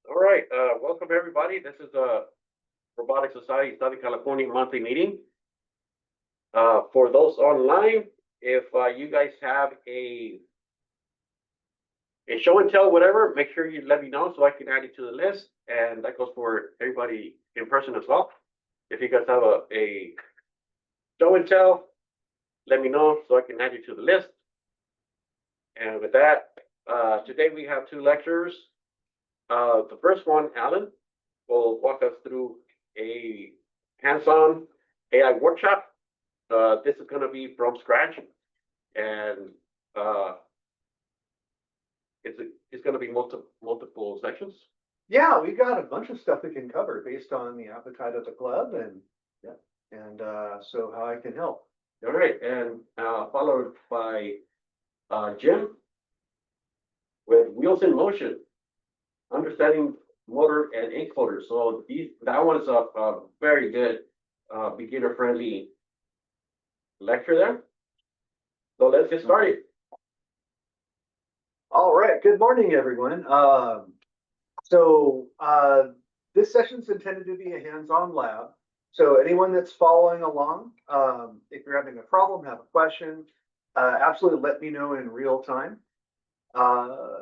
All right, welcome everybody. This is the Robotic Society Southern California monthly meeting. For those online, if you guys have a show and tell, whatever, make sure you let me know so I can add it to the list. And that goes for everybody in person as well. If you guys have a show and tell, let me know so I can add you to the list. And with that, today we have two lecturers. The first one, Alan, will walk us through a hands-on AI workshop. This is going to be from scratch, and it's going to be multiple sections. Yeah, we've got a bunch of stuff we can cover based on the appetite of the club and so how I can help. All right, and followed by Jim with Wheels in Motion, understanding motor and ink folders. So that one is a very good beginner-friendly lecture there. So let's get started. All right, good morning, everyone. This session's intended to be a hands-on lab. So anyone that's following along, if you're having a problem, have a question, absolutely let me know in real time.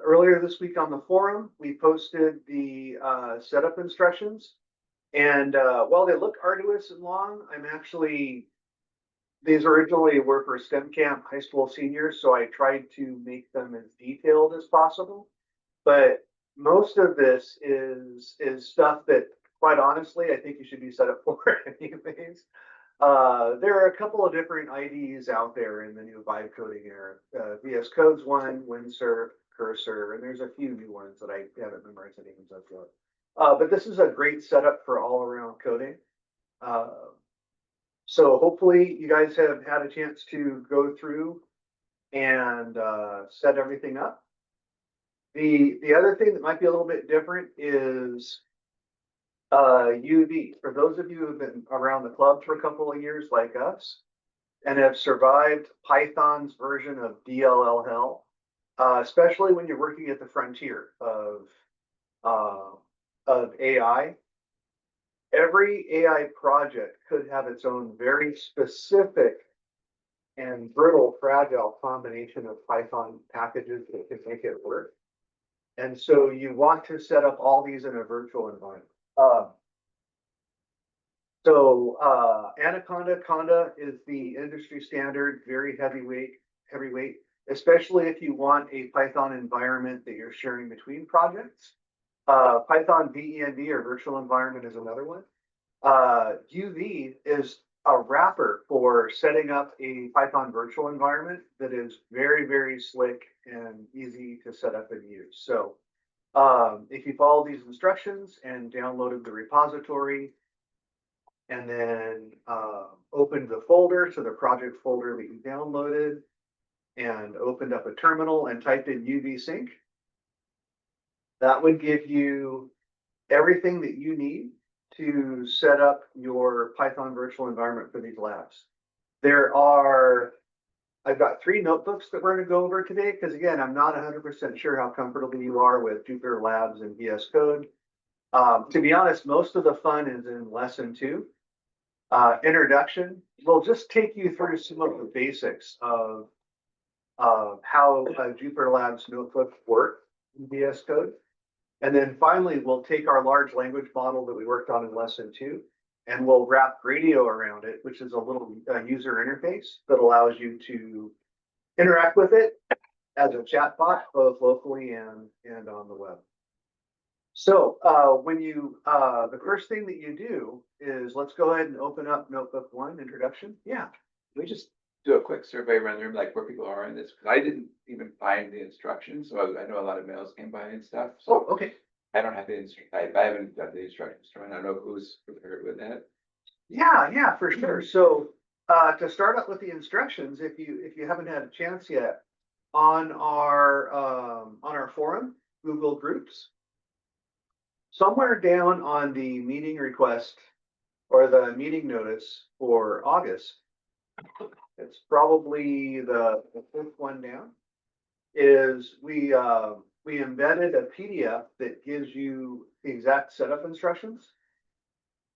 Earlier this week on the forum, we posted the setup instructions. And while they look arduous and long, these originally were for STEM camp high school seniors, so I tried to make them as detailed as possible. But most of this is stuff that, quite honestly, I think you should be set up for anyways. There are a couple of different IDEs out there in the new vibe coding era. VS Code's one, Windsurf, Cursor, and there's a few new ones that I haven't memorized the names of yet. But this is a great setup for all-around coding. So hopefully you guys have had a chance to go through and set everything up. The other thing that might be a little bit different is UV. For those of you who have been around the club for a couple of years like us and have survived Python's version of DLL hell, especially when you're working at the frontier of AI, every AI project could have its own very specific and brittle, fragile combination of Python packages that can make it work. And so you want to set up all these in a virtual environment. Anaconda Conda is the industry standard, very heavyweight, especially if you want a Python environment that you're sharing between projects. Python VENV or virtual environment is another one. UV is a wrapper for setting up a Python virtual environment that is very, very slick and easy to set up and use. So if you follow these instructions and downloaded the repository and then opened the folder, so the project folder that you downloaded, and opened up a terminal and typed in UV sync, that would give you everything that you need to set up your Python virtual environment for these labs. I've got 3 notebooks that we're going to go over today, because again, I'm not 100% sure how comfortable you are with Jupyter Labs and VS Code. To be honest, most of the fun is in lesson 2. Introduction will just take you through some of the basics of how Jupyter Labs notebooks work in VS Code. And then finally, we'll take our large language model that we worked on in lesson 2, and we'll wrap Gradio around it, which is a little user interface that allows you to interact with it as a chatbot, both locally and on the web. So the first thing that you do is, let's go ahead and open up Notebook 1, Introduction. Yeah. Can we just do a quick survey around the room, like where people are in this? Because I didn't even find the instructions, so I know a lot of mails came by and stuff. So okay. I don't have the I haven't got the instructions. I don't know who's prepared with that. Yeah, for sure. So to start out with the instructions, if you haven't had a chance yet, on our forum, Google Groups, somewhere down on the meeting request or the meeting notice for August, it's probably the 5th one down, is we we embedded a PDF that gives you the exact setup instructions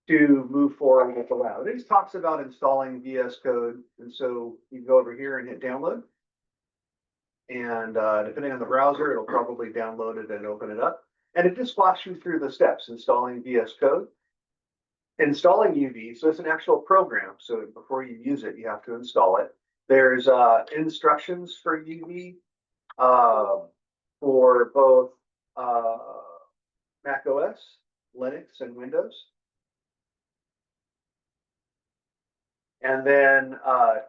to move forward with the lab. It just talks about installing VS Code. And so you go over here and hit download. And depending on the browser, it'll probably download it and open it up. And it just walks you through the steps, installing VS Code, installing UV. So it's an actual program. So before you use it, you have to install it. There's instructions for UV for both Mac OS, Linux, and Windows. And then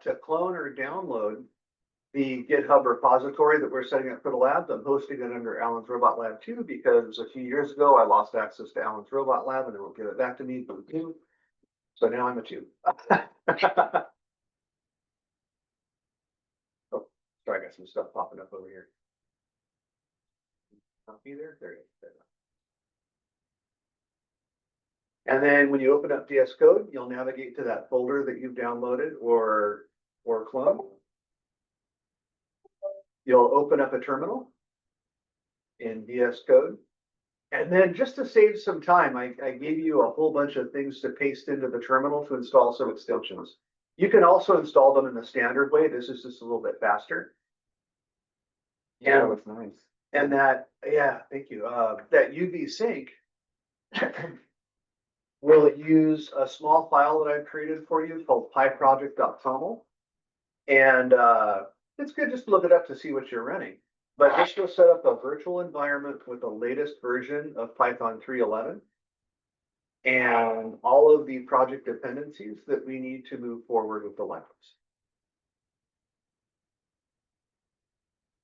to clone or download the GitHub repository that we're setting up for the lab, I'm hosting it under Alan's Robot Lab 2 because a few years ago I lost access to Alan's Robot Lab and they won't give it back to me. So now I'm a 2. Oh, sorry, I got some stuff popping up over here. Copy there. There it is. And then when you open up VS Code, you'll navigate to that folder that you've downloaded or cloned. You'll open up a terminal in VS Code. And then just to save some time, I gave you a whole bunch of things to paste into the terminal to install some extensions. You can also install them in the standard way. This is just a little bit faster. Yeah, that looks nice. And that, yeah, thank you. That UV sync will use a small file that I've created for you called pyproject.toml. And it's good just to look it up to see what you're running. But this will set up a virtual environment with the latest version of Python 3.11 and all of the project dependencies that we need to move forward with the labs.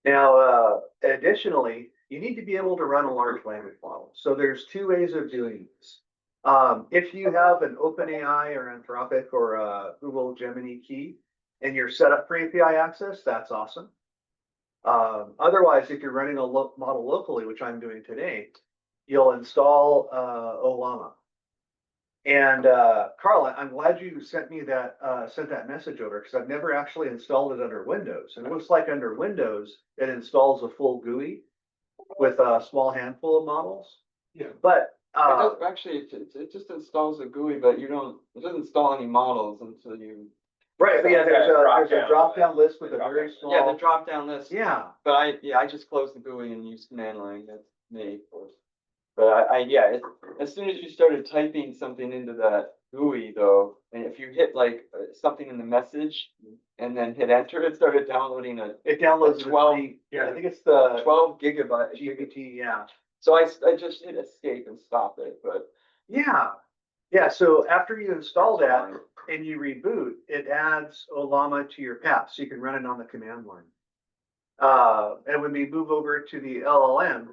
Now, additionally, you need to be able to run a large language model. So there's 2 ways of doing this. If you have an OpenAI or Anthropic or a Google Gemini key and you're set up for API access, that's awesome. Otherwise, if you're running a model locally, which I'm doing today, you'll install Olama. And Carl, I'm glad you sent me that sent that message over because I've never actually installed it under Windows. And it looks like under Windows, it installs a full GUI with a small handful of models. Yeah. But Actually, it just installs a GUI, but it doesn't install any models until you. right, but yeah, there's a drop down list with a Drop very down. small. Yeah, the drop down list. Yeah. But I just closed the GUI and used command line. That's me, of course. But as soon as you started typing something into that GUI though, and if you hit like something in the message and then hit enter, it started downloading It downloads 12 I think it's the 12 gigabyte. GPT, yeah. So I just hit escape and stop it, but. Yeah. Yeah, so after you install that and you reboot, it adds Olama to your path, so you can run it on the command line. And when we move over to the LLM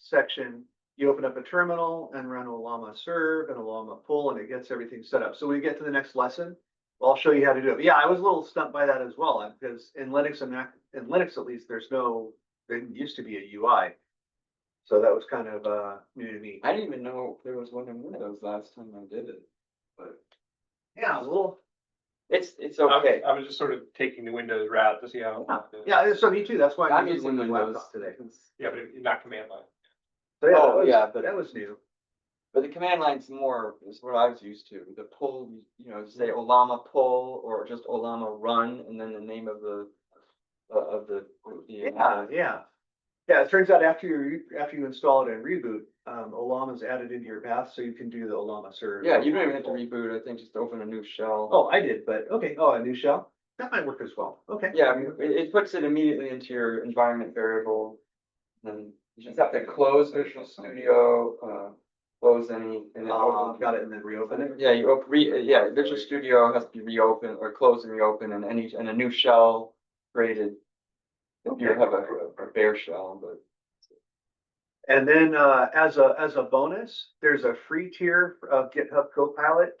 section, you open up a terminal and run Olama serve and Olama pull, and it gets everything set up. So when we get to the next lesson, I'll show you how to do it. But yeah, I was a little stumped by that as well, because in Linux and Mac, in Linux at least, there used to be a UI. So that was kind of new to me. I didn't even know there was one in Windows last time I did it, but Yeah, a little. it's okay. I was just sort of taking the Windows route to see how. Yeah, so me too. That's why I'm I'm using Windows Windows laptop today. Yeah, but not command line. So yeah, Oh, yeah, but- that was new. But the command line's more is what I was used to. The pull, say Olama pull or just Olama run, and then the name of the. Yeah, it turns out after you install it and reboot, Olama's added into your path, so you can do the Olama serve. Yeah, you don't even have to reboot. I think just open a new shell. Oh, I did, but okay. Oh, a new shell? That might work as well. Okay. Yeah, it puts it immediately into your environment variable. Then you just have to close Visual Studio, close any, and then open. Got it, and then reopen it. Yeah, Visual Studio has to be reopened or closed and reopened, and a new shell created. If you have a bare shell, but. And then as a bonus, there's a free tier of GitHub Copilot.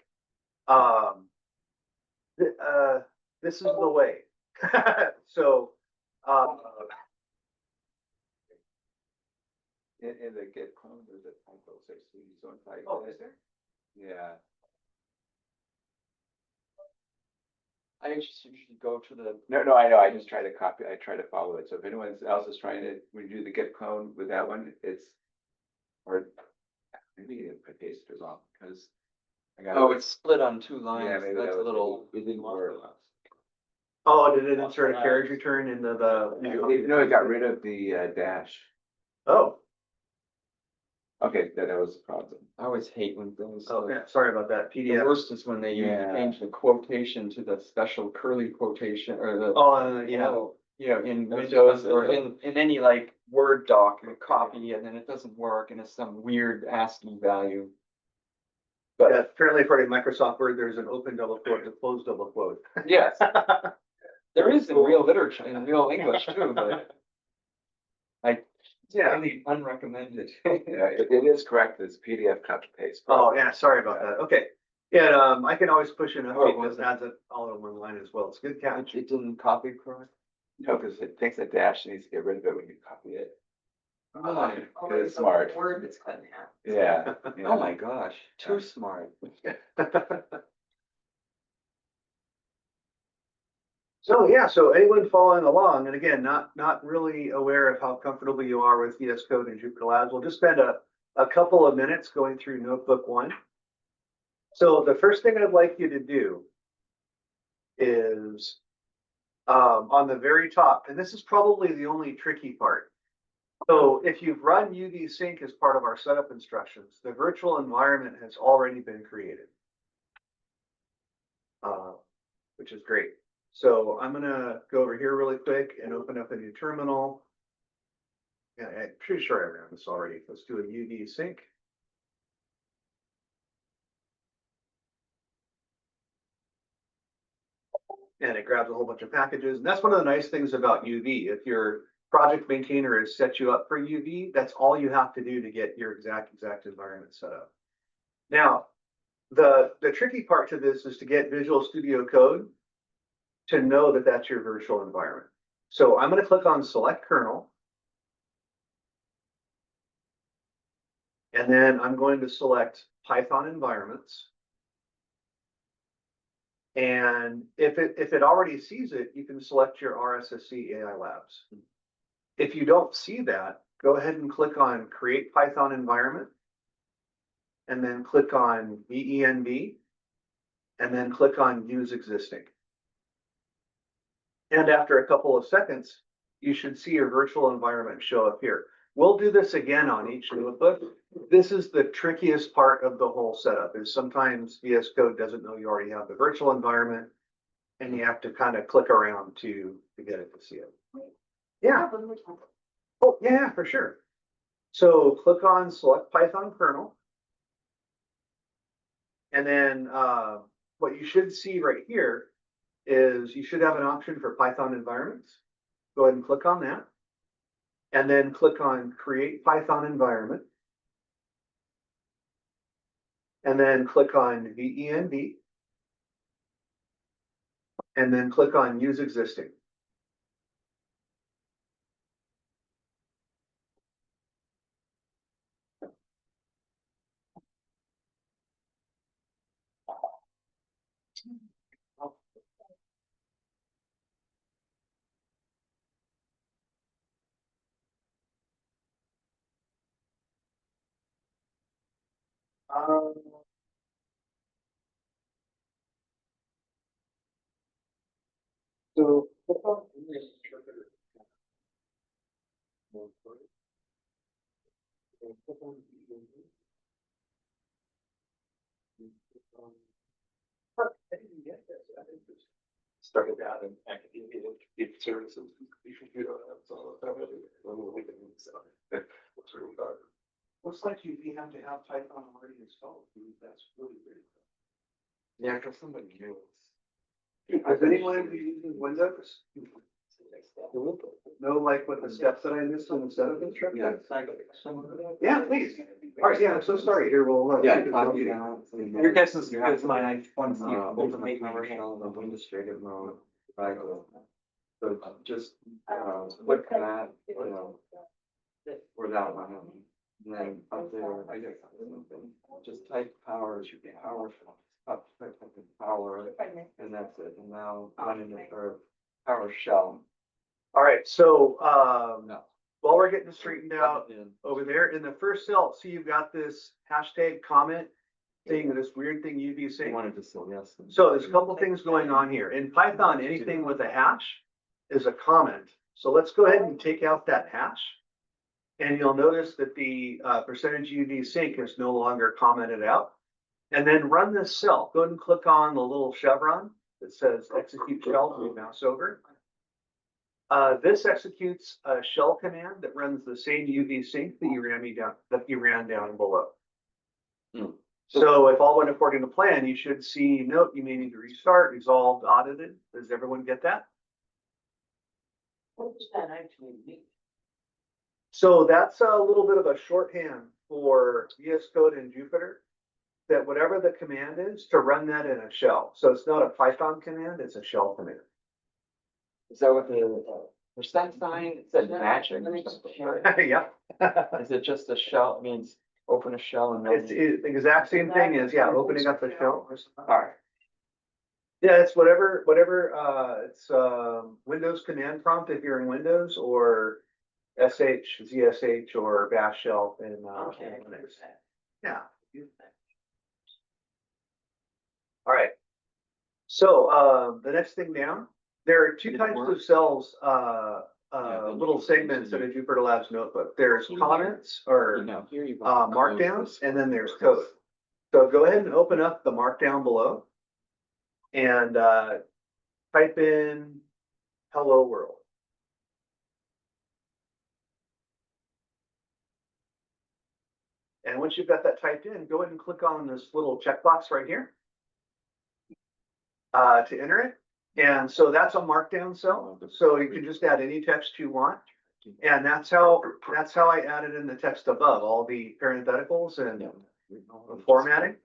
This is the way. So In the Git clone, there's a typo 6 so type. oh, is there? Yeah. I just usually go to the, No, I know, I just try to copy, I try to follow it, so if anyone else is trying to, when you do the get clone with that one, it's, or maybe I pasted it wrong, because I got. oh, it's split on two Yeah, lines, maybe that's that a was, little. it didn't work. Oh, did it insert a carriage return into the? No, it got rid of the dash. Oh, Okay, that was the problem. I always hate when things. oh, yeah, sorry about that, The PDF. worst is when they Yeah. change the quotation to the special curly quotation or the. Oh, yeah. You know, in That's Windows or expensive. in any like Word doc, you copy and then it doesn't work and it's some weird ASCII value. Yeah, apparently for Microsoft Word, there's an open double quote, a closed double quote. Yes, there is in real literature, in real English too, but. It's Yeah. really unrecommended. Yeah, it is correct, it's PDF copy paste. Oh, yeah, sorry about that. Okay. Yeah, I can always push an Oh, update, was this adds it all in one line as well. It's a good catch. It didn't copy correct. No, because it takes a dash, and needs to get rid of it when you copy it. Oh, It's smart. Word that's cut in half. Yeah. Oh my gosh, too smart. So, yeah, so anyone following along, and again, not really aware of how comfortable you are with VS Code and Jupyter Labs, we'll just spend a couple of minutes going through notebook one. So the first thing I'd like you to do is on the very top, and this is probably the only tricky part. So if you've run UV sync as part of our setup instructions, the virtual environment has already been created, which is great. So I'm gonna go over here really quick and open up a new terminal. Yeah, I'm pretty sure I ran this already. Let's do a UV sync. And it grabs a whole bunch of packages. And that's one of the nice things about UV. If your project maintainer has set you up for UV, that's all you have to do to get your exact environment set up. Now, the tricky part to this is to get Visual Studio Code to know that that's your virtual environment. So I'm going to click on Select Kernel. And then I'm going to select Python environments. And if it already sees it, you can select your RSSC AI Labs. If you don't see that, go ahead and click on Create Python Environment, and then click on VENV, and then click on Use Existing. And after a couple of seconds, you should see your virtual environment show up here. We'll do this again on each notebook. This is the trickiest part of the whole setup, is sometimes VS Code doesn't know you already have the virtual environment, and you have to kind of click around to get it to see it. Yeah. Oh, yeah, for sure. So click on Select Python Kernel. And then what you should see right here is you should have an option for Python environments. Go ahead and click on that. And then click on Create Python Environment. And then click on VENV. And then click on Use Existing. So click on English interpreter. And click on VENV. I didn't get this. I think this started out in academia, did services. You should do that. That's all. Looks like you have to have Python already installed. That's really great. Yeah, because somebody knew. Is anyone using Windows? Know like what the steps that I missed on the setup instruction? Yeah, please. All right, yeah, I'm so sorry. Here, we'll. Your guess is good as mine. I want to see if there's a Ultimate commercial administrative mode. Right. So just click that, or that one. And then up there, I guess something. Just type power, should be powerful. up, like the power, and that's it, and now running it for power shell. All right, so, No. while we're getting straightened out In. over there in the first cell, see you've got this hashtag comment thing, this weird thing UV You sync. wanted to say yes. So there's a couple things going on here. In Python, anything with a hash is a comment. So let's go ahead and take out that hash. And you'll notice that the percentage UV sync is no longer commented out. And then run this cell. Go ahead and click on the little chevron that says execute shell, move mouse over. This executes a shell command that runs the same UV sync that you ran down below. Hmm. So if all went according to plan, you should see, note, you may need to restart, resolved, audited. Does everyone get that? What does that actually mean? So that's a little bit of a shorthand for VS Code in Jupyter, that whatever the command is to run that in a shell. So it's not a Python command, it's a shell command. Is that what the percent sign said magic? Yeah. Is it just a shell? It means open a shell and It's the exact same thing as, yeah, opening up a shell. Alright. Yeah, it's whatever, it's Windows command prompt if you're in Windows, or SH, ZSH, or bash shell in Okay. Linux. Yeah. All right. So the next thing down, there are two types of cells, little segments in a Jupyter Labs notebook. There's comments or markdowns, and then there's code. So go ahead and open up the markdown below and type in hello world. And once you've got that typed in, go ahead and click on this little checkbox right here to enter it. And so that's a markdown cell. So you can just add any text you want. And that's how I added in the text above, all the parentheticals and the formatting.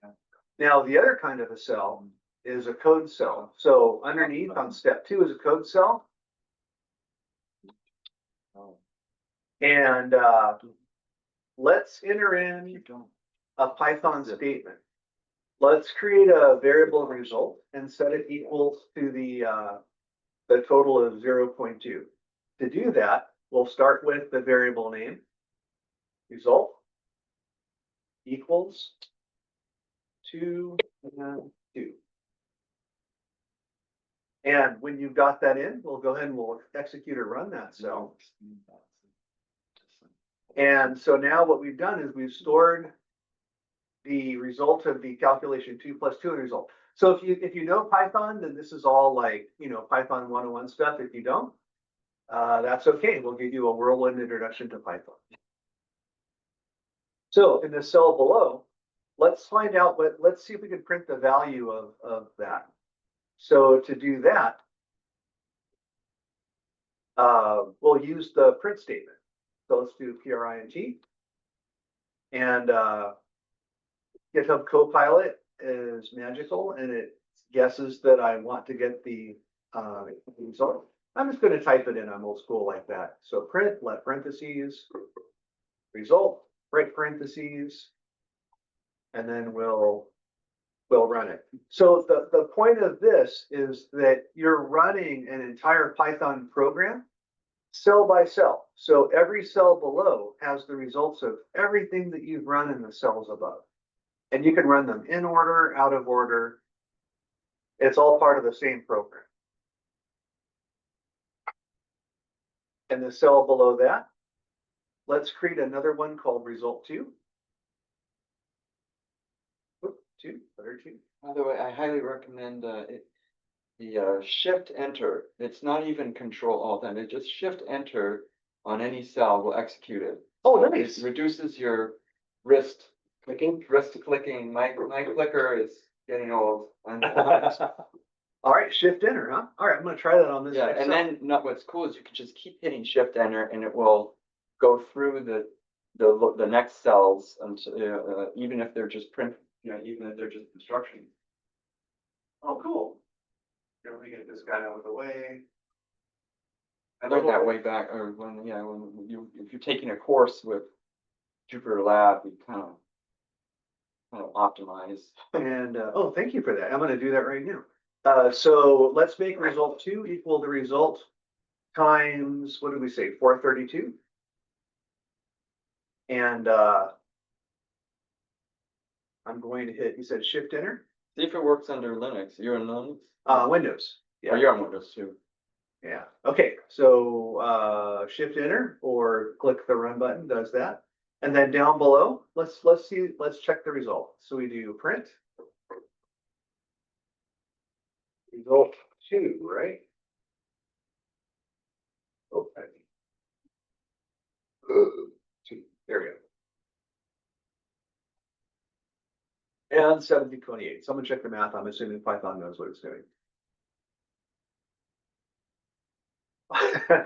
Now, the other kind of a cell is a code cell. So underneath on step 2 is a code cell. And let's enter in a Python statement. Let's create a variable result and set it equals to the total of 0.2. To do that, we'll start with the variable name, result equals 2 and 2. And when you've got that in, we'll go ahead and we'll execute or run that cell. And so now what we've done is we've stored the result of the calculation 2 plus 2 and result. So if you know Python, then this is all like, Python 101 stuff. If you don't, that's okay. We'll give you a whirlwind introduction to Python. So in the cell below, let's find out let's see if we can print the value of that. So to do that, we'll use the print statement. So let's do print. And GitHub Copilot is magical, and it guesses that I want to get the result. I'm just going to type it in. I'm old school like that. So print, let parentheses, result, break parentheses, and then we'll run it. So the point of this is that you're running an entire Python program cell by cell. So every cell below has the results of everything that you've run in the cells above. And you can run them in order, out of order. It's all part of the same program. And the cell below that, let's create another one called result 2. Letter 2. By the way, I highly recommend the shift enter. It's not even control alt enter. It just shift enter on any cell will execute it. Oh, So nice. It reduces your wrist clicking. My clicker is getting old. All right, shift enter, huh? All right, I'm going to try that on this. Yeah, next and cell. then what's cool is you can just keep hitting shift enter and it will go through the next cells until even if they're just print, even if they're just instructions. Oh, cool. Let me get this guy out of the way. I learned that way back, or when if you're taking a course with Jupyter Lab, you kind of optimize. And, oh, thank you for that. I'm gonna do that right now. So let's make result 2 equal the result times, what did we say, 432? And, I'm going to hit, you said shift enter, See if it works under Linux. You're on Linux? Windows. Or you're on Windows too. Yeah, okay, so, shift enter or click the run button does that. And then down below, let's check the result. So we do print. Result 2, right? Oh, two, there we go. And 1728. Someone check the math. I'm assuming Python knows what it's doing.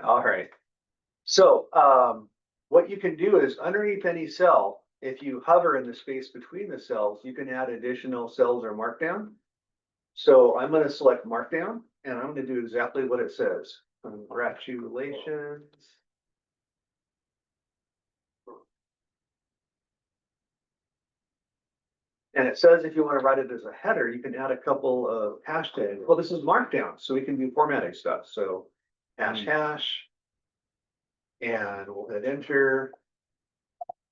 All right. So what you can do is underneath any cell, if you hover in the space between the cells, you can add additional cells or markdown. So I'm going to select markdown and I'm going to do exactly what it says. Congratulations. And it says if you want to write it as a header, you can add a couple of hashtags. Well, this is markdown, so we can do formatting stuff. So hash, and we'll hit enter.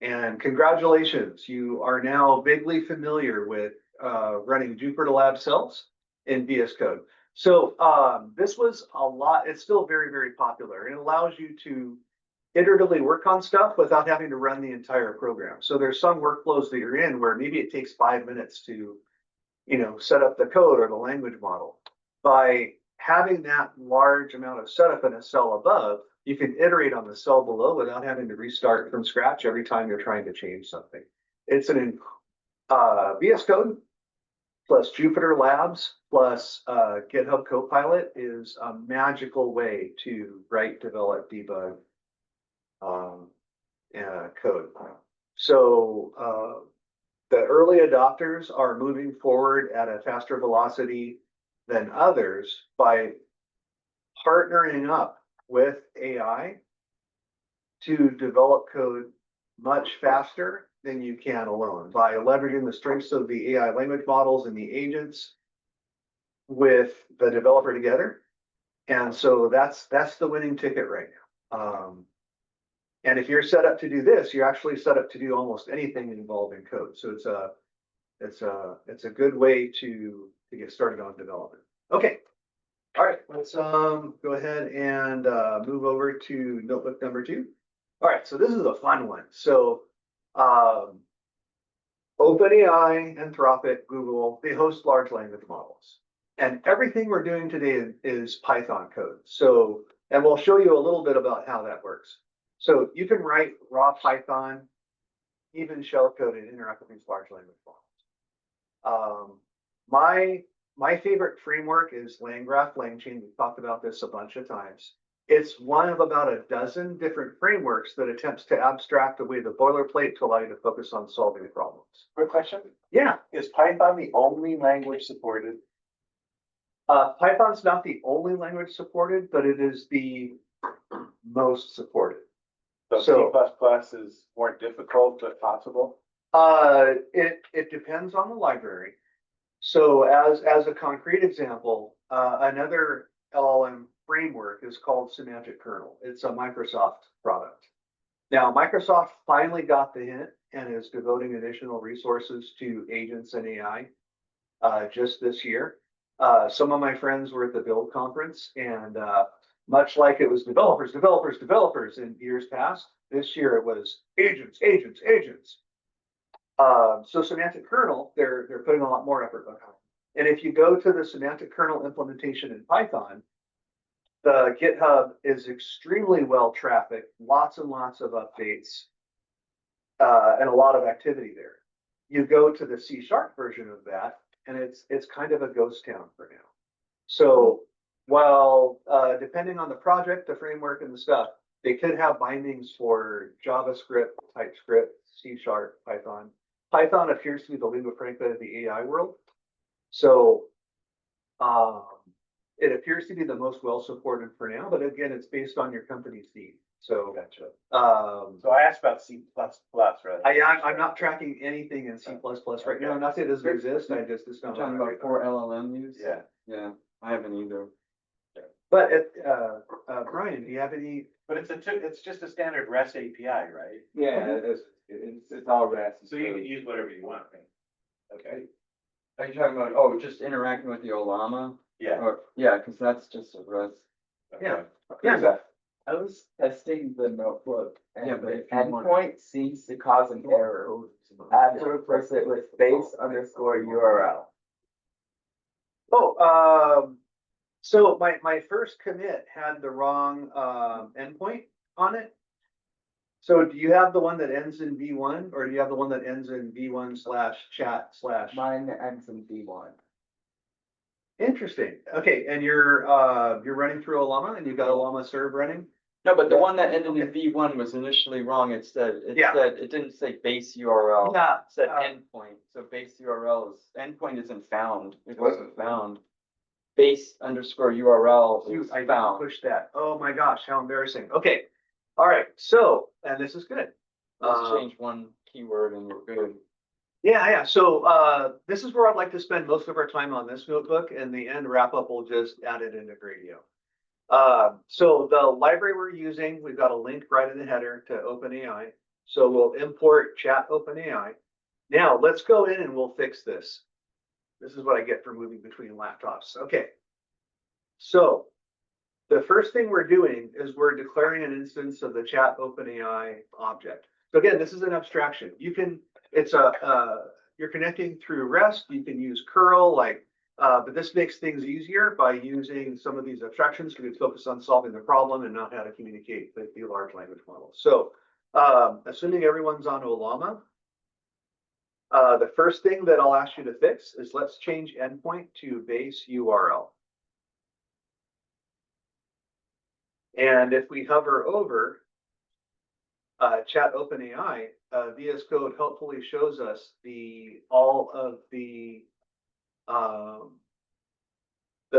And congratulations, you are now vaguely familiar with running Jupyter Lab cells in VS Code. So this was a lot, it's still very, very popular. It allows you to iteratively work on stuff without having to run the entire program. So there's some workflows that you're in where maybe it takes 5 minutes to, set up the code or the language model. By having that large amount of setup in a cell above, you can iterate on the cell below without having to restart from scratch every time you're trying to change something. It's an VS Code plus Jupyter Labs plus GitHub Copilot is a magical way to write, develop, debug code. So the early adopters are moving forward at a faster velocity than others by partnering up with AI to develop code much faster than you can alone by leveraging the strengths of the AI language models and the agents with the developer together. And so that's the winning ticket right now. And if you're set up to do this, you're actually set up to do almost anything involving code. So it's a good way to get started on development. Okay. All right, let's go ahead and move over to notebook number 2. All right, so this is a fun one. So OpenAI, Anthropic, Google, they host large language models. And everything we're doing today is Python code. So, and we'll show you a little bit about how that works. So you can write raw Python, even shell code, and interact with these large language models. My favorite framework is LangGraph, LangChain. We've talked about this a bunch of times. It's one of about a dozen different frameworks that attempts to abstract away the boilerplate to allow you to focus on solving problems. Quick question. Yeah. Is Python the only language supported? Python's not the only language supported, but it is the most supported. So C++ is more difficult but possible? It depends on the library. So as a concrete example, another LLM framework is called Semantic Kernel. It's a Microsoft product. Now, Microsoft finally got the hint and is devoting additional resources to agents and AI just this year. Some of my friends were at the Build conference, and much like it was developers in years past, this year it was agents. So Semantic Kernel, they're putting a lot more effort behind. And if you go to the Semantic Kernel implementation in Python, the GitHub is extremely well trafficked, lots and lots of updates, and a lot of activity there. You go to the C# version of that, and it's kind of a ghost town for now. So while depending on the project, the framework, and the stuff, they could have bindings for JavaScript, TypeScript, C#, Python. Python appears to be the lingua franca of the AI world. So It appears to be the most well supported for now, but again, it's based on your company's need. So, Gotcha. so So I asked about C++, right? I'm not tracking anything in C++ right now. Not that it doesn't exist, it's I'm not. talking about for LLM use? Yeah. Yeah, I haven't either. But, Brian, do you have any? But it's just a standard REST API, right? Yeah, it's all REST. So you can use whatever you want, right? Okay. Are you talking about, oh, just interacting with the Olama? Yeah. Or, yeah, cause that's just a REST. Yeah. Yeah. I was testing the notebook Yeah, and but the if you want- endpoint seems to cause an error. I had to replace it with base underscore URL. Oh, so my first commit had the wrong, endpoint on it. So do you have the one that ends in V1 or do you have the one that ends in V1/chat/? Mine ends in V1. Interesting. Okay, and you're running through Olama and you've got Olama serve running? No, but the Yeah. one that ended in Okay. V1 was initially wrong. It said, Yeah. it didn't say base URL. Yeah. It said uh, endpoint, so base URL endpoint isn't found. It wasn't found. Base underscore URL Shoot, is I didn't found. push that. Oh my gosh, how embarrassing. Okay. All right. So, and this is good. Just change one keyword and you're good. Yeah. So, this is where I'd like to spend most of our time on this notebook, and the end wrap up will just add it into Gradio. So the library we're using, we've got a link right in the header to OpenAI. So we'll import chat OpenAI. Now let's go in and we'll fix this. This is what I get for moving between laptops. Okay. So the first thing we're doing is we're declaring an instance of the chat OpenAI object. So again, this is an abstraction. You're connecting through REST. You can use curl, but this makes things easier by using some of these abstractions because we focus on solving the problem and not how to communicate with the large language model. So, assuming everyone's on Olama, the first thing that I'll ask you to fix is let's change endpoint to base URL. And if we hover over chat OpenAI, VS Code helpfully shows us all of the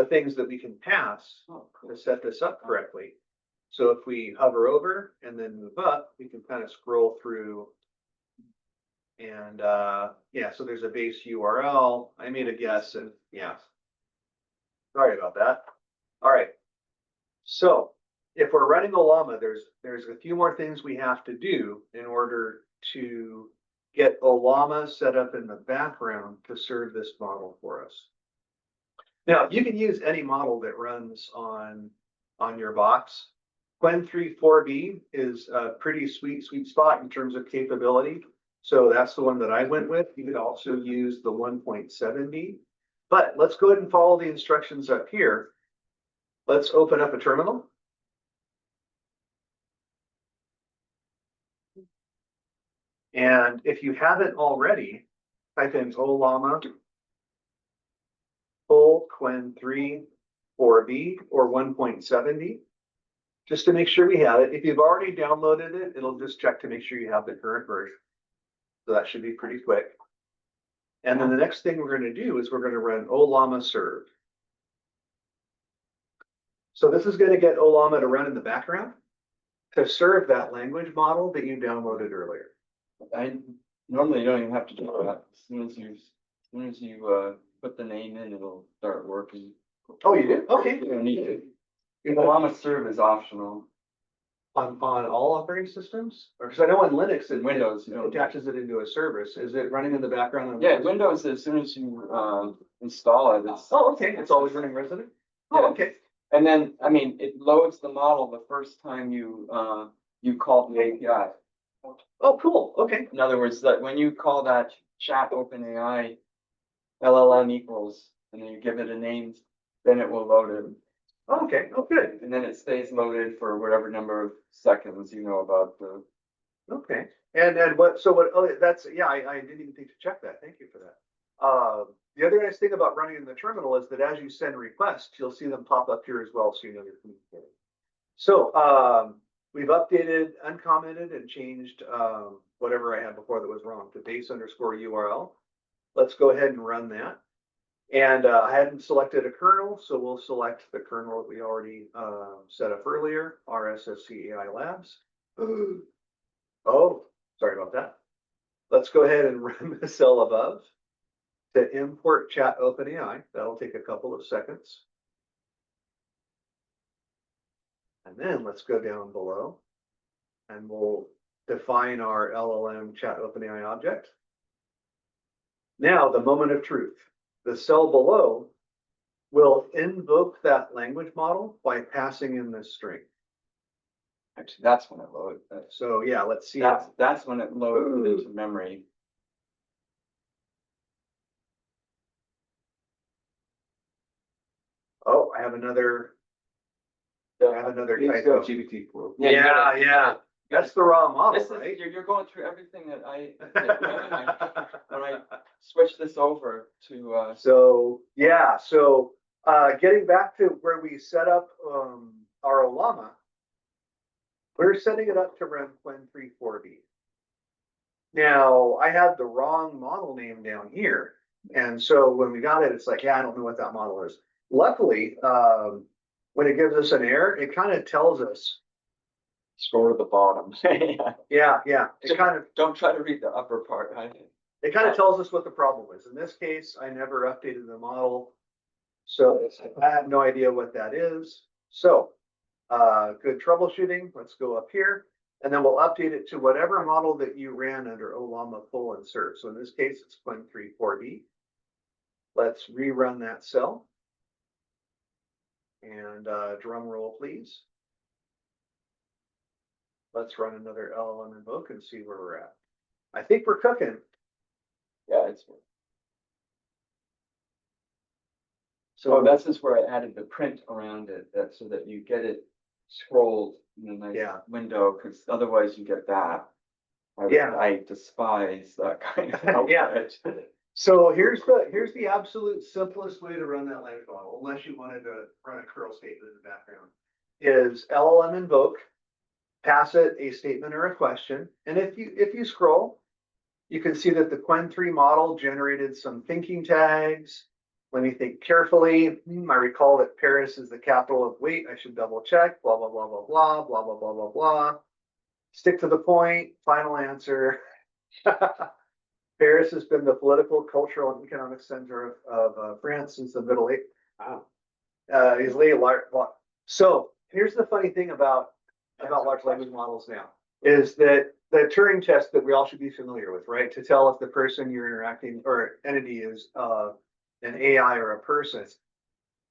things that we can pass to set this up correctly. So if we hover over and then move up, we can kind of scroll through. And yeah, so there's a base URL. I made a guess and yeah. Sorry about that. All right. So if we're running Olama, there's a few more things we have to do in order to get Olama set up in the background to serve this model for us. Now, you can use any model that runs on your box. Qwen 3.4b is a pretty sweet spot in terms of capability. So that's the one that I went with. You could also use the 1.7b. But let's go ahead and follow the instructions up here. Let's open up a terminal. And if you haven't already, type in Olama full Qwen 3.4b or 1.7b, just to make sure we have it. If you've already downloaded it, it'll just check to make sure you have the current version. So that should be pretty quick. And then the next thing we're going to do is we're going to run Olama serve. So this is going to get Olama to run in the background to serve that language model that you downloaded earlier. I normally don't even have to do that. As soon as you put the name in, it'll start working. Oh, you did? Okay. You don't need to. Olama serve is optional. On all operating systems? Or because I know on Linux In Windows, you it don't. attaches it into a service. Is it running in the background? On Yeah, Windows, as soon as you install it, it's. Oh, okay. It's always running resident? Yeah. Oh, okay. And then, I mean, it loads the model the first time you call the API. Oh, cool. Okay. In other words, that when you call that chat OpenAI LLM equals, and then you give it a name, then it will load it. Oh, okay. Oh, good. And then it stays loaded for whatever number of seconds you know about the. Okay. And then oh, that's, yeah, I didn't even think to check that. Thank you for that. The other nice thing about running in the terminal is that as you send requests, you'll see them pop up here as well, so you know you're communicating. So, we've updated, uncommented, and changed whatever I had before that was wrong to base underscore URL. Let's go ahead and run that. And I hadn't selected a kernel, so we'll select the kernel that we already set up earlier, RSSC AI Labs. Oh, sorry about that. Let's go ahead and run the cell above to import chat OpenAI. That'll take a couple of seconds. And then let's go down below and we'll define our LLM chat OpenAI object. Now, the moment of truth. The cell below will invoke that language model by passing in this string. Actually, that's when it loads. So yeah, let's see. That's when it loads into memory. Oh, I have another It's typo. GPT-4. Yeah, you gotta- Yeah. That's the raw model, This right? is, you're going through everything that when I switch this over to, So, yeah, so getting back to where we set up our Olama, we're setting it up to run Qwen 3.4b. Now, I had the wrong model name down here. And so when we got it, it's like, yeah, I don't know what that model is. Luckily, when it gives us an error, it kind of tells us. scroll to the bottom. Yeah. Don't try to read the upper part. It kind of tells us what the problem is. In this case, I never updated the model. So I have no idea what that is. So good troubleshooting. Let's go up here and then we'll update it to whatever model that you ran under Olama full insert. So in this case, it's Qwen 3.4b. Let's rerun that cell. And drum roll, please. Let's run another LLM invoke and see where we're at. I think we're cooking. Yeah, it's. So that's just where I added the print around it, so that you get it scrolled in a nice window, because otherwise you get that. I despise that kind of Yeah. So here's the absolute simplest way to run that language model, unless you wanted to run a curl statement in the background, is LLM invoke, pass it a statement or a question, and if you scroll, you can see that the Qwen 3 model generated some thinking tags. Let me think carefully. I recall that Paris is the capital of, wait, I should double check, blah, blah, blah, blah, blah, blah, blah, blah, blah, blah. Stick to the point, final answer. Paris has been the political, cultural, and economic center of France since the Middle Ages. Wow. So here's the funny thing about large language models now, is that the Turing test that we all should be familiar with, right? To tell if the person you're interacting or entity is an AI or a person.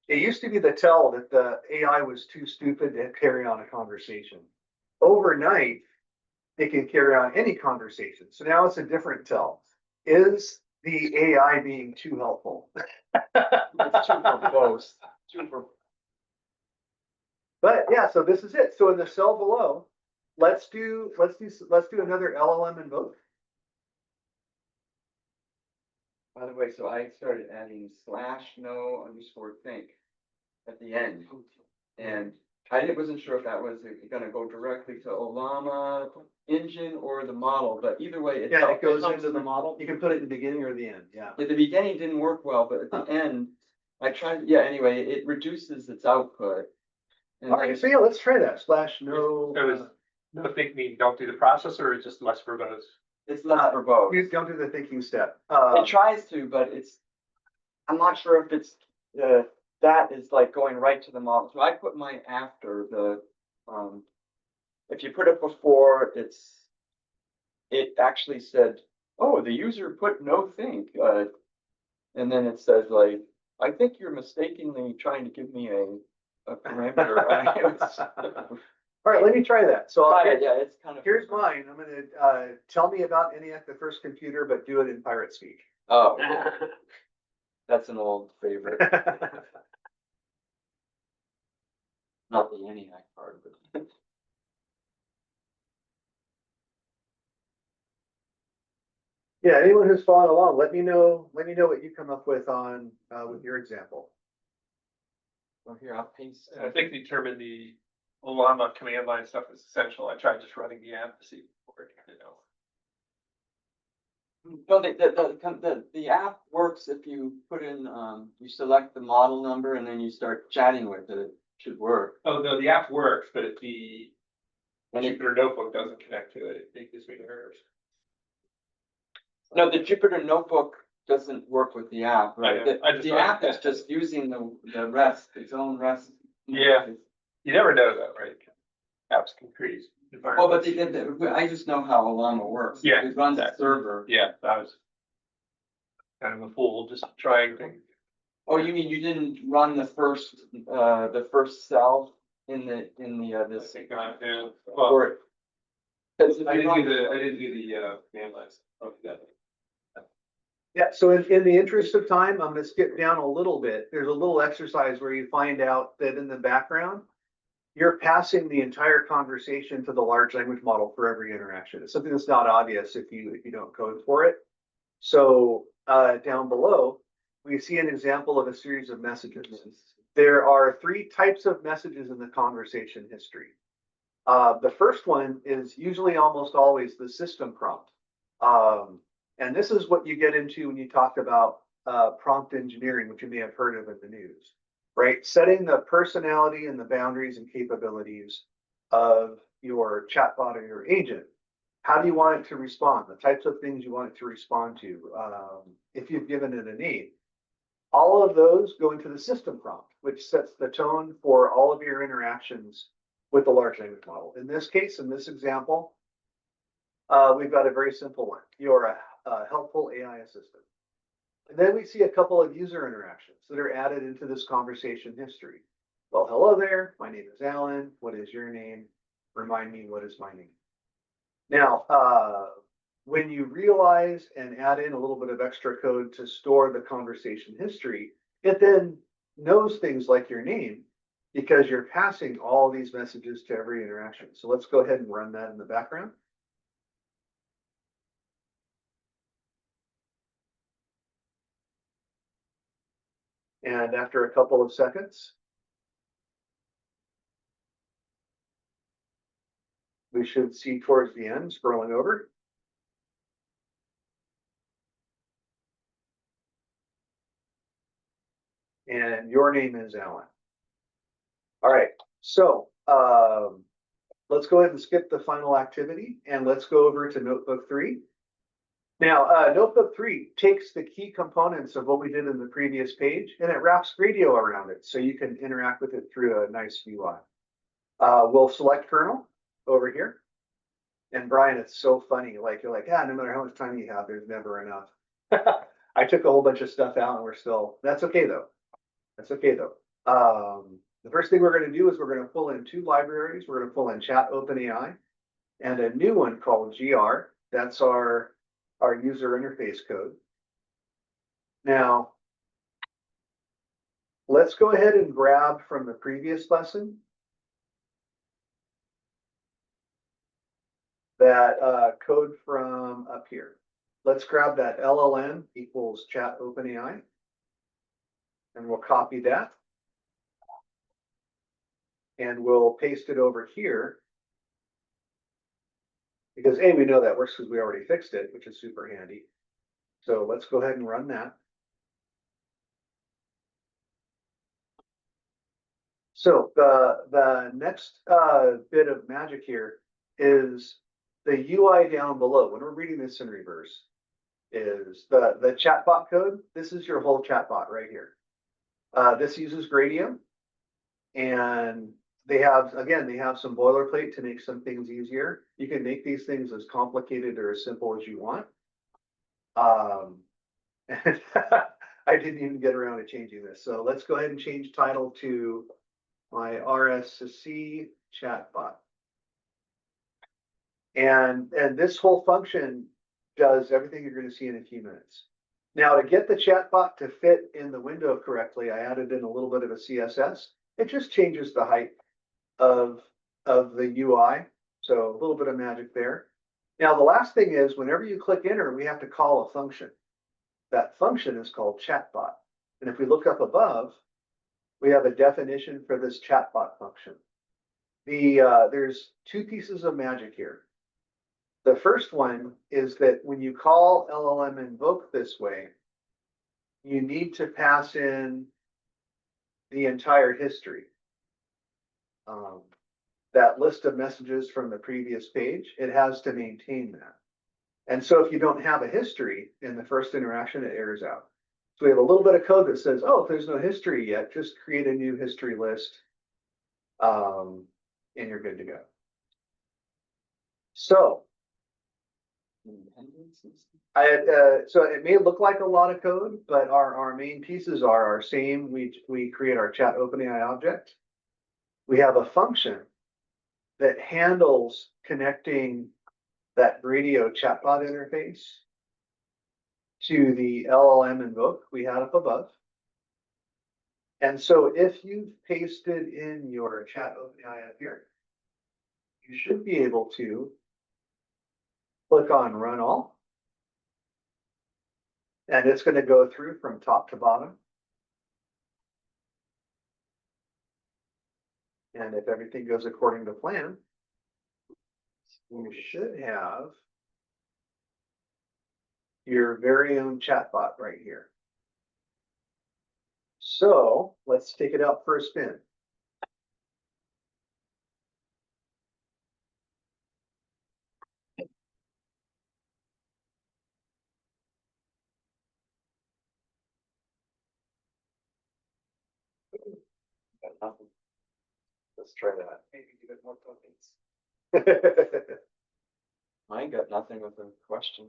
It used to be the tell that the AI was too stupid to carry on a conversation. Overnight, it can carry on any conversation. So now it's a different tell. Is the AI being too helpful? It's too verbose. But yeah, so this is it. So in the cell below, let's do another LLM invoke. By the way, so I started adding /no_think at the end, and I wasn't sure if that was going to go directly to Olama engine or the model, but either way, it goes into the model. You can put it in the beginning or the end. Yeah. At the beginning didn't work well, but at the end, I tried. Yeah. Anyway, it reduces its output. All right. So yeah, let's try that. /no. So is no think mean don't do the process, or it's just less verbose? It's less verbose. You don't do the thinking step. It tries to, but I'm not sure if it's that is like going right to the model. So I put mine after the if you put it before, it actually said, oh, the user put no think, and then it says like, I think you're mistakenly trying to give me a parameter. All right, let me try that. So it's kind of. Here's mine. I'm gonna tell me about ENIAC the first computer, but do it in pirate speak. Oh, that's an old favorite. Not the ENIAC part, but. Yeah, anyone who's following along, let me know what you come up with on with your example. Well, here, I'll paste. And I think to determine the Olama command line stuff is essential. I tried just running the app to see for it, No, the app works if you put in, you select the model number and then you start chatting with it, it should work. Oh, no, the app works, but if the And it, Jupyter notebook doesn't connect to it, it gives me errors. no, the Jupyter Notebook doesn't work with the app, right? know. I just The wanted app to is just using the REST, its own REST. Yeah. You never know though, right? Apps can create. Well, but environments. I just know how Alama works. Yeah, It runs a exactly. server. Yeah, I was kind of a fool, just trying things. Oh, you mean you didn't run the first cell in the, this? Yeah, well, Or, because I didn't do the man list. Yeah, so in the interest of time, I'm gonna skip down a little bit. There's a little exercise where you find out that in the background, you're passing the entire conversation to the large language model for every interaction. It's something that's not obvious if you don't code for it. So down below, we see an example of a series of messages. There are 3 types of messages in the conversation history. The first one is usually almost always the system prompt. And this is what you get into when you talk about prompt engineering, which you may have heard of in the news, right? Setting the personality and the boundaries and capabilities of your chatbot or your agent. How do you want it to respond? The types of things you want it to respond to, if you've given it a name. All of those go into the system prompt, which sets the tone for all of your interactions with the large language model. In this case, in this example, we've got a very simple one. You're a helpful AI assistant. And then we see a couple of user interactions that are added into this conversation history. Well, hello there. My name is Alan. What is your name? Remind me, what is my name? Now, when you realize and add in a little bit of extra code to store the conversation history, it then knows things like your name because you're passing all these messages to every interaction. So let's go ahead and run that in the background. And after a couple of seconds, we should see towards the end, scrolling over. And your name is Alan. All right, so let's go ahead and skip the final activity and let's go over to Notebook 3. Now, Notebook 3 takes the key components of what we did in the previous page and it wraps Gradio around it so you can interact with it through a nice UI. We'll select kernel over here. And Brian, it's so funny. Like, you're like, yeah, no matter how much time you have, there's never enough. I took a whole bunch of stuff out and we're still, that's okay though. That's okay though. The first thing we're going to do is we're going to pull in 2 libraries. We're going to pull in Chat OpenAI and a new one called GR. That's our user interface code. Now, let's go ahead and grab from the previous lesson that code from up here. Let's grab that LLM equals Chat OpenAI. And we'll copy that. And we'll paste it over here. Because A, we know that works because we already fixed it, which is super handy. So let's go ahead and run that. So the next bit of magic here is the UI down below. When we're reading this in reverse, is the chatbot code. This is your whole chatbot right here. This uses Gradio, and they have some boilerplate to make some things easier. You can make these things as complicated or as simple as you want. And I didn't even get around to changing this. So let's go ahead and change title to my RSSC chatbot. And this whole function does everything you're going to see in a few minutes. Now, to get the chatbot to fit in the window correctly, I added in a little bit of a CSS. It just changes the height of the UI. So a little bit of magic there. Now, the last thing is whenever you click enter, we have to call a function. That function is called chatbot. And if we look up above, we have a definition for this chatbot function. There's 2 pieces of magic here. The first one is that when you call LLM invoke this way, you need to pass in the entire history. That list of messages from the previous page, it has to maintain that. And so if you don't have a history in the first interaction, it errors out. So we have a little bit of code that says, oh, if there's no history yet, just create a new history list. And you're good to go. So so it may look like a lot of code, but our main pieces are our same. We create our chat OpenAI object. We have a function that handles connecting that radio chatbot interface to the LLM invoke we had up above. And so if you've pasted in your chat OpenAI up here, you should be able to click on run all. And it's going to go through from top to bottom. And if everything goes according to plan, you should have your very own chatbot right here. So let's take it out for a spin. Let's try that. Maybe give it more tokens. Mine got nothing with a question.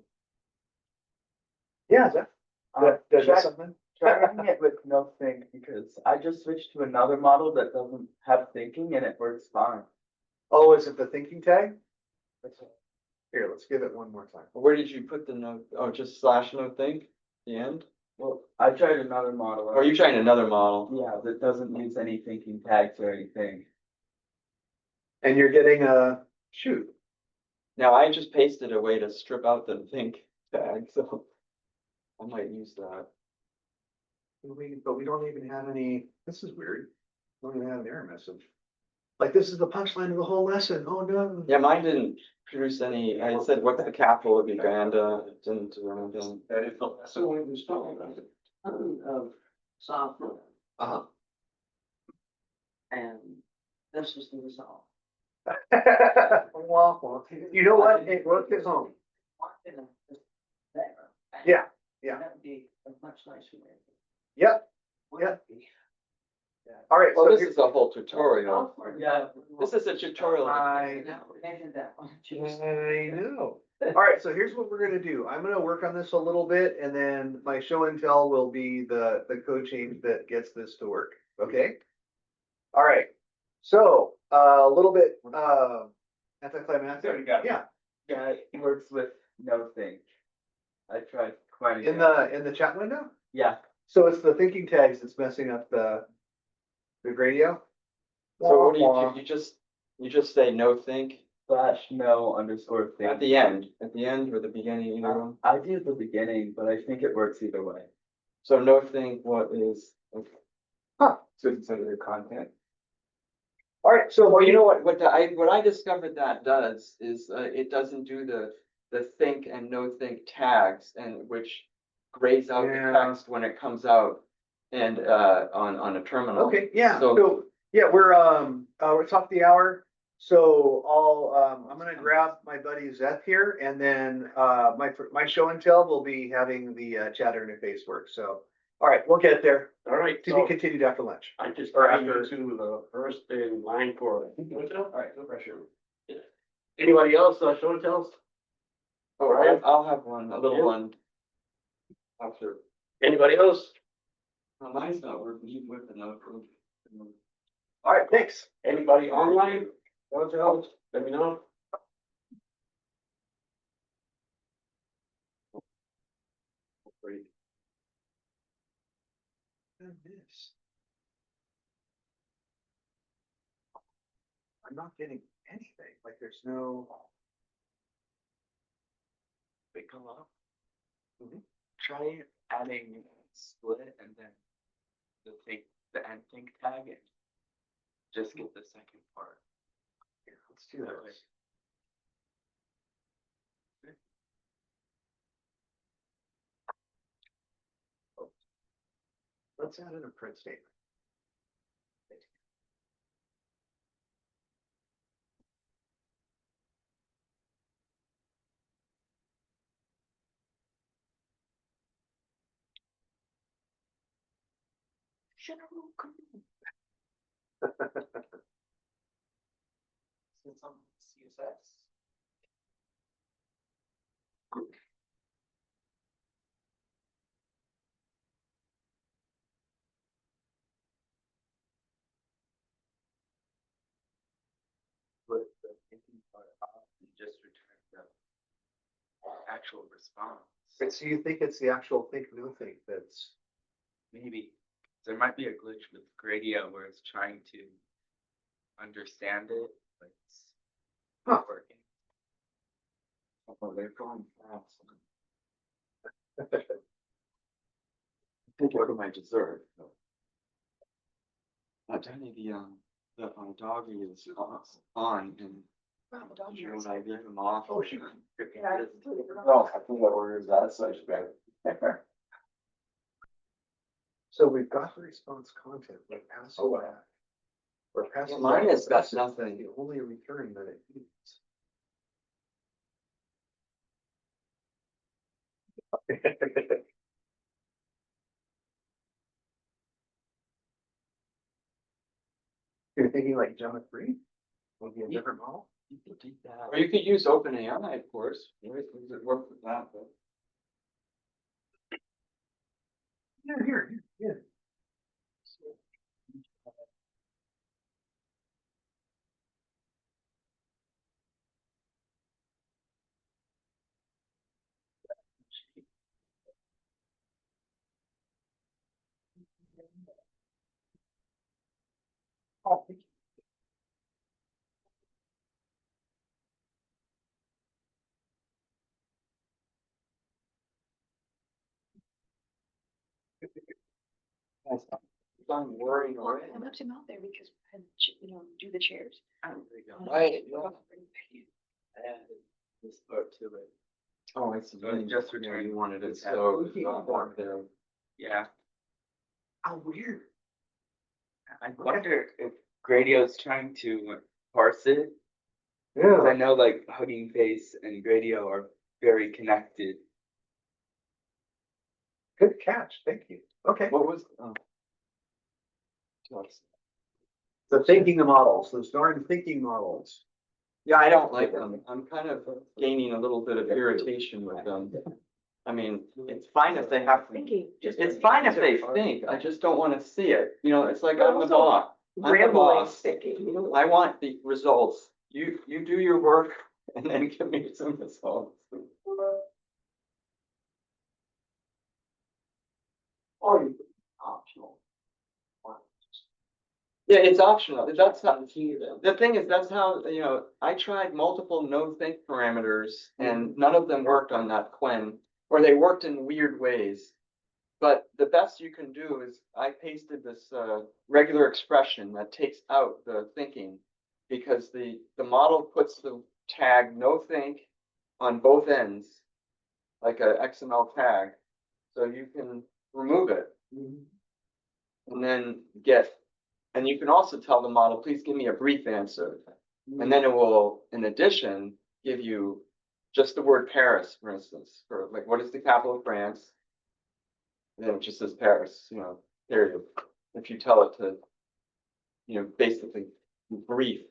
Yeah, that Try- something. Trying it with no think because I just switched to another model that doesn't have thinking and it works fine. Oh, is it the thinking tag? Here, let's give it one more time. Where did you put the note? Oh, just slash no think, the end? Well, I tried another model. Or are you trying another model? Yeah, that doesn't use any thinking tags or anything. And you're getting a shoot. Now, I just pasted a way to strip out the think tag, so I might use that. But we don't even have any, this is weird. We don't even have an error message. Like, this is the punchline of the whole lesson. Oh, no. Yeah, mine didn't produce any, I said, what's the capital of Uganda? It didn't do anything. That is the lesson we was talking about. Of software, Uh-huh. and this is the result. Wah, wah. You know what? It worked at home. Yeah, yeah. That would be a much nicer way. Yep. Yep. All right. Well, So this here- is a whole tutorial. Yeah. This is a tutorial. I know. All right, so here's what we're gonna do. I'm gonna work on this a little bit, and then my show and tell will be the code change that gets this to work. Okay. All right. So a little bit anticlimactic. Yeah. Yeah, it works with no think. I tried quite a In the chat window. Yeah. So it's the thinking tags that's messing up the radio. So what do you just say no think /no _think. at the end or the beginning, either one? I do the beginning, but I think it works either way. So no think, what is, So it's under the content. All right. So well, you know what I discovered that does is, it doesn't do the think and no think tags, and which grays out the Yeah. text when it comes out and, on a terminal. Okay, yeah, So- so, yeah, we're top of the hour. So I'm gonna grab my buddy Zeth here, and then, my show and tell will be having the chat interface work, so. All right, we'll get there. All right, To be so continued after lunch. I just or added after- you to the first in line for. All right, no pressure. Anybody else, show and tells? Oh, I'll have one, a little Yeah. one. After, Anybody else? well, mine's not working, you with the note. All right, thanks. Anybody online? Show and tells, let me know. Great. I'm not getting anything, like there's no. They come up. Try adding split and then the end think tag and just get the second part. Here, let's do this. let's add in a print statement. Since I'm CSS. Put the thinking part off and just return the actual response. But so you think it's the actual think no think that's, Maybe there might be a glitch with Gradio where it's trying to understand it, but it's not working. Oh, they're going fast. What am I deserve? Danny, the doggy is on and when I leave him off. oh, shoot. No, I think that order is that such bad. So we've got the response content, we're passing that. We're passing. Mine that has got message, nothing. the only return that it needs. You're thinking like John 3? Maybe a different model? You could do that. Or you could use OpenAI, of course. Does it work with that? But Yeah, here, yeah. Oh, I'm worrying Well, already. I left him out there because I had to, do the chairs. Right. I added this part to it. Oh, I see. Just return. You wanted it so. There. Yeah. how weird. I wonder if Gradio's trying to parse it. Because I Yeah. know like Hugging Face and Gradio are very connected. Good catch, thank you. Okay. What was? The thinking models, those darn thinking models. Yeah, I don't like them. I'm kind of gaining a little bit of irritation with them. I mean, it's fine if they have, Thinking, just. it's fine if they think, I just don't wanna see it. You know, it's like I'm the Also, boss. I'm the Rambling, boss. thinking, I want the results. You do your work and then give me some results. Or you optional. Yeah, it's optional. That's how, the thing is, that's how, I tried multiple no think parameters and none of them worked on that Quen, or they worked in weird ways. But the best you can do is I pasted this regular expression that takes out the thinking because the model puts the tag no think on both ends, like a XML tag. So you can remove it and then and you can also tell the model, please give me a brief answer. And then it will, in addition, give you just the word Paris, for instance, for like, what is the capital of France? And then it just says Paris, period. If you tell it to, basically brief.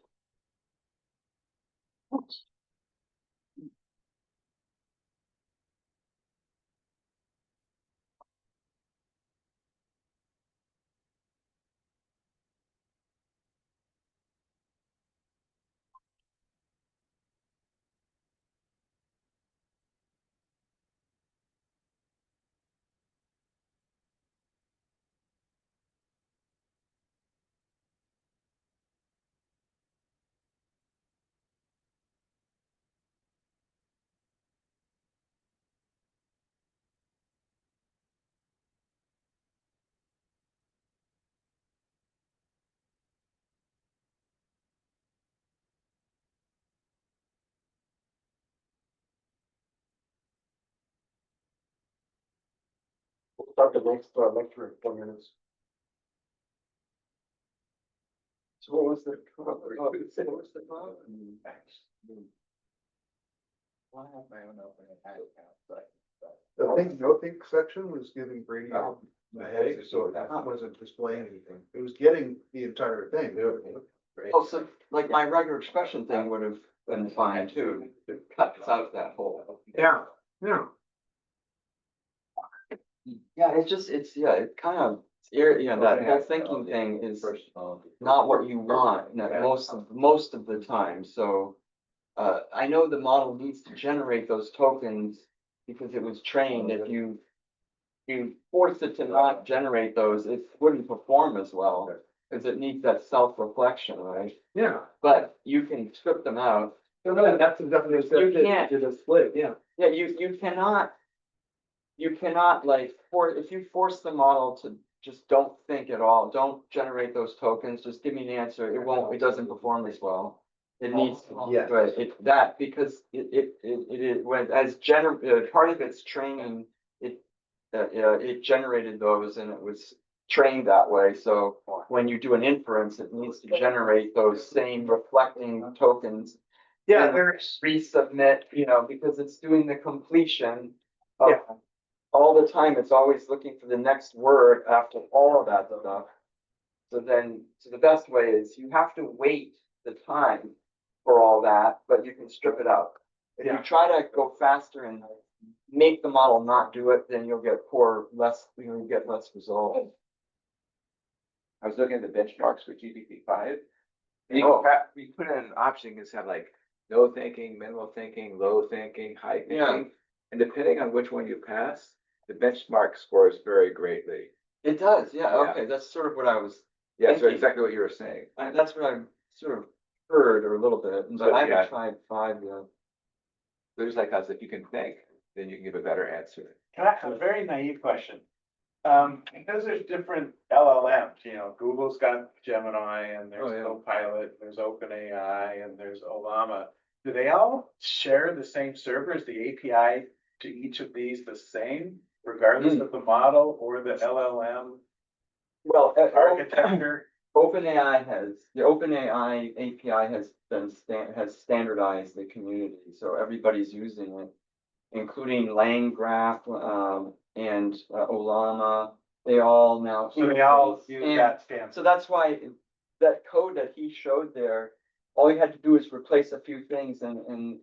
We'll start the next lecture in 4 minutes. So what was the? What was the problem? I have my own open account, but. No think section was giving Brady Oh. a headache, so that wasn't displaying anything. It was getting the entire thing. Oh, so like my regular expression thing would have been fine too. It cuts out that whole. Yeah, yeah. Yeah, it kind of, that whole thinking thing is not what you want, most of the time, so. I know the model needs to generate those tokens because it was trained, if you force it to not generate those, it wouldn't perform as well. Cause it needs that self-reflection, right? Yeah. But you can strip them out. So no, that's definitely. You can't. Did a split, yeah. Yeah, you cannot like, if you force the model to just don't think at all, don't generate those tokens, just give me an answer, it doesn't perform as well. It needs, Yes. right, because it when part of its training, it generated those and it was trained that way, so when you do an inference, it needs to generate those same reflecting tokens. Yeah, and there's. resubmit, because it's doing the completion of all the time, it's always looking for the next word after all of that stuff. So the best way is you have to wait the time for all that, but you can strip it out. If you try to go faster and make the model not do it, then you'll get less results. I was looking at the benchmarks for GPT-5. Oh. We put in an option, is have like no thinking, minimal thinking, low thinking, high thinking. Yeah. And depending on which one you pass, the benchmark scores vary greatly. It does, yeah, Yeah. okay, that's sort of what I was, Yeah, so Thinking. exactly what you were saying. that's what I sort of heard or a little bit, but I yeah. haven't tried 5 yet. There's like us, if you can think, then you can give a better answer. Can I have a very naive question? Because there's different LLMs, Google's got Gemini and there's Oh, yeah. Copilot, there's OpenAI and there's Olama. Do they all share the same servers, the API to each of these the same, regardless of the model or the LLM Well, architecture? the OpenAI API has standardized the community, so everybody's using it, including LangGraph, and Olama. They all now. So they all interface. use And that standard. So that's why that code that he showed there, all you had to do is replace a few things in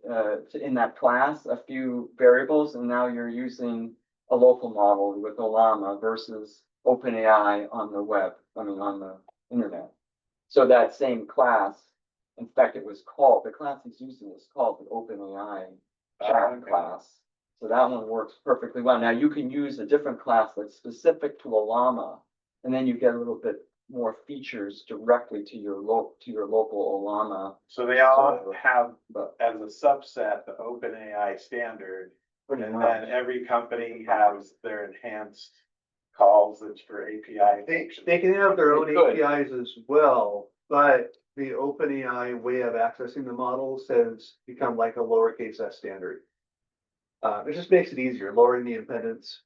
that class, a few variables, and now you're using a local model with Olama versus OpenAI on the web, on the internet. So that same class, in fact, the class he's using is called the OpenAI chat Okay. class. So that one works perfectly well. Now you can use a different class that's specific to Olama, and then you get a little bit more features directly to your local Olama. So they all server. have, But as a subset, the OpenAI standard, pretty and much. then every company has their enhanced calls that's for API. They can have their own They could. APIs as well, but the OpenAI way of accessing the models has become like a lowercase s standard. It just makes it easier, lowering the impedance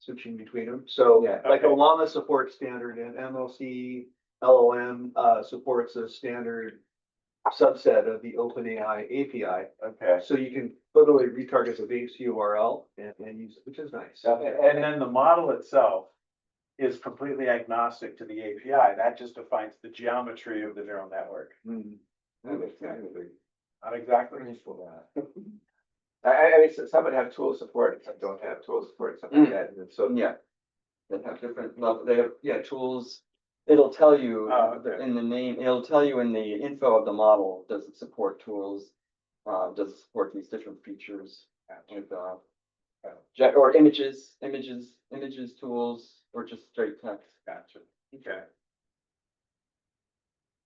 switching between them. So Yeah. like Okay. Olama supports standard and MLC LLM supports a standard subset of the OpenAI API. Okay. So you can literally retarget the base URL and use it, which is nice. And then the model itself is completely agnostic to the API. That just defines the geometry of the neural network. Not exactly. Not exactly. I mean, some would have tool support, some don't have tool support, something like that, and so. Yeah. They have different level, they have, tools. It'll tell you Oh, okay. in the name, it'll tell you in the info of the model, does it support tools? Does it support these different features with, or images tools, or just straight text. Gotcha. Okay.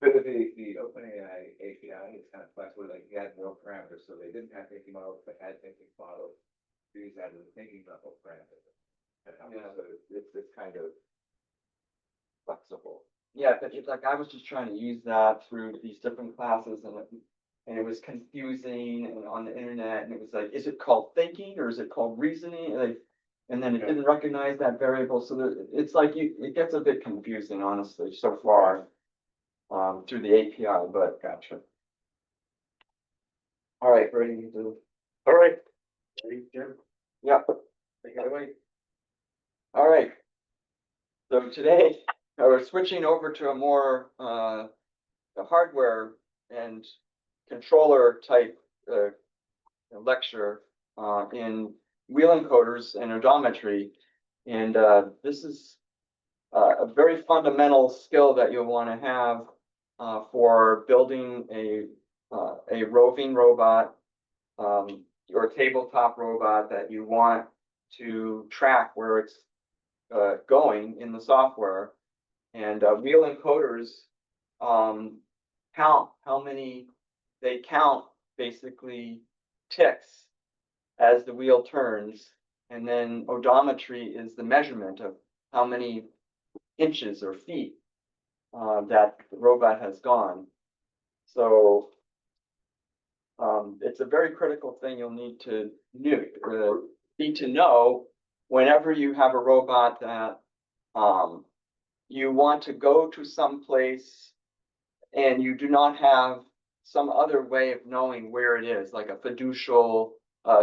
But the OpenAI API is kind of flexible, like you had no parameters, so they didn't have thinking models, but had thinking models. These had the thinking level parameters. Yeah. So it's kind of flexible. Yeah, but it's like I was just trying to use that through these different classes and it was confusing and on the internet and it was like, is it called thinking or is it called reasoning? And then it didn't recognize that variable. So it's like it gets a bit confusing, honestly, so far. through the API, but gotcha. All right, ready to, All right. Ready, Jim? yeah, Take it away. all right. So today, we're switching over to a more, the hardware and controller type, lecture, in wheel encoders and odometry. And, this is, a very fundamental skill that you'll want to have, for building a roving robot, or tabletop robot that you want to track where it's going in the software. And wheel encoders count how many, they count basically ticks as the wheel turns. And then odometry is the measurement of how many inches or feet that the robot has gone. So it's a very critical thing you'll need to know whenever you have a robot that you want to go to some place and you do not have some other way of knowing where it is, like a fiducial,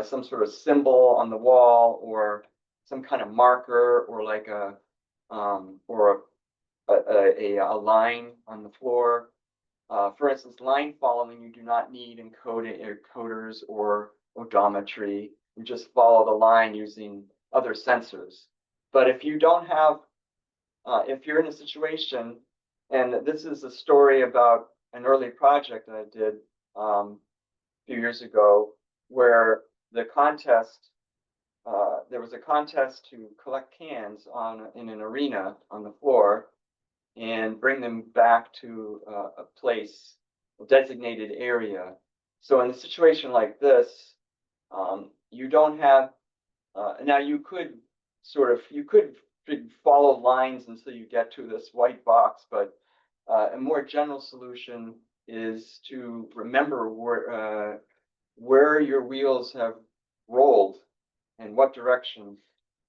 some sort of symbol on the wall, or some kind of marker, or like a line on the floor. For instance, line following, you do not need encoders or odometry. You just follow the line using other sensors. But if you don't have, if you're in a situation, and this is a story about an early project that I did a few years ago, where the contest, there was a contest to collect cans in an arena on the floor and bring them back to a place, a designated area. So in a situation like this, you don't have, now you could follow lines until you get to this white box, but a more general solution is to remember where your wheels have rolled and what direction.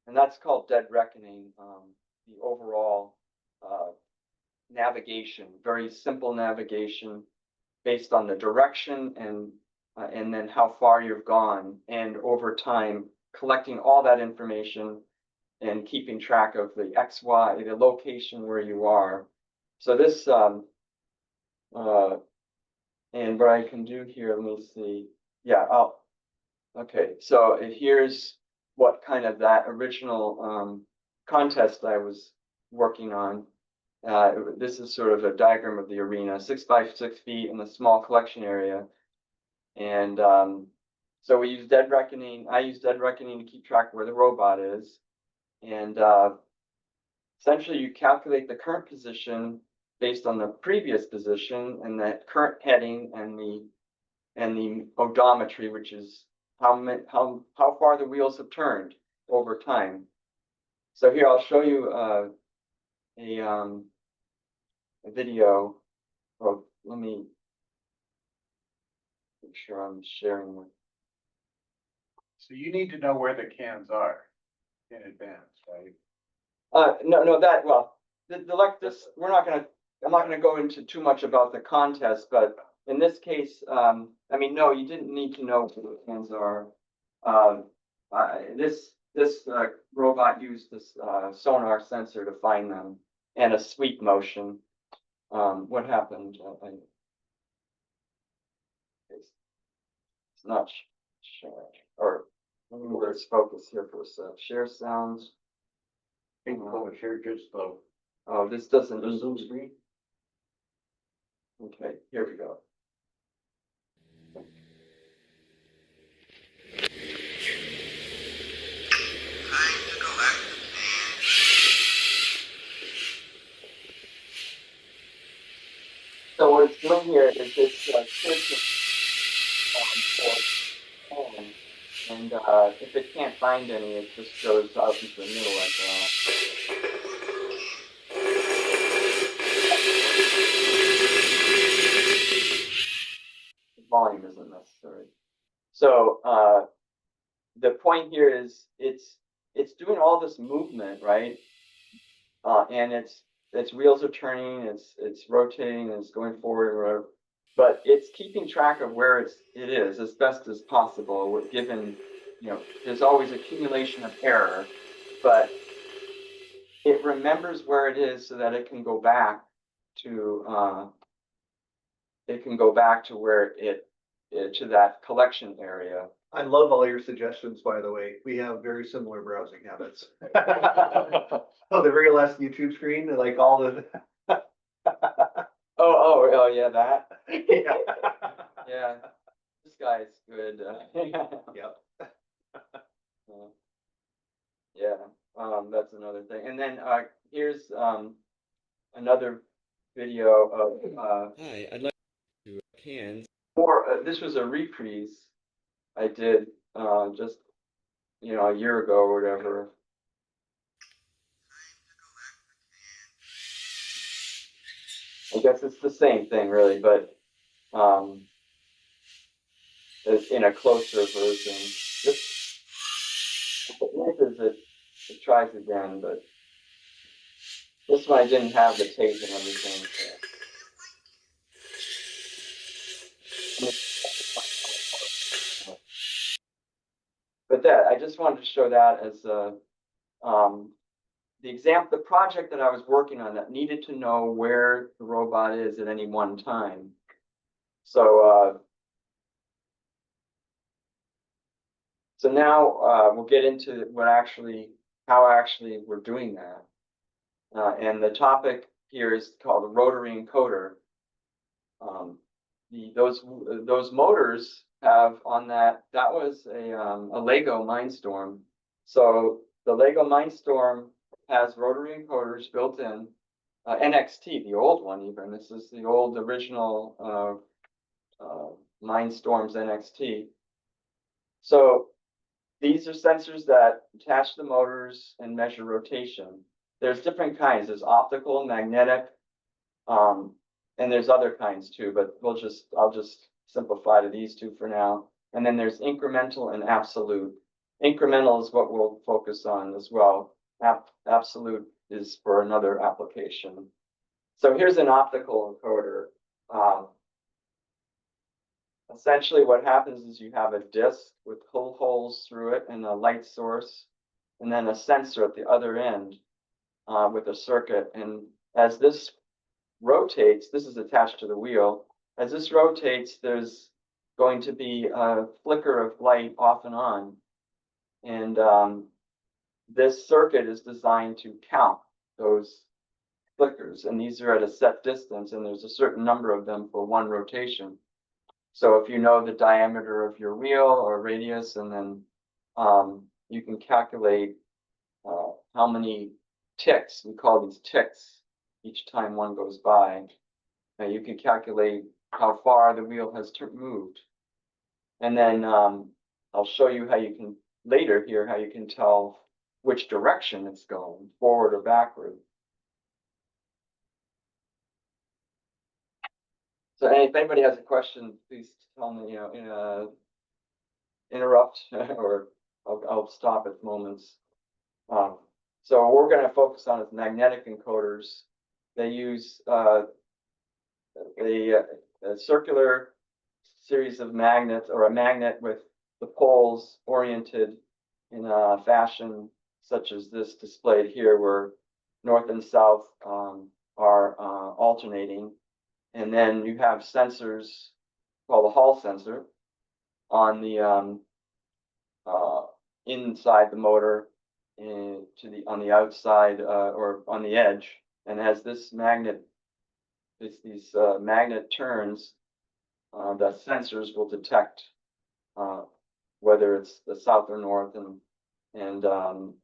And that's called dead reckoning, the overall navigation, very simple navigation based on the direction and then how far you've gone, and over time collecting all that information and keeping track of the XY, the location where you are. So this and what I can do here, let me see. Yeah, okay, so here's what kind of that original contest I was working on. This is sort of a diagram of the arena, 6 by 6 feet in the small collection area. And so we use dead reckoning. I use dead reckoning to keep track of where the robot is. And essentially you calculate the current position based on the previous position and the current heading and the odometry, which is how far the wheels have turned over time. So here I'll show you a video. Oh, let me make sure I'm sharing with. So you need to know where the cans are in advance, right? No, that, well, this, I'm not gonna go into too much about the contest, but in this case, I mean, no, you didn't need to know where the cans are. This robot used this sonar sensor to find them, and a sweep motion. What happened? It's not sharing, or let me move its focus here for a sec. Share sounds. Share just the Oh, this doesn't. Zoom screen. Okay, here we go. So what it's doing here is it's searching for pan, and if it can't find any, it just goes out into the middle like that. Volume isn't necessary. So the point here is it's doing all this movement, right? And it's its wheels are turning, it's rotating, and it's going forward, or whatever. But it's keeping track of where it is as best as possible, given, there's always accumulation of error, but it remembers where it is so that it can go back to, where to that collection area. I love all your suggestions, by the way. We have very similar browsing habits. Oh, the very last YouTube screen, like all the. Oh, yeah, that. Yeah. Yeah, this guy's good. Yep. Yeah, that's another thing. And then here's another video of hi, I'd like to cans. This was a reprise I did just a year ago or whatever. I guess it's the same thing really, but it's in a closer version. It tries again, but this one I didn't have the tape and everything. So. But I just wanted to show that as the project that I was working on that needed to know where the robot is at any one time. So now we'll get into how actually we're doing that. And the topic here is called a rotary encoder. Those motors have on that was a Lego Mindstorm. So the Lego Mindstorm has rotary encoders built in. NXT, the old one even. This is the old original Mindstorms NXT. So these are sensors that attach the motors and measure rotation. There's different kinds. There's optical, magnetic, and there's other kinds too, but I'll just simplify to these two for now. And then there's incremental and absolute. Incremental is what we'll focus on as well. Absolute is for another application. So here's an optical encoder. Essentially what happens is you have a disc with holes through it and a light source, and then a sensor at the other end with a circuit. And as this rotates, this is attached to the wheel. As this rotates, there's going to be a flicker of light off and on. And this circuit is designed to count those flickers. And these are at a set distance, and there's a certain number of them for one rotation. So if you know the diameter of your wheel or radius, and then you can calculate how many ticks, we call these ticks, each time one goes by. Now you can calculate how far the wheel has moved. And then I'll show you how you can later here, how you can tell which direction it's going, forward or backward. So if anybody has a question, please tell me, interrupt or I'll stop at moments. So what we're going to focus on is magnetic encoders. They use a circular series of magnets, or a magnet with the poles oriented in a fashion such as this displayed here, where north and south are alternating. And then you have sensors called a Hall sensor on the inside the motor, on the outside or on the edge. And as this magnet, these magnet turns, the sensors will detect whether it's the south or north, and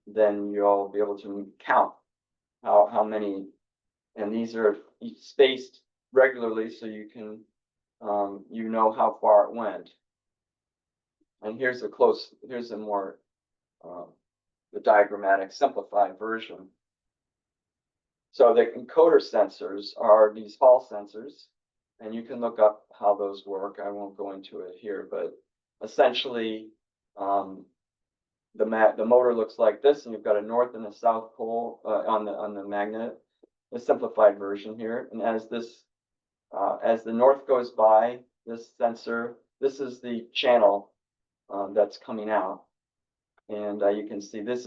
then you'll be able to count how many. And these are spaced regularly, so you can how far it went. And here's a more the diagrammatic simplified version. So the encoder sensors are these Hall sensors, and you can look up how those work. I won't go into it here, but essentially the motor looks like this, and you've got a north and a south pole on the magnet. the simplified version here. And as the north goes by, this sensor, this is the channel that's coming out. And you can see this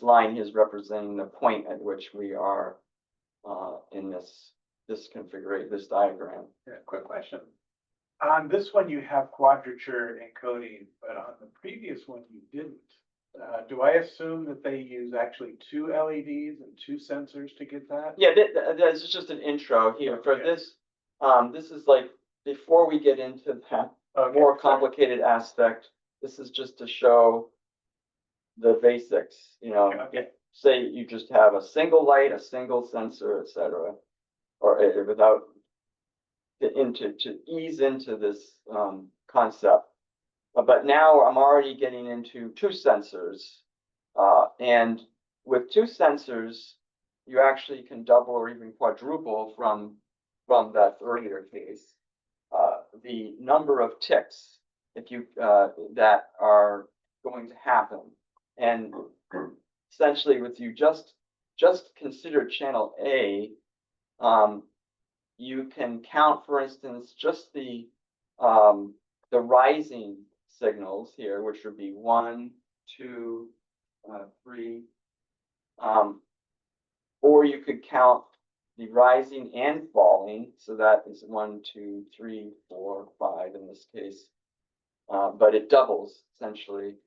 line is representing the point at which we are in this configuration, this diagram. Yeah, quick question. On this one, you have quadrature encoding, but on the previous one, you didn't. Do I assume that they use actually 2 LEDs and 2 sensors to get that? Yeah, this is just an intro here for Okay. this. This is like before we get into that Okay, more sorry. complicated aspect. This is just to show the basics. You know, Okay. say you just have a single light, a single sensor, etc., or without to ease into this concept. But now I'm already getting into 2 sensors, and with 2 sensors, you actually can double or even quadruple from that earlier case. The number of ticks, if you that are going to happen, and essentially, with you just consider channel A, you can count, for instance, just the rising signals here, which would be 1, 2, 3, or you could count the rising and falling. So that is 1, 2, 3, 4, 5 in this case, but it doubles essentially.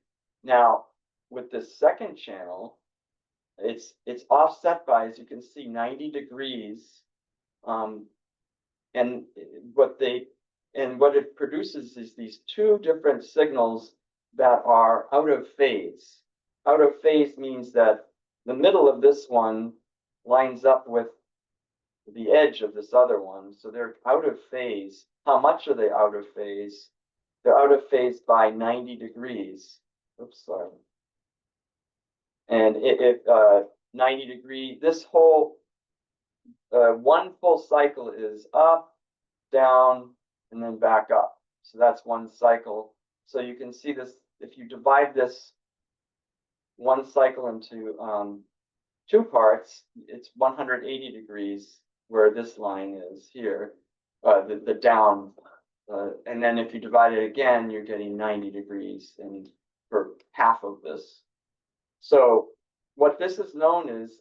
Now, with this second channel, it's offset by, as you can see, 90 degrees. And what it produces is these 2 different signals that are out of phase. Out of phase means that the middle of this one lines up with the edge of this other one. So they're out of phase. How much are they out of phase? They're out of phase by 90 degrees. Oops, sorry. And 90 degree, this whole one full cycle is up, down, and then back up. So that's one cycle. So you can see this, if you divide this one cycle into 2 parts, it's 180 degrees where this line is here, the down. And then if you divide it again, you're getting 90 degrees and for half of this. So what this is known is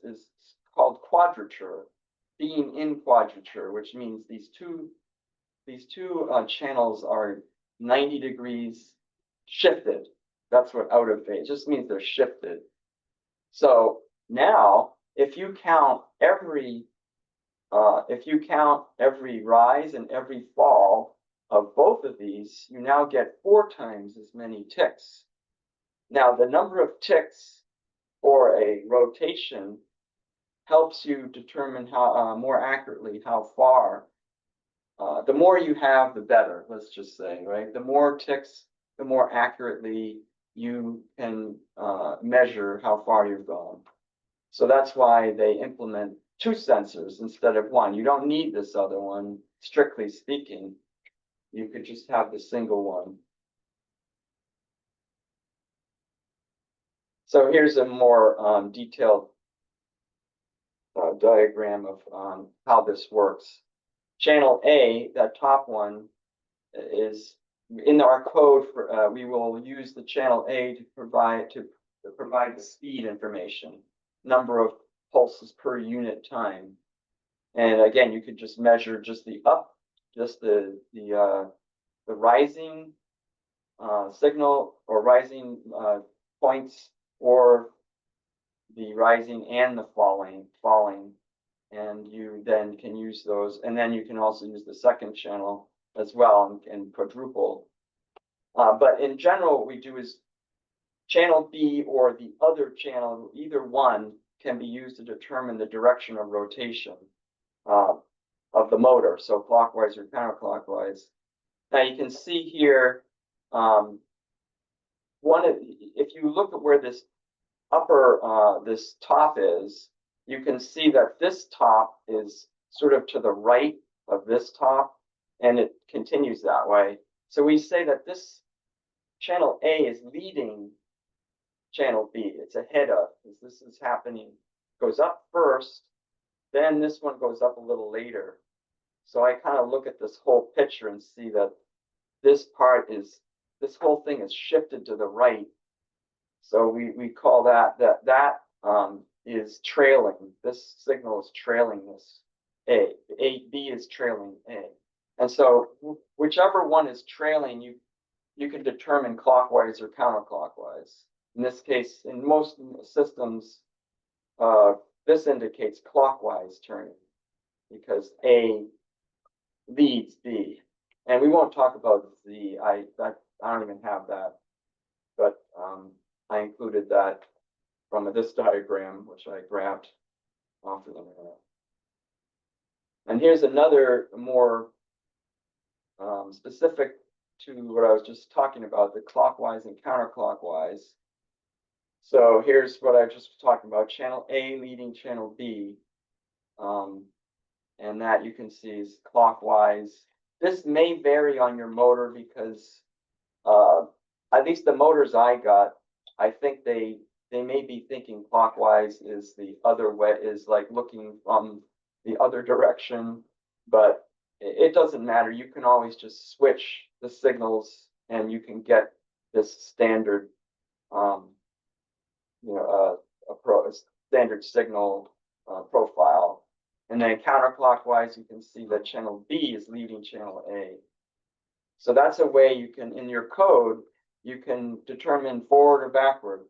called quadrature, being in quadrature, which means these two channels are 90 degrees shifted. That's what out of phase just means, they're shifted. So now, if you count every rise and every fall of both of these, you now get 4 times as many ticks. Now, the number of ticks for a rotation helps you determine how more accurately how far. The more you have, the better, let's just say, right? The more ticks, the more accurately you can measure how far you've gone. So that's why they implement 2 sensors instead of 1. You don't need this other one, strictly speaking. You could just have the single one. So here's a more detailed diagram of how this works. Channel A, that top one, is in our code. We will use the channel A to provide the speed information, number of pulses per unit time. And again, you could just measure just the rising signal or rising points, or the rising and the falling, and you then can use those. And then you can also use the second channel as well and quadruple. But in general, what we do is channel B or the other channel, either one, can be used to determine the direction of rotation of the motor, so clockwise or counterclockwise. Now you can see here, if you look at where this this top is, you can see that this top is sort of to the right of this top, and it continues that way. So we say that this channel A is leading channel B. It's ahead of, as this is happening, goes up first, then this one goes up a little later. So I kind of look at this whole picture and see that this whole thing is shifted to the right. So we call that is trailing. This signal is trailing this B is trailing A. And so whichever one is trailing, you can determine clockwise or counterclockwise. In this case, in most systems, this indicates clockwise turning because A leads B. And we won't talk about Z. I don't even have that, but I included that from this diagram, which I grabbed off the internet. And here's another more specific to what I was just talking about, the clockwise and counterclockwise. So here's what I just was talking about, channel A leading channel B. And that you can see is clockwise. This may vary on your motor because at least the motors I got, I think they may be thinking clockwise is the other way, is like looking from the other direction, but it doesn't matter. You can always just switch the signals and you can get this standard, standard signal profile. And then counterclockwise, you can see that channel B is leading channel A. So that's a way you can, in your code, you can determine forward or backward.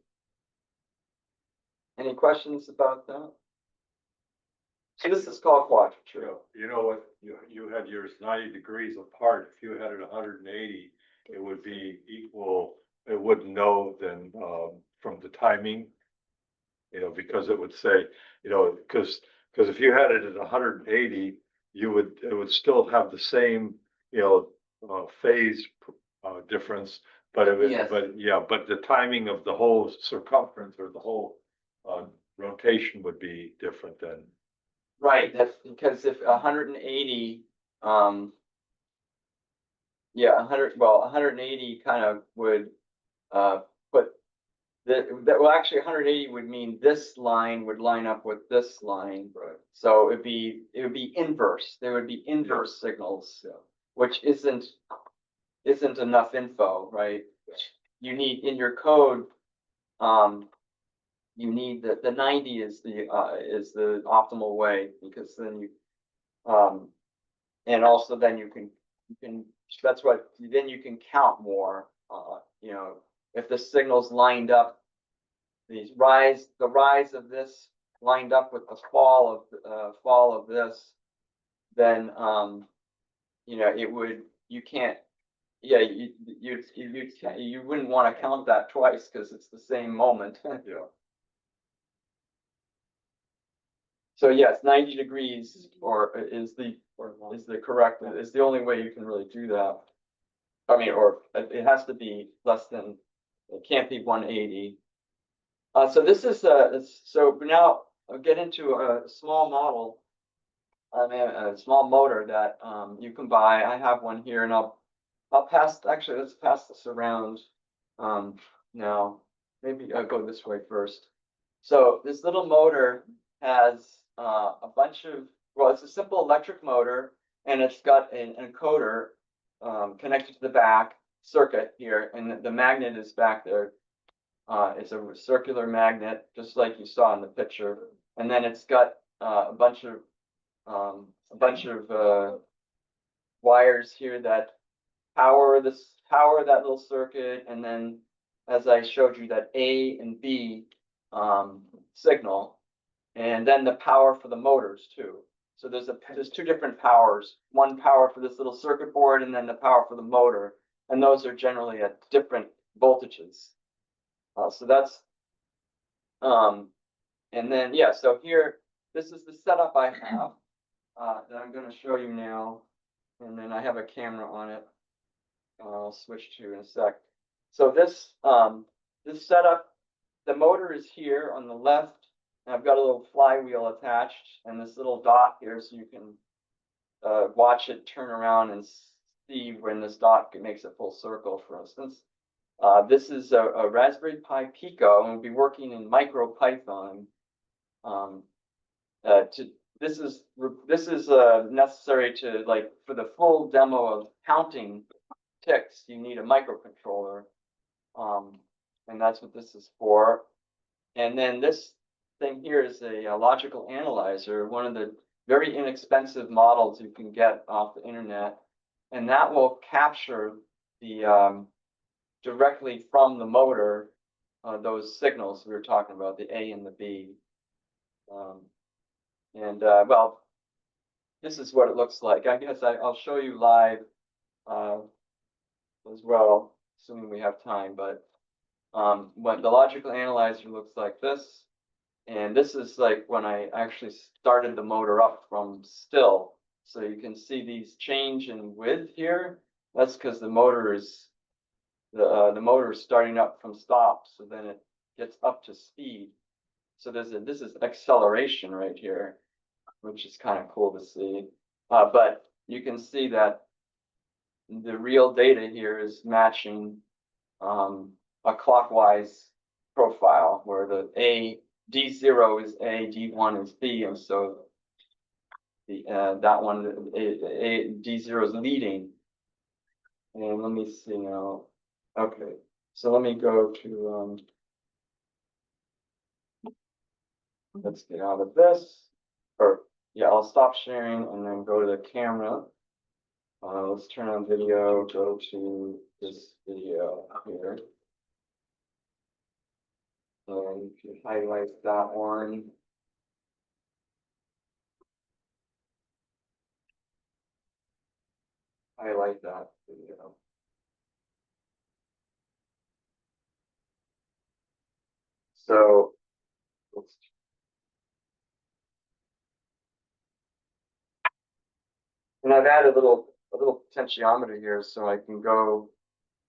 Any questions about that? So this is called quadrature. You know what, you had yours 90 degrees apart. If you had it 180, it would be equal, it wouldn't know then from the timing, because it would say, because if you had it at 180, it would still have the same, phase difference, but Yes. but the timing of the whole circumference or the whole rotation would be different then. Right, that's because if 180, 180 kind of would put well, actually 180 would mean this line would line up with this line. Right. So it would be inverse. There would be inverse signals, which isn't enough info, right? You need in your code, you need the 90 is the optimal way, because then you and also then you can that's what then you can count more, if the signals lined up, the rise of this lined up with the fall of this, then it would, you can't, you wouldn't want to count that twice because it's the same moment. Yeah. So yes, 90 degrees is the correct, is the only way you can really do that. I mean, or it has to be less than, it can't be 180. So this is so now I'll get into a small model. I mean, a small motor that you can buy. I have one here, and I'll pass. Actually, let's pass this around. Now, maybe I'll go this way first. So this little motor has a bunch of, well, it's a simple electric motor, and it's got an encoder connected to the back circuit here, and the magnet is back there. It's a circular magnet, just like you saw in the picture, and then it's got a bunch of wires here that power that little circuit, and then, as I showed you, that A and B signal, and then the power for the motors too. So there's two different powers, one power for this little circuit board, and then the power for the motor, and those are generally at different voltages. So that's, and then, so here, this is the setup I have that I'm going to show you now, and then I have a camera on it. I'll switch to in a sec. So this setup, the motor is here on the left, and I've got a little flywheel attached, and this little dot here, so you can watch it turn around and see when this dot makes a full circle, for instance. This is a Raspberry Pi Pico, and we'll be working in MicroPython. this is necessary to like, for the full demo of counting ticks, you need a microcontroller. And that's what this is for. And then this thing here is a logical analyzer, one of the very inexpensive models you can get off the internet. And that will capture the directly from the motor, those signals we were talking about, the A and the B. Well, this is what it looks like. I guess I'll show you live as well, assuming we have time. But what the logical analyzer looks like this. And this is like when I actually started the motor up from still. So you can see these change in width here. That's because the motor is starting up from stop, so then it gets up to speed. So this is acceleration right here, which is kind of cool to see. But you can see that the real data here is matching a clockwise profile where the D0 is A, D1 is B, and so that one D0 is leading. And let me see now. Okay, so let me go to let's get out of this. Or yeah, I'll stop sharing and then go to the camera. Let's turn on video, go to this video here. So you can highlight that one. Highlight that video. So let's. And I've added a little potentiometer here so I can go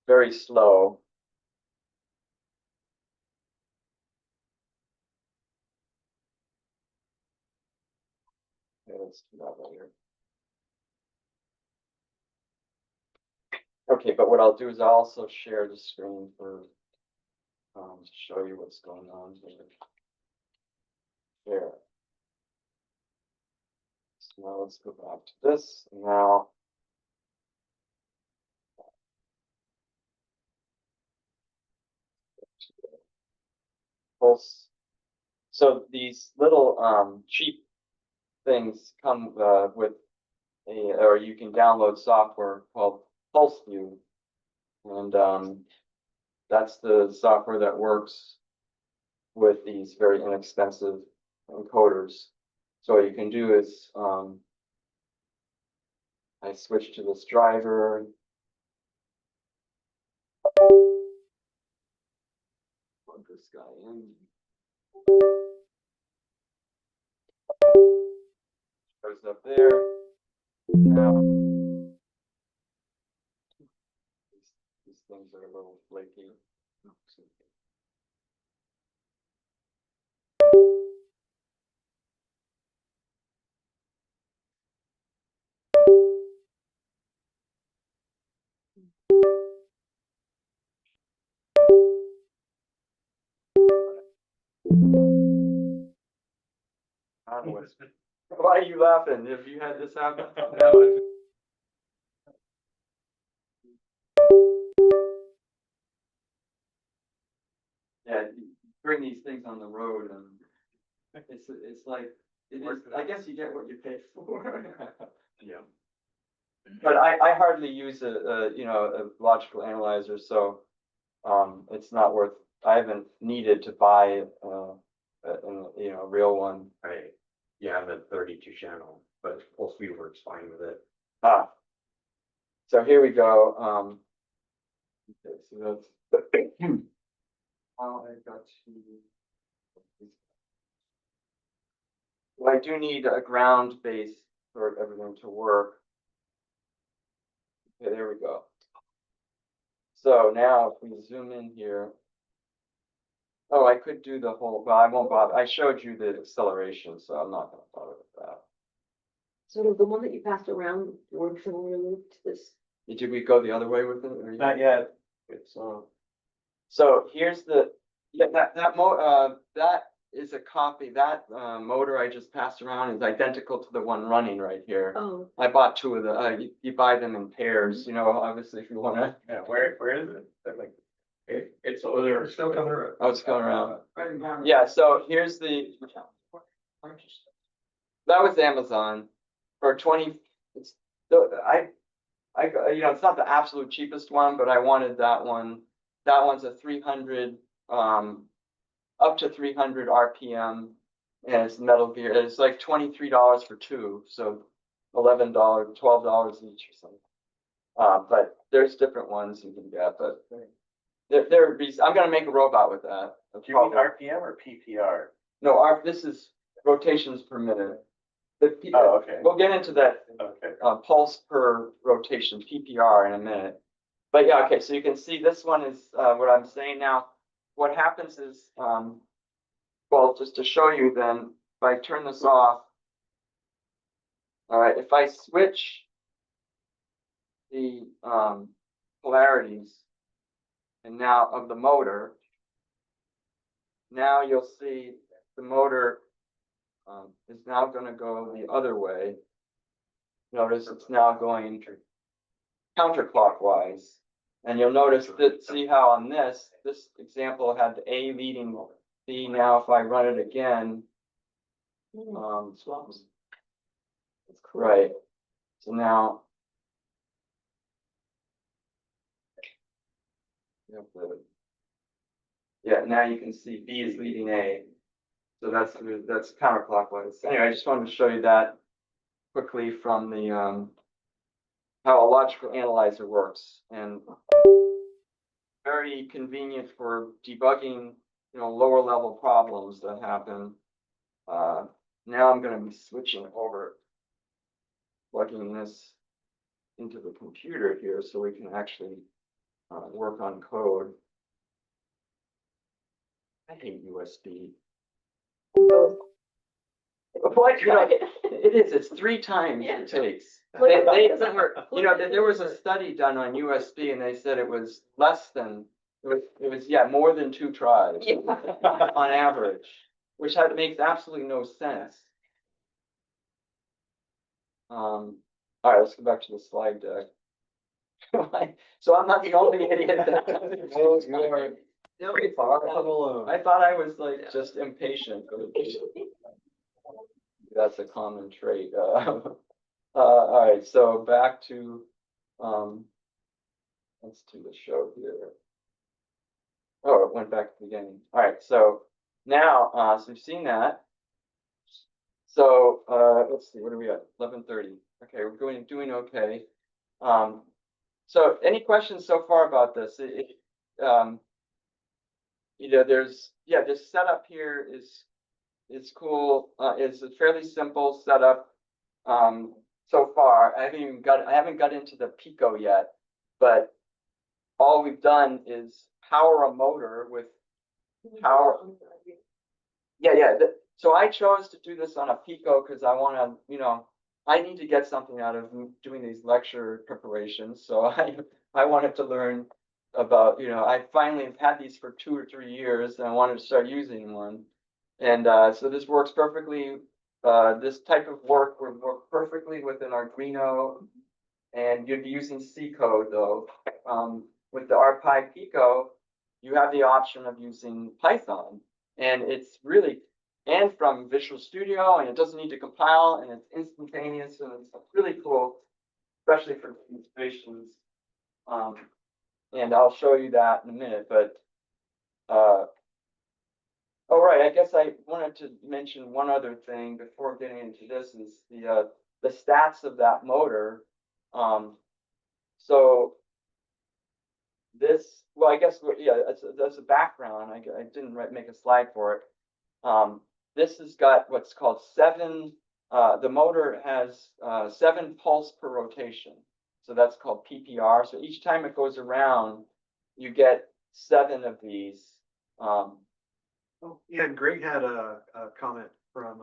very slow. Okay, let's do that later. Okay, but what I'll do is I'll also share the screen for to show you what's going on here. There. So now let's go back to this. Now pulse. So these little cheap things come with or you can download software called PulseView, and that's the software that works with these very inexpensive encoders. So what you can do is I switch to this driver. Plug this guy in. Goes up there. Now these things are a little flaky. I don't know why are you laughing? Have you had this happen? Yeah, you bring these things on the road, and it's like it is. I guess you get what you pay for. Yeah. But I hardly use a logical analyzer, so it's not worth. I haven't needed to buy a real one. Right. Yeah, I'm at 32 channel, but PulseView works fine with it. So here we go. Okay, so that's how I got to. Well, I do need a ground base for everything to work. Okay, there we go. So now if we zoom in here. Oh, I could do the whole, well, I won't bother. I showed you the acceleration, so I'm not going to bother with that. So the one that you passed around works similarly to this? Did we go the other way with it? Or Not yet. So here's the that is a copy, that motor I just passed around is identical to the one running right here. Oh, I bought two of the, you buy them in pairs, you know, obviously if you wanna, Yeah, where is it? They're like, It's over there. It's still coming around. oh, it's going around. Yeah, so here's the, that was Amazon for 20, it's, you know, it's not the absolute cheapest one, but I wanted that one. That one's a 300, up to 300 RPM, and it's Metal Gear. It's like $23 for two, so $11, $12 each or something. But there's different ones you can get, but I'm gonna make a robot with that. do you mean RPM or PPR? No, this is rotations per minute. Oh, okay. We'll get into that Okay. pulse per rotation, PPR, in a minute. But yeah, okay, so you can see this one is what I'm saying now. What happens is, well, just to show you then, if I turn this off, all right, if I switch the polarities and now of the motor, now you'll see the motor is now going to go the other way. Notice it's now going counterclockwise. And you'll notice that, see how on this example had the A leading B. Now if I run it again, swaps. That's cool. right. So now, yeah, now you can see B is leading A. So that's counterclockwise. Anyway, I just wanted to show you that quickly from the how a logical analyzer works, and very convenient for debugging, you know, lower level problems that happen. Now I'm going to be switching over, plugging this into the computer here so we can actually work on code. I hate USB. What? You know, it is. It's 3 times Yeah. it takes. What They, about they, doesn't work? you know, there was a study done on USB, and they said it was less than, it was yeah, more than 2 tries Yeah. on average, which makes absolutely no sense. All right, let's go back to the slide deck. So I'm not the only idiot that. No, you are. I thought I was like just impatient. That's a common trait. All right, so back to, let's do the show here. Oh, it went back to the beginning. All right, so now, so you've seen that. So, let's see, what are we at? 11:30. Okay, we're doing okay. So any questions so far about this? You know, there's, yeah, this setup here is cool. It's a fairly simple setup. So far, I haven't got into the Pico yet, but all we've done is power a motor with power. Yeah. So I chose to do this on a Pico because I want to, you know, I need to get something out of doing these lecture preparations. So I wanted to learn about, you know, I finally have had these for 2 or 3 years, and I wanted to start using one. And so this works perfectly. This type of work would work perfectly with an Arduino, and you'd be using C code though. With the RPi Pico, you have the option of using Python, and it's really, and from Visual Studio, and it doesn't need to compile, and it's instantaneous, and it's really cool, especially for demonstrations. And I'll show you that in a minute, but oh, right, I guess I wanted to mention one other thing before getting into this is the stats of that motor. So this, well, I guess, yeah, that's a background. I didn't make a slide for it. This has got what's called 7, the motor has 7 pulse per rotation. So that's called PPR. So each time it goes around, you get 7 of these. Oh, yeah, and Greg had a comment from,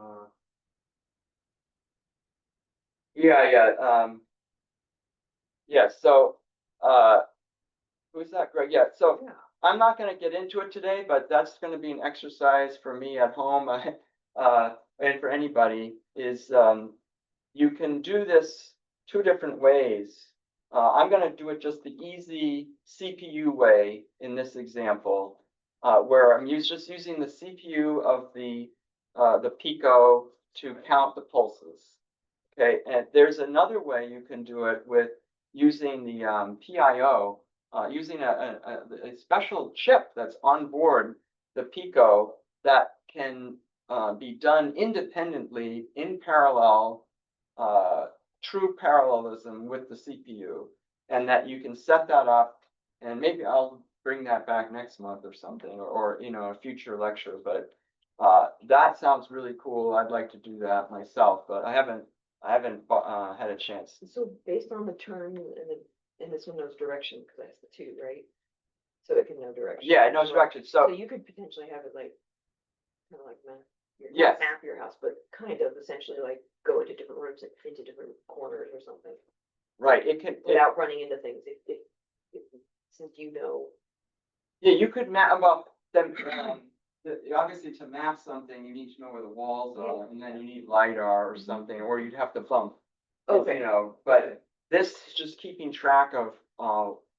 Yeah. So, who's that great? Yeah, so Yeah. I'm not gonna get into it today, but that's gonna be an exercise for me at home, and for anybody, is, you can do this two different ways. I'm gonna do it just the easy CPU way in this example, where I'm just using the CPU of the Pico to count the pulses. Okay, and there's another way you can do it with using the PIO, using a special chip that's on board the Pico that can be done independently in parallel, true parallelism with the CPU, and that you can set that up, and maybe I'll bring that back next month or something, or you know, a future lecture, but that sounds really cool. I'd like to do that myself, but I haven't had a chance. So based on the turn and this one knows direction, because that's the two, right? So it can know direction. Yeah, it knows direction. So So you could potentially have it like, kind of like Yes. map your house, but kind of essentially like go into different rooms, into different corners or something, right, it can. without running into things. If since you know. Yeah, you could map. Well, then obviously to map something, you need to know where the walls are, and then you need LiDAR or something, or you'd have to bump. Okay. You know, but this is just keeping track of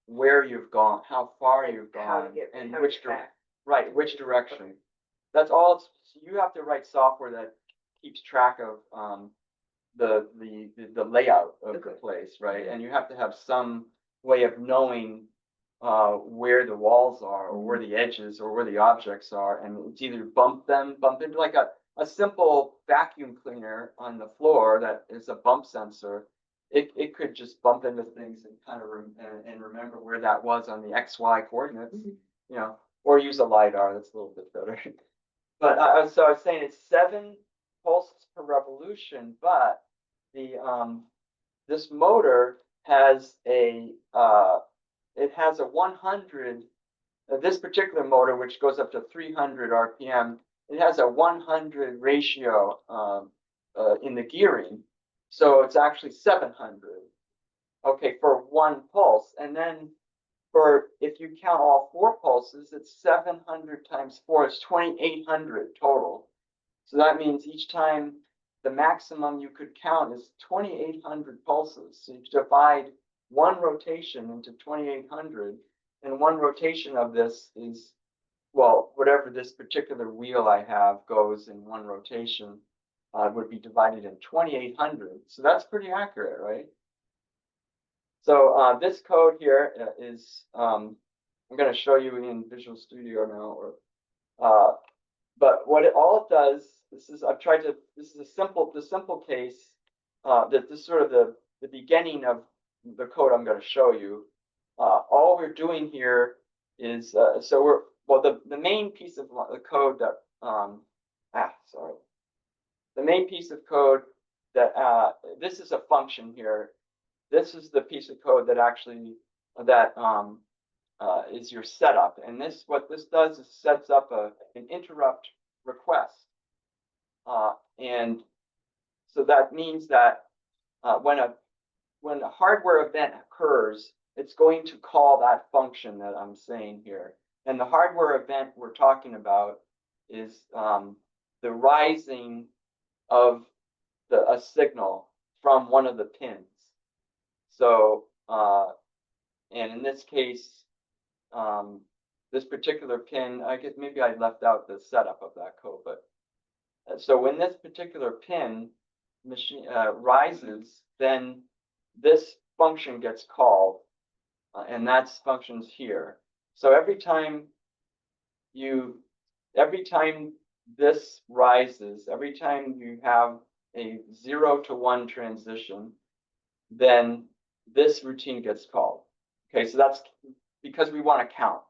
where you've gone, how far you've How to gone, get and how to which get back. right, which direction. That's all. You have to write software that keeps track of the layout of the place, right? And you have to have some way of knowing where the walls are, or where the edges, or where the objects are, and it's either bump into like a simple vacuum cleaner on the floor that is a bump sensor. It could just bump into things and kind of and remember where that was on the XY coordinates, you know, or use a LiDAR. That's a little bit better. But so I was saying it's 7 pulses per revolution, but the this motor has a it has a 100. This particular motor, which goes up to 300 RPM, it has a 100 ratio in the gearing, so it's actually 700. Okay, for 1 pulse, and then for if you count all 4 pulses, it's 700 times 4 is 2,800 total. So that means each time the maximum you could count is 2,800 pulses. So you divide 1 rotation into 2,800, and 1 rotation of this is, well, whatever this particular wheel I have goes in 1 rotation, would be divided in 2,800. So that's pretty accurate, right? So this code here is, I'm going to show you in Visual Studio now, or but all it does, this is the simple case, that this is sort of the beginning of the code I'm going to show you. All we're doing here is, the main piece of the code that, the main piece of code that, this is a function here. This is the piece of code that actually, is your setup. And what this does is sets up an interrupt request. And so that means that when a hardware event occurs, it's going to call that function that I'm saying here. And the hardware event we're talking about is the rising of a signal from one of the pins. So, and in this case, this particular pin, I guess maybe I left out the setup of that code, but so when this particular pin rises, then this function gets called, and that's functions here. So every time this rises, every time you have a 0 to 1 transition, then this routine gets called. Okay, so that's because we want to count.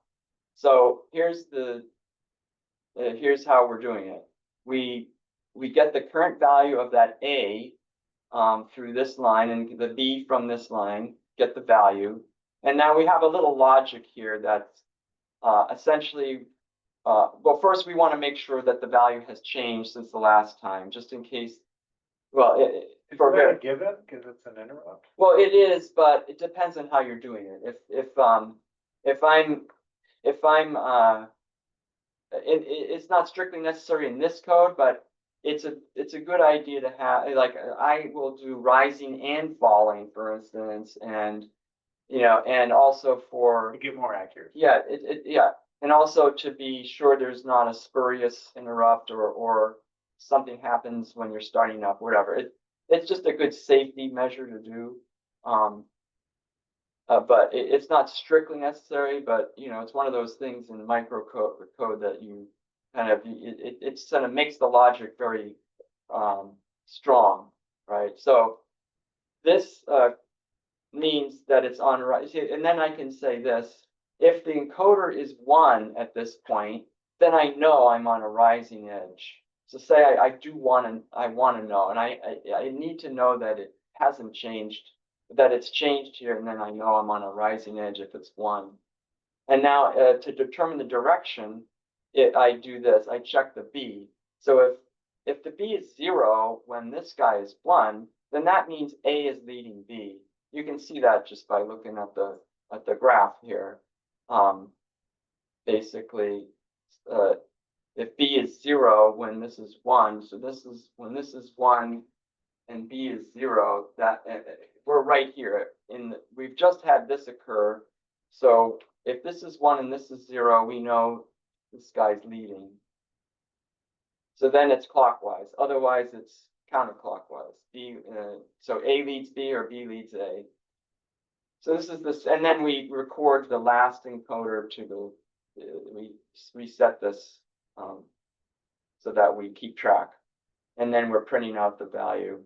So here's how we're doing it. We get the current value of that A through this line, and the B from this line, get the value. And now we have a little logic here that's essentially, well, first we want to make sure that the value has changed since the last time, just in case. Well, Is that a given? Because it's an interrupt. Well, it is, but it depends on how you're doing it. if I'm, it's not strictly necessary in this code, but it's a good idea to have, like, I will do rising and falling, for instance, and, you know, and also for, To get more accurate. yeah, yeah. And also to be sure there's not a spurious interrupt or something happens when you're starting up, whatever. It's just a good safety measure to do. But it's not strictly necessary, but you know, it's one of those things in microcode that you kind of, it sort of makes the logic very strong, right? So this means that it's on right, and then I can say this, if the encoder is 1 at this point, then I know I'm on a rising edge. So say I do want to, I want to know, and I need to know that it hasn't changed, that it's changed here, and then I know I'm on a rising edge if it's 1. And now to determine the direction, I do this, I check the B. So if the B is 0 when this guy is 1, then that means A is leading B. You can see that just by looking at the graph here. Basically, if B is 0 when this is 1, so this is when this is 1 and B is 0, that we're right here we've just had this occur. So if this is 1 and this is 0, we know this guy's leading. So then it's clockwise. Otherwise, it's counterclockwise. So A leads B or B leads A. So this is this, and then we record the last encoder to we reset this so that we keep track, and then we're printing out the value.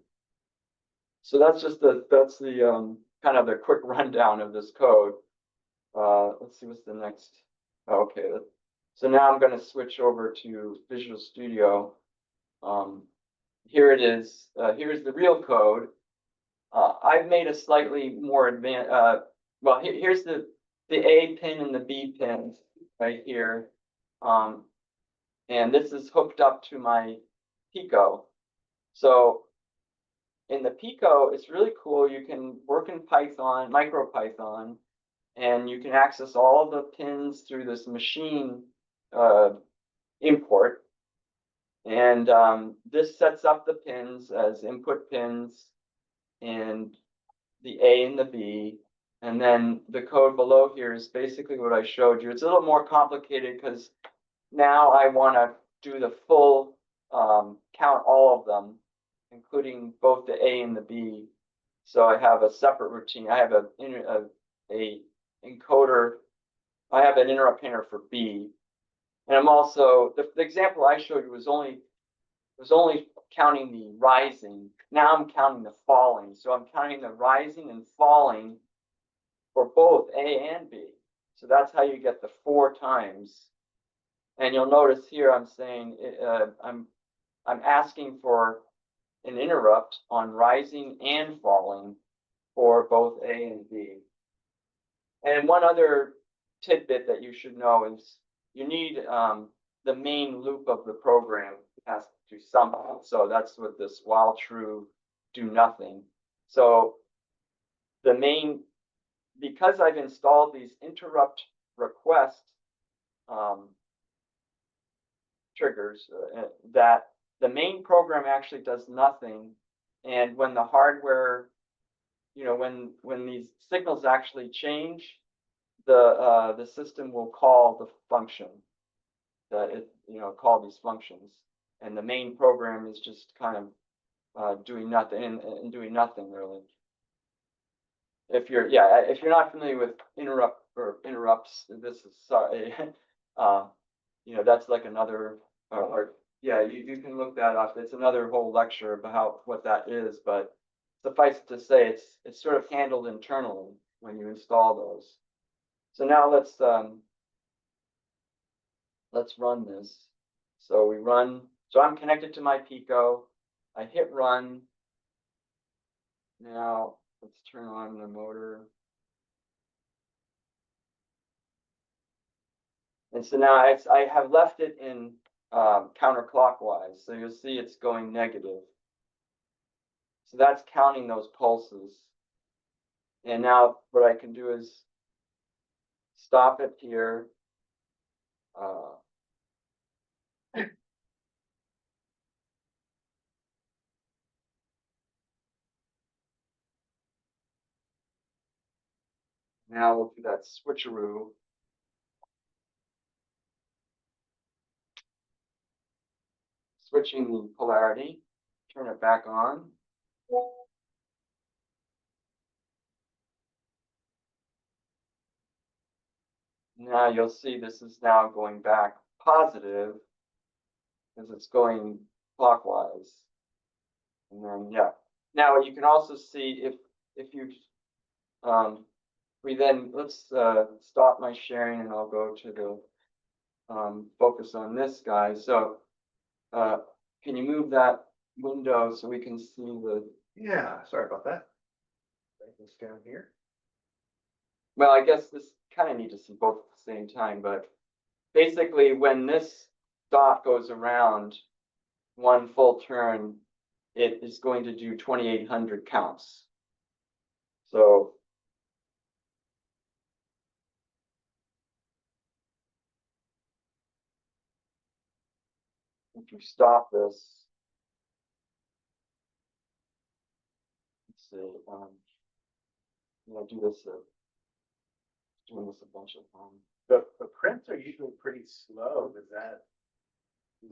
So that's just that's the kind of the quick rundown of this code. Let's see what's the next. Okay, so now I'm going to switch over to Visual Studio. Here it is. Here's the real code. I've made a slightly more advanced. Well, here's the A pin and the B pins right here, and this is hooked up to my Pico. So in the Pico, it's really cool. You can work in Python, MicroPython, and you can access all of the pins through this machine import. And this sets up the pins as input pins and the A and the B. And then the code below here is basically what I showed you. It's a little more complicated because now I want to do the full count all of them, including both the A and the B. So I have a separate routine. I have a encoder. I have an interrupt handler for B. And I'm also, the example I showed you was only counting the rising. Now I'm counting the falling. So I'm counting the rising and falling for both A and B. So that's how you get the 4 times. And you'll notice here I'm saying I'm asking for an interrupt on rising and falling for both A and B. And one other tidbit that you should know is you need the main loop of the program has to do something. So that's what this while true do nothing. So the main, because I've installed these interrupt request triggers, that the main program actually does nothing. And when the hardware, you know, when these signals actually change, the system will call the function that it, you know, call these functions. And the main program is just kind of doing nothing and doing nothing really. If you're not familiar with interrupts, this is sorry. You know, that's like another yeah, you can look that up. It's another whole lecture about what that is, but suffice it to say, it's sort of handled internally when you install those. So now let's run this. So we run. So I'm connected to my Pico. I hit run. Now let's turn on the motor. And so now I have left it in counterclockwise. So you'll see it's going negative. So that's counting those pulses. And now what I can do is stop it here. Now we'll do that switcheroo. Switching the polarity, turn it back on. Now you'll see this is now going back positive because it's going clockwise. And then, yeah. Now you can also see if you, let's stop my sharing and I'll go to the focus on this guy. So can you move that window so we can see the, Yeah, sorry about that. Write this down here. well, I guess this kind of need to see both at the same time, but basically when this dot goes around one full turn, it is going to do 2,800 counts. So if you stop this, let's see, do this, doing this a bunch of times. The prints are usually pretty slow. Does that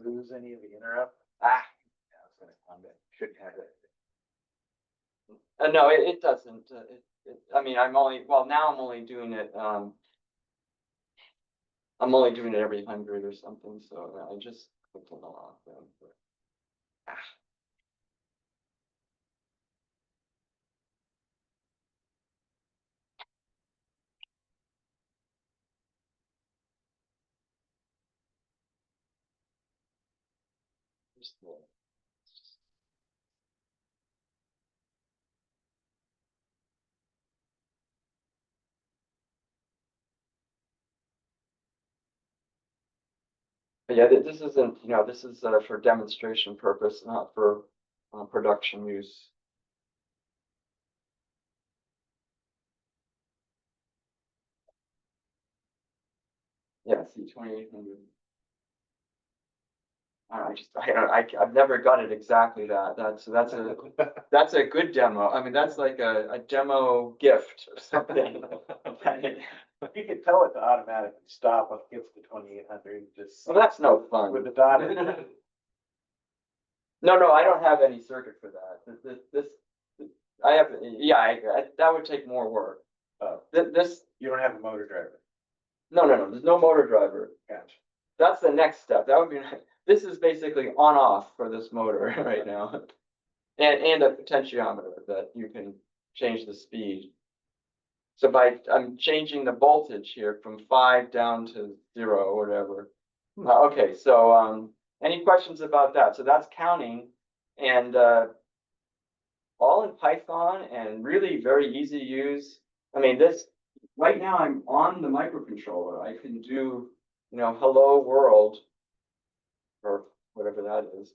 lose any of the interrupt? Ah, Yeah, I was gonna comment, should have it. no, it doesn't. I mean, now I'm only doing it. I'm only doing it every 100 or something. So I just clicked on the wrong thing. But, just the, but yeah, this isn't. This is for demonstration purpose, not for production use. Yeah, see 2,800. I've never got it exactly that. That's a good demo. I mean, that's like a demo gift or something. You can tell it to automatically stop when it gets to 2,800, just Well, that's no fun. with the dot. No, I don't have any circuit for that. This I have. Yeah, that would take more work. This You don't have a motor driver. no. There's no motor driver. Gotcha. That's the next step. That would be. This is basically on off for this motor right now, and a potentiometer that you can change the speed. So I'm changing the voltage here from 5 down to 0 or whatever. Okay, so any questions about that? So that's counting, and all in Python and really very easy to use. I mean, this right now I'm on the microcontroller. I can do, hello world or whatever that is,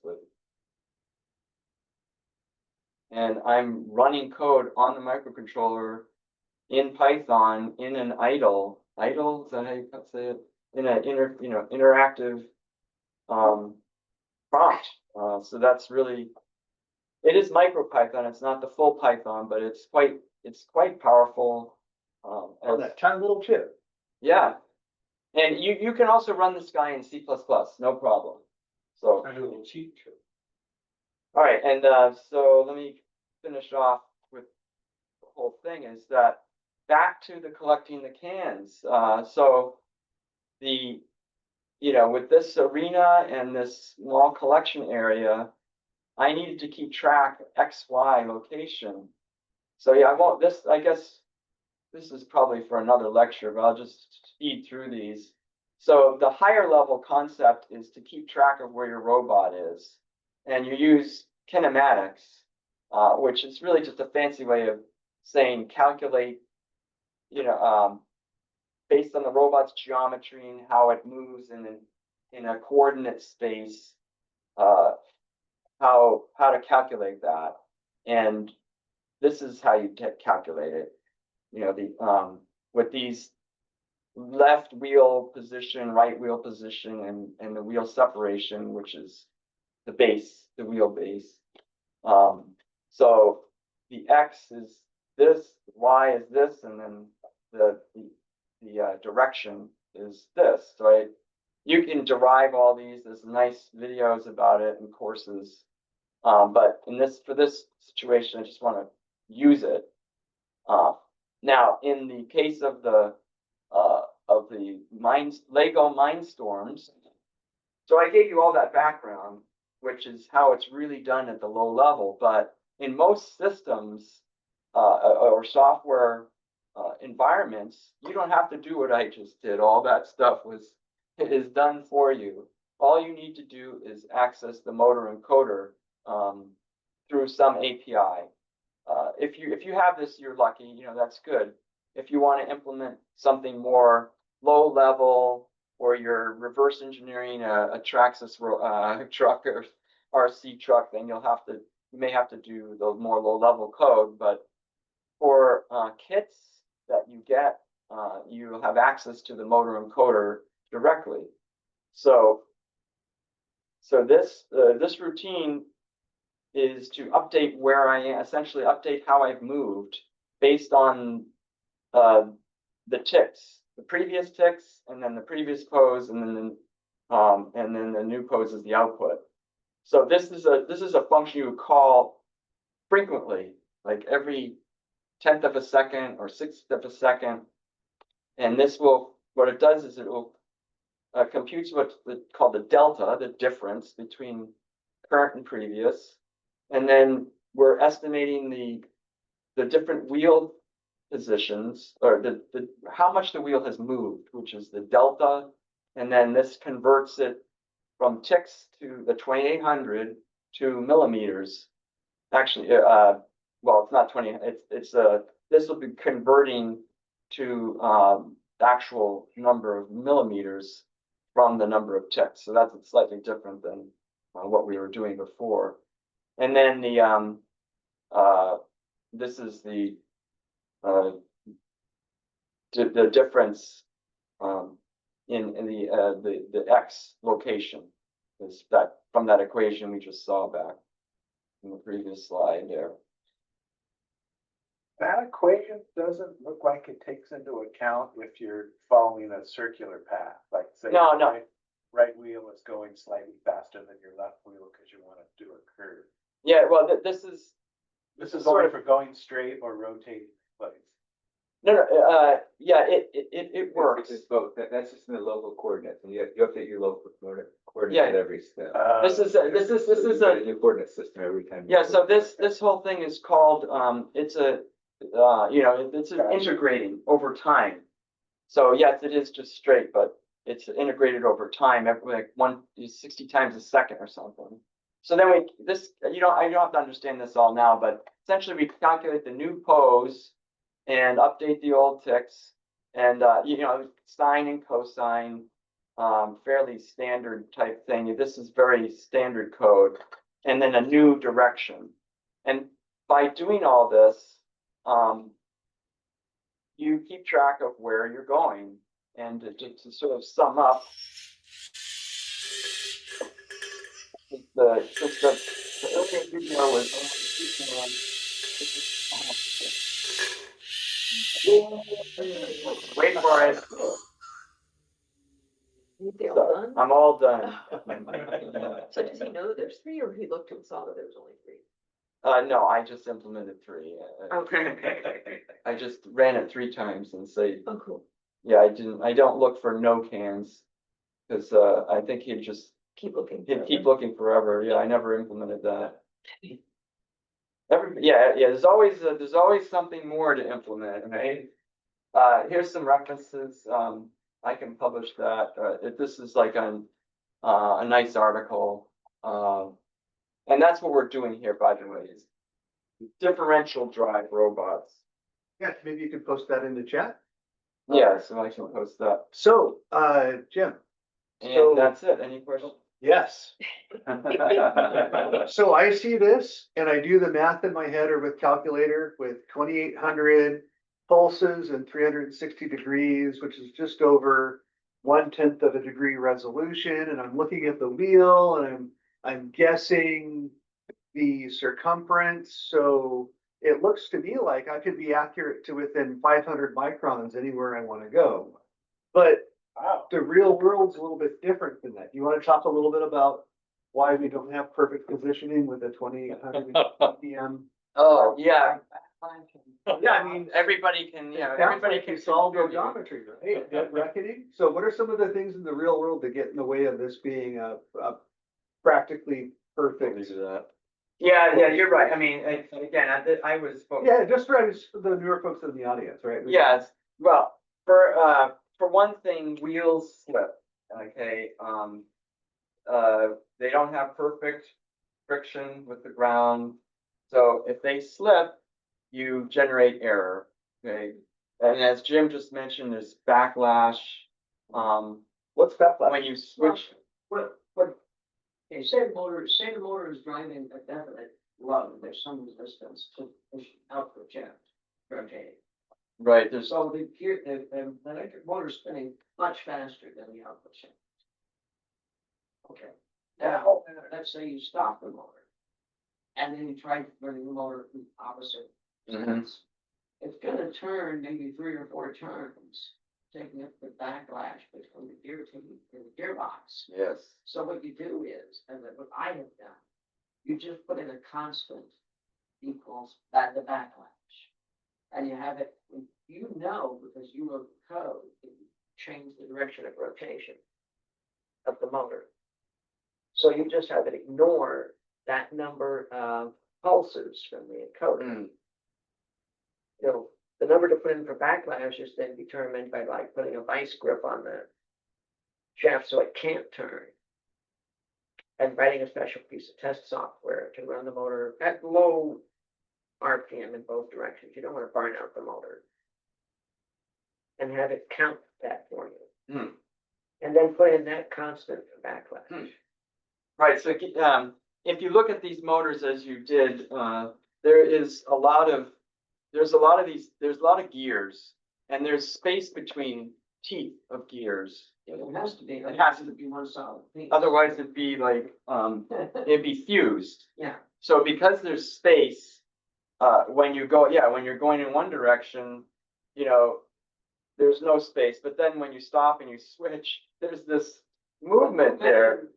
and I'm running code on the microcontroller in Python in an idle. Idle, is that how you say it? In an interactive prompt. So that's really, it is MicroPython. It's not the full Python, but it's quite powerful. On that tiny little chip. Yeah, and you can also run this guy in C++, no problem. So I do a little cheat code. all right, and so let me finish off with the whole thing. Is that back to the collecting the cans? So the with this arena and this small collection area, I needed to keep track XY location. So yeah, I guess this is probably for another lecture, but I'll just speed through these. So the higher level concept is to keep track of where your robot is. And you use kinematics, which is really just a fancy way of saying calculate, based on the robot's geometry and how it moves in a coordinate space, how to calculate that. And this is how you calculate it. With these left wheel position, right wheel position, and the wheel separation, which is the base, the wheel base. So the X is this, Y is this, and then the direction is this, right? You can derive all these, there's nice videos about it and courses. But for this situation, I just want to use it. Now, in the case of the Lego Mindstorms, so I gave you all that background, which is how it's really done at the low level. But in most systems or software environments, you don't have to do what I just did. All that stuff is done for you. All you need to do is access the motor encoder through some API. If you have this, you're lucky. You know, that's good. If you want to implement something more low level, or you're reverse engineering a Traxxas truck or RC truck, then you may have to do the more low level code. But for kits that you get, you have access to the motor encoder directly. So this routine is to update where I am, essentially update how I've moved based on the ticks, the previous ticks, and then the previous pose, and then the new pose is the output. So this is a function you would call frequently, like every 10th of a second or 60th of a second. And what it does is it will computes what's called the delta, the difference between current and previous. And then we're estimating the different wheel positions, or how much the wheel has moved, which is the delta. And then this converts it from ticks to the 2800 to millimeters. Actually, well, it's not 20. This will be converting to the actual number of millimeters from the number of ticks. So that's slightly different than what we were doing before. And then this is the difference in the X location is that from that equation we just saw back in the previous slide there. That equation doesn't look like it takes into account if you're following a circular path, like say. No. Right wheel is going slightly faster than your left wheel because you want to do a curve. Yeah, well, this is only for going straight or rotating place. No, yeah, it works. It's both. That's just in the local coordinates, and you update your local coordinates at every step. This is a new coordinate system every time. Yeah, so this whole thing is called it's integrating over time. So yes, it is just straight, but it's integrated over time, like 60 times a second or something. So then I don't have to understand this all now, but essentially we calculate the new pose and update the old ticks, and sine and cosine, fairly standard type thing. This is very standard code, and then a new direction. And by doing all this, you keep track of where you're going. And to sort of sum up, the earlier video was wait for it. They all done? I'm all done. So does he know that there's three, or he looked and saw that there was only three? No, I just implemented 3. Okay. I just ran it 3 times and say, Oh, cool. yeah, I don't look for no cans, because I think he'd Keep looking. keep looking forever. Yeah, I never implemented that. There's always something more to implement, right? Here's some references. I can publish that. This is like a nice article. And that's what we're doing here, by the way, is differential drive robots. Yeah, maybe you could post that in the chat. Yeah, so I can post that. So, Jim. And that's it. Any questions? Yes. So I see this and I do the math in my head or with calculator with 2800 pulses and 360 degrees, which is just over 1/10 of a degree resolution. And I'm looking at the wheel and I'm guessing the circumference. So it looks to me like I could be accurate to within 500 microns anywhere I want to go. But Wow. the real world's a little bit different than that. You want to talk a little bit about why we don't have perfect positioning with a 20 ppm? Oh, yeah. Yeah, I mean, Everybody can, it sounds like you solved geometry, right? Net reckoning. So what are some of the things in the real world that get in the way of this being a practically perfect? Yeah, you're right. I mean, again, I was. Yeah, just for the newer folks in the audience, right? Yes, well, for one thing, wheels slip, okay, they don't have perfect friction with the ground. So if they slip, you generate error, okay? And as Jim just mentioned, there's backlash. What's backlash? When you switch, Okay, say the motor is driving a definite load, there's some resistance to push output shaft rotating. right, there's, So the gear, the electric motor is spinning much faster than the output shaft. Okay, now, let's say you stop the motor. And then you try running the motor in opposite sense. It's gonna turn maybe 3 or 4 turns, taking up the backlash between the gear team and the gearbox. yes, So what you do is, and what I have done, you just put in a constant equals the backlash. And you have it, you know, because you wrote the code, that you change the direction of rotation of the motor. So you just have it ignore that number of pulses from the encoder. You know, the number to put in for backlash is then determined by like putting a vice grip on the shaft so it can't turn. And writing a special piece of test software to run the motor at low RPM in both directions. You don't want to burn out the motor. And have it count that for you. And then put in that constant for backlash. right, so, if you look at these motors as you did, there's a lot of gears, and there's space between teeth of gears. It has to be. It has to be one solid piece. Otherwise, it'd be like, it'd be fused. Yeah. So because there's space, when you're going in one direction, you know, there's no space, but then when you stop and you switch, there's this movement there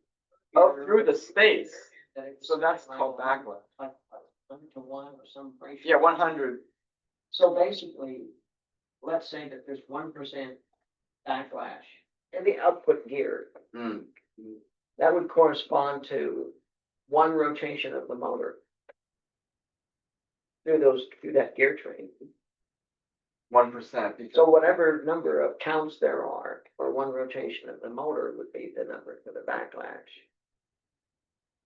up through the space. So that's called backlash. Like 1 or some ratio. Yeah, 100. So basically, let's say that there's 1% backlash in the output gear. That would correspond to 1 rotation of the motor through that gear train. 1%. So whatever number of counts there are for 1 rotation of the motor would be the number for the backlash.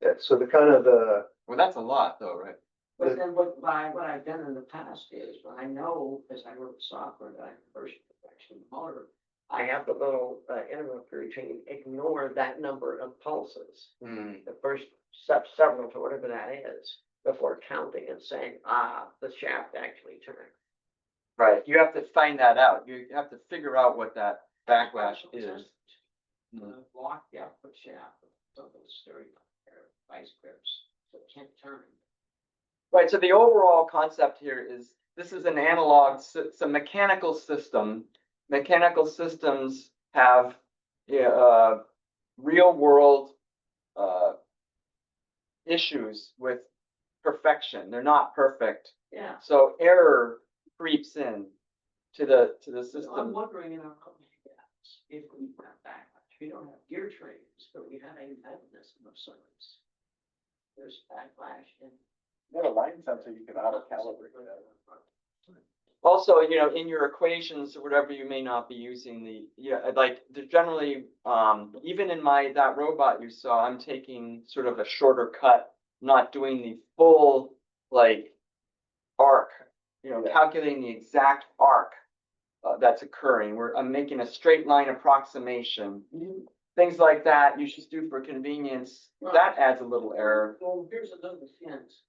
Yeah, so the kind of the. Well, that's a lot though, right? But then what I've done in the past is, when I know, as I wrote software that I first actually the motor, I have the little interrupt routine ignore that number of pulses. The first several to whatever that is, before counting and saying, the shaft actually turned. Right, you have to find that out. You have to figure out what that backlash is. Block the output shaft with something sturdy, vice grips, so it can't turn. Right, so the overall concept here is, this is an analog, it's a mechanical system. Mechanical systems have real world issues with perfection. They're not perfect. Yeah. So error creeps in to the I'm system. wondering, if we have backlash, we don't have gear trains, but we have a mechanism of sorts. There's backlash and. You have a line sensor, you can auto calibrate that. Also, in your equations or whatever, you may not be using generally, even in that robot you saw, I'm taking sort of a shorter cut, not doing the full arc, calculating the exact arc that's occurring. I'm making a straight line approximation. Things like that you should do for convenience. Right. That adds a little error. Well, here's another sense.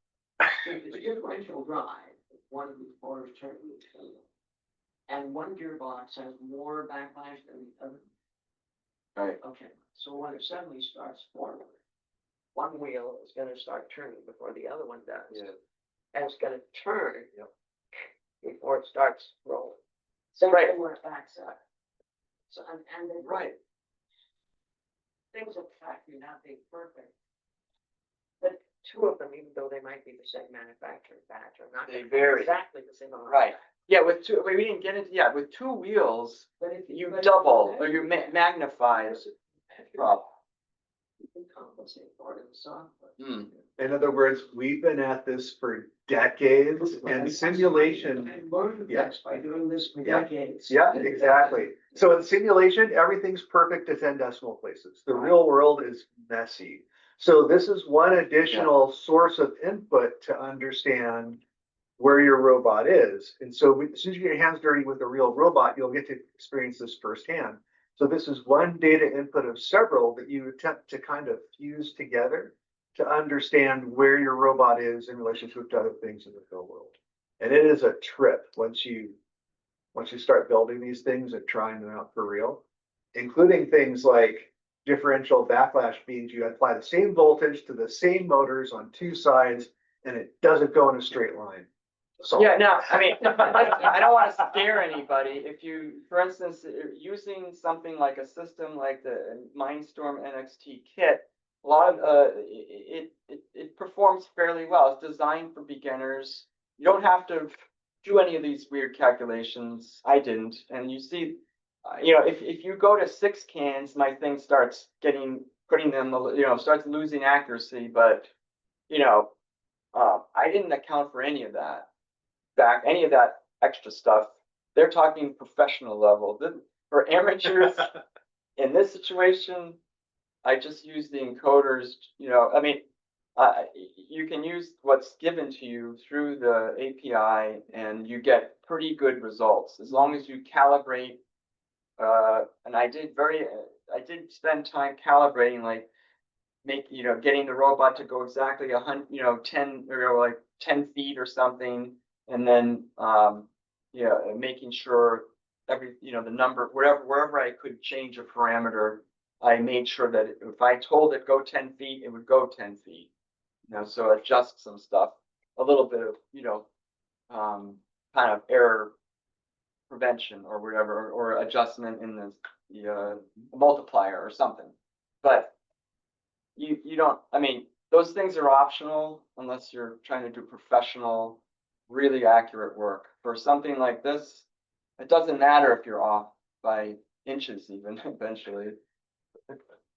If it's differential drive, one of these motors turning, and one gearbox has more backlash than the other. Right. Okay, so when it suddenly starts forward, one wheel is gonna start turning before the other one does. Yeah. And it's gonna turn. Yep. Before it starts rolling. Right. Same where it backs up. So, and then. Right. Things in fact may not be perfect. But two of them, even though they might be the same manufacturing batch, are not. They gonna be vary. Exactly the same. amount. Right. Yeah, with two, we didn't get into, yeah, with two wheels, But if you but if double or measure you that, magnify the problem. You can compensate for it in the software. Hmm. In other words, we've been at this for decades and simulation. I learned Yeah. this by doing this for Yeah. decades. Yeah, exactly. So in simulation, everything's perfect to 10 decimal places. The real world is messy. So this is one additional source of input to understand where your robot is. And so as soon as you get your hands dirty with a real robot, you'll get to experience this firsthand. So this is one data input of several that you attempt to kind of fuse together to understand where your robot is in relationship to other things in the real world. And it is a trip once you start building these things and trying them out for real, including things like differential backlash means you apply the same voltage to the same motors on two sides and it doesn't go in a straight line. So Yeah, no, I mean, I don't want to scare anybody. If you, for instance, using something like a system like the Mindstorm NXT kit, a lot of it performs fairly well. It's designed for beginners. You don't have to do any of these weird calculations. I didn't, and you see, if you go to 6 cans, my thing starts putting them, starts losing accuracy. But I didn't account for any of that. Any of that extra stuff. They're talking professional level. For amateurs in this situation, I just use the encoders. You can use what's given to you through the API, and you get pretty good results as long as you calibrate. And I did spend time calibrating, like getting the robot to go exactly 100, 10 or like 10 feet or something. And then, making sure the number, wherever I could change a parameter, I made sure that if I told it go 10 feet, it would go 10 feet. So adjust some stuff, a little bit of, kind of error prevention or whatever, or adjustment in the multiplier or something. But you don't, those things are optional unless you're trying to do professional, really accurate work. For something like this, it doesn't matter if you're off by inches even eventually.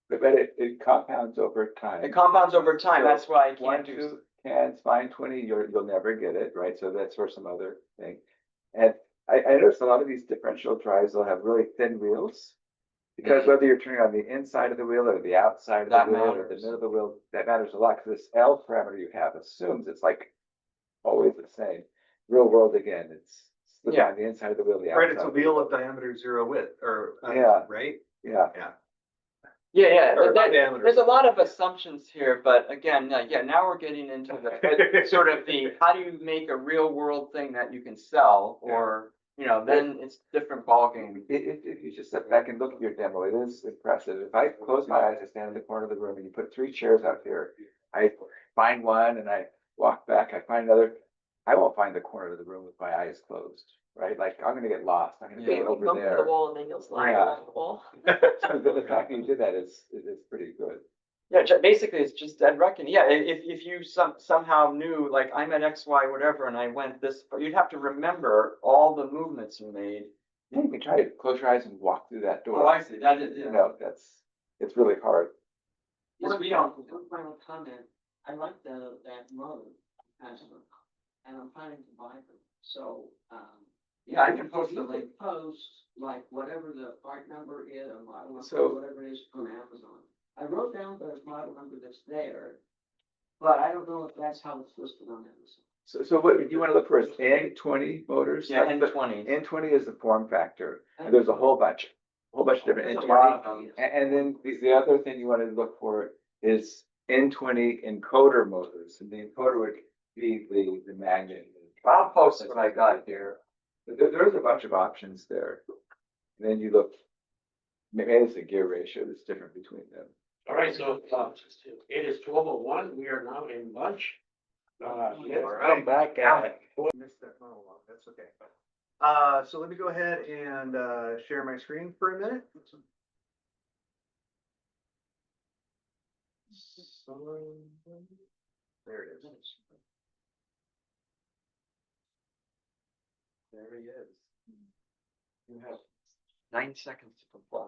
But it compounds over time. It compounds over time. So That's why I One, can't do. 2 cans, fine, 20, you'll never get it, right? So that's for some other thing. And I noticed a lot of these differential drives will have really thin wheels. Because whether you're turning on the inside of the wheel or the outside of the That wheel or the matters. middle of the wheel, that matters a lot because this L parameter you have assumes it's like always the same. Real world again, it's on the inside of the wheel, the outside. right, it's a wheel of diameter 0 width or Yeah. right? Yeah. Yeah. Or diameter. There's a lot of assumptions here, but again, now we're getting into the sort of how do you make a real world thing that you can sell, or then it's different ballgame. If you just step back and look at your demo, it is impressive. If I close my eyes, I stand in the corner of the room and you put 3 chairs out here, I find one and I walk back, I find another. I won't find the corner of the room with my eyes closed, right? Like I'm gonna get lost. I'm gonna Yeah, be you'll over bump into the there. wall and then you'll slide Yeah. along the wall. So the fact that you did that is pretty good. Yeah, basically it's just dead reckoning. Yeah, if you somehow knew, like I'm at X, Y, whatever, and I went this, you'd have to remember all the movements you made. Yeah, you can try to close your eyes and walk through that door. Oh, I see. That is, It's really hard. One final comment, I like that mode, and I'm planning to buy them, so, Yeah, I can post if the you link. could post, like, whatever the part number is, or model number, So- whatever it is on Amazon. I wrote down the model number that's there, but I don't know if that's how it's listed on Amazon. So what you want to look for is N20 motors. Yeah, That's the- N20. N20 is the form factor. And there's a whole bunch of different There's a lot of N20. them. And then the other thing you want to look for is N20 encoder motors. And the encoder would be the magnet. I'll post what I got here. There's a bunch of options there. And then you look, maybe it's a gear ratio that's different between them. All right, so, it is 12:01. We are now in lunch. Come back at. Missed that monologue, that's okay. So let me go ahead and, share my screen for a minute. There it is. There he is. You have 9 seconds to comply.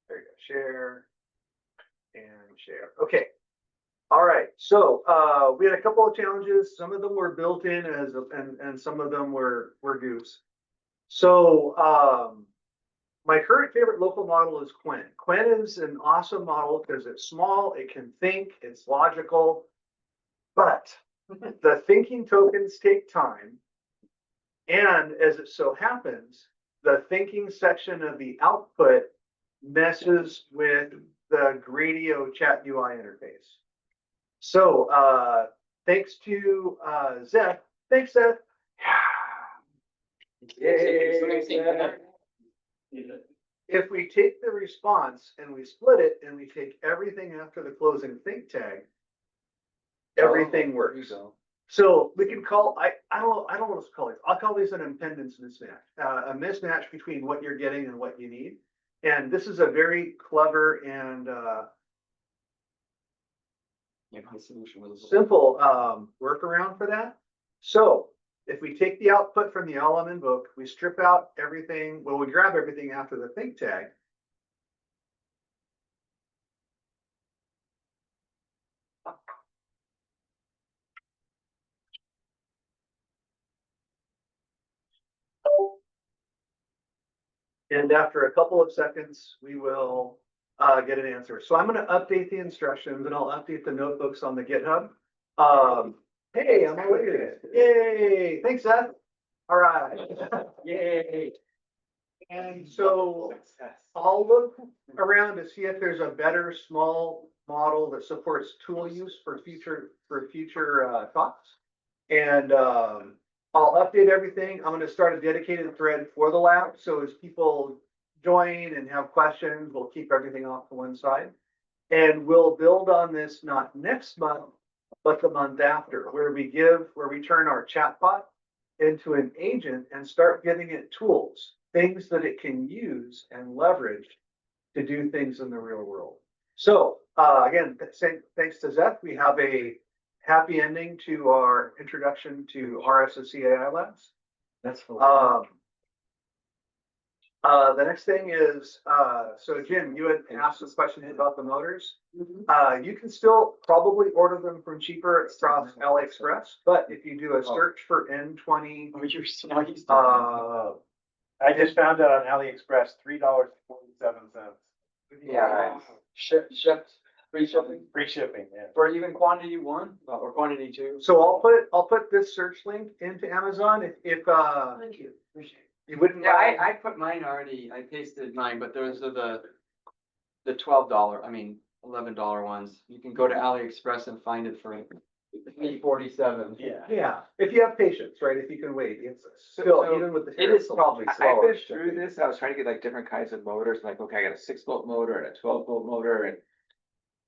There you go, share. And share, okay. All right, so, we had a couple of challenges, some of them were built in and some of them were goofs. So, my current favorite local model is Quen. Quen is an awesome model because it's small, it can think, it's logical. But the thinking tokens take time. And as it so happens, the thinking section of the output messes with the Gradio chat UI interface. So, thanks to, Zeth, thanks, Zeth. If we take the response and we split it and we take everything after the closing think tag, everything works. So we can call, I don't know what to call it. I'll call these an impedance mismatch, a mismatch between what you're getting and what you need. And this is a very clever and, simple, workaround for that. So if we take the output from the LM invoke, we strip out everything, well, we grab everything after the think tag. And after a couple of seconds, we will get an answer. So I'm going to update the instructions and I'll update the notebooks on the GitHub. Hey, I'm away with it. Yay! Thanks, Seth. All right. Yay! And so I'll look around to see if there's a better small model that supports tool use for future talks. And I'll update everything. I'm going to start a dedicated thread for the lab. So as people join and have questions, we'll keep everything off to one side. And we'll build on this not next month, but the month after, where we turn our chatbot into an agent and start giving it tools, things that it can use and leverage to do things in the real world. So again, thanks to Zeth, we have a happy ending to our introduction to RSSC AI Labs. That's the next thing is, so Jim, you had asked some questions about the motors. You can still probably order them from cheaper across AliExpress, but if you do a search for N20, I just found out on AliExpress, $3.47. Yeah. Shipped, free shipping? Free shipping, yeah. For even quantity 1 or quantity 2? so I'll put this search link into Amazon if Thank you, appreciate it. you wouldn't. Yeah, I put mine already, I pasted mine, but those are the $12, I mean, $11 ones. You can go to AliExpress and find it for $3.47. Yeah, if you have patience, right? If you can wait, it's still, So even with the. It is probably I slower. fished through this, I was trying to get like different kinds of motors, like, okay, I got a 6-volt motor and a 12-volt motor, and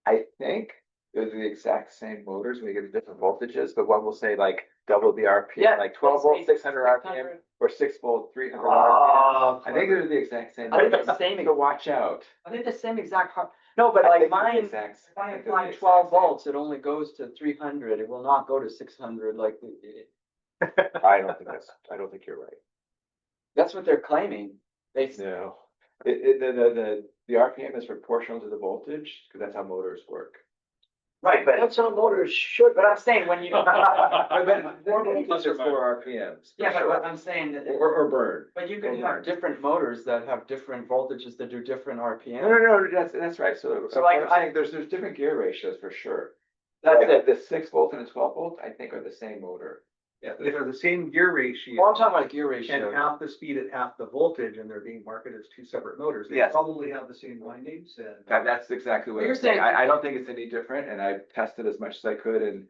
I think those are the exact same motors when you get the different voltages, but one will say like double the RPM, Yeah, like 12-volt, 600 RPM, or 6-volt, 300 RPM. I think they're the exact same. I think motors. the same. So watch out. I think the same exact, no, but I like think they're the mine, exact- if I think they're the apply exact 12 same. volts, it only goes to 300. It will not go to 600 like I don't think you're right. that's what they're claiming. No. The RPM is proportional to the voltage, because that's how motors work. Right, but That's how motors should. but I'm saying when you. But 4 voltage is 4 RPMs. Yeah, but what I'm saying that. Or burn. But you can have different motors that have different voltages that do different RPM. No, that's right. So like, what I'm saying, there's different gear ratios for sure. That's Like, it. the 6-volt and the 12-volt, I think, are the same motor. Yeah, they're the same gear ratio. Well, I'm talking about gear And ratio. half the speed at half the voltage, and they're being marketed as 2 separate motors. They Yes. probably have the same windings and. That's exactly what You're I'm saying. saying- I don't think it's any different, and I've tested as much as I could, and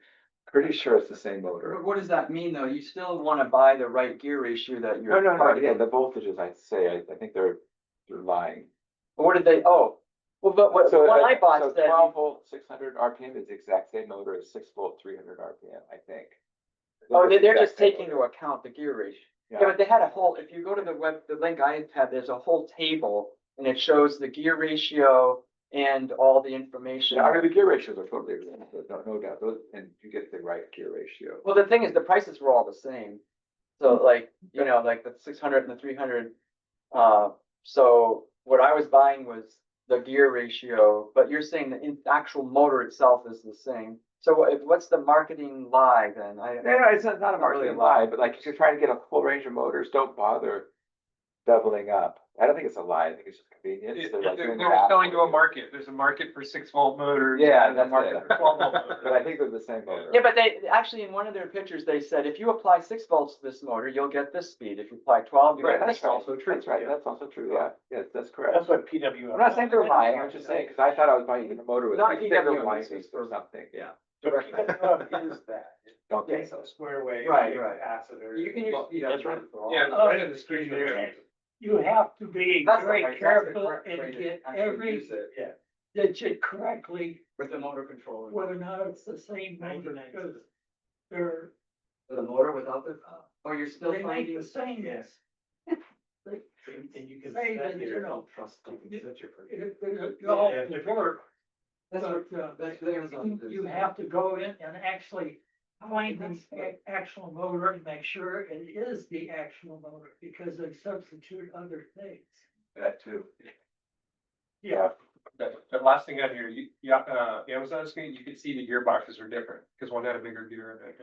Pretty sure it's the same motor. But what does that mean, though? You still wanna buy the right gear ratio that No, you're. no, yeah, targeting. the voltages, I'd say, I think they're lying. What did they, oh, well, but what, So, what I bought so said. 12-volt, 600 RPM is the exact same motor as 6-volt, 300 RPM, I think. Oh, they're the just exact same taking into motor. account the gear ratio. Yeah, Yeah, but they had a whole, if you go to the link I had, there's a whole table and it shows the gear ratio and all the information. yeah, I mean, the gear ratios are totally, no doubt, those, and you get the right gear ratio. Well, the thing is, the prices were all the same. So like, you know, like the 600 and the 300. So what I was buying was the gear ratio, but you're saying the actual motor itself is the same. So what's the marketing lie then? Yeah, it's not a Not really marketing a lie. lie, but like if you're trying to get a full range of motors, don't bother doubling up. I don't think it's a lie. I think it's just convenience. They're like doing the They're math selling to for a you. market. There's a market for 6-volt motors. Yeah, and a that's market it. for 12-volt motors. But I think they're the same motor. Yeah, but they actually, in one of their pictures, they said if you apply 6 volts to this motor, you'll get this speed. If you apply 12, you Right, get that's this. also true. That's right. That's also true. Yeah, yes, that's correct. That's what PW. I'm not saying they're lying. I'm just saying, because I thought I was buying a motor with Not three bigger PWM, windings or something. Yeah. But PWM is that. Don't think It's so. a square wave. Right, right. Capacitor. You can use. That's right. For all- Yeah, right in the screen there. You have to be That's the very right- that's the careful correct way and to get actually every use it. Yeah. digit correctly, With the motor controller. whether or not it's the same motor, 99. because they're, The motor without the, oh, you're still they make finding. the same. Yes. They And you can say set that, you your, know, trust, you can set your. it all Yeah. will work, That's what, but, that's the Amazon. you have to go in and actually find the actual motor and make sure it is the actual motor, because they substitute other things. That too. Yeah, The last thing on here, Amazon screen, you can see the gearboxes are different, because one had a bigger gear in it.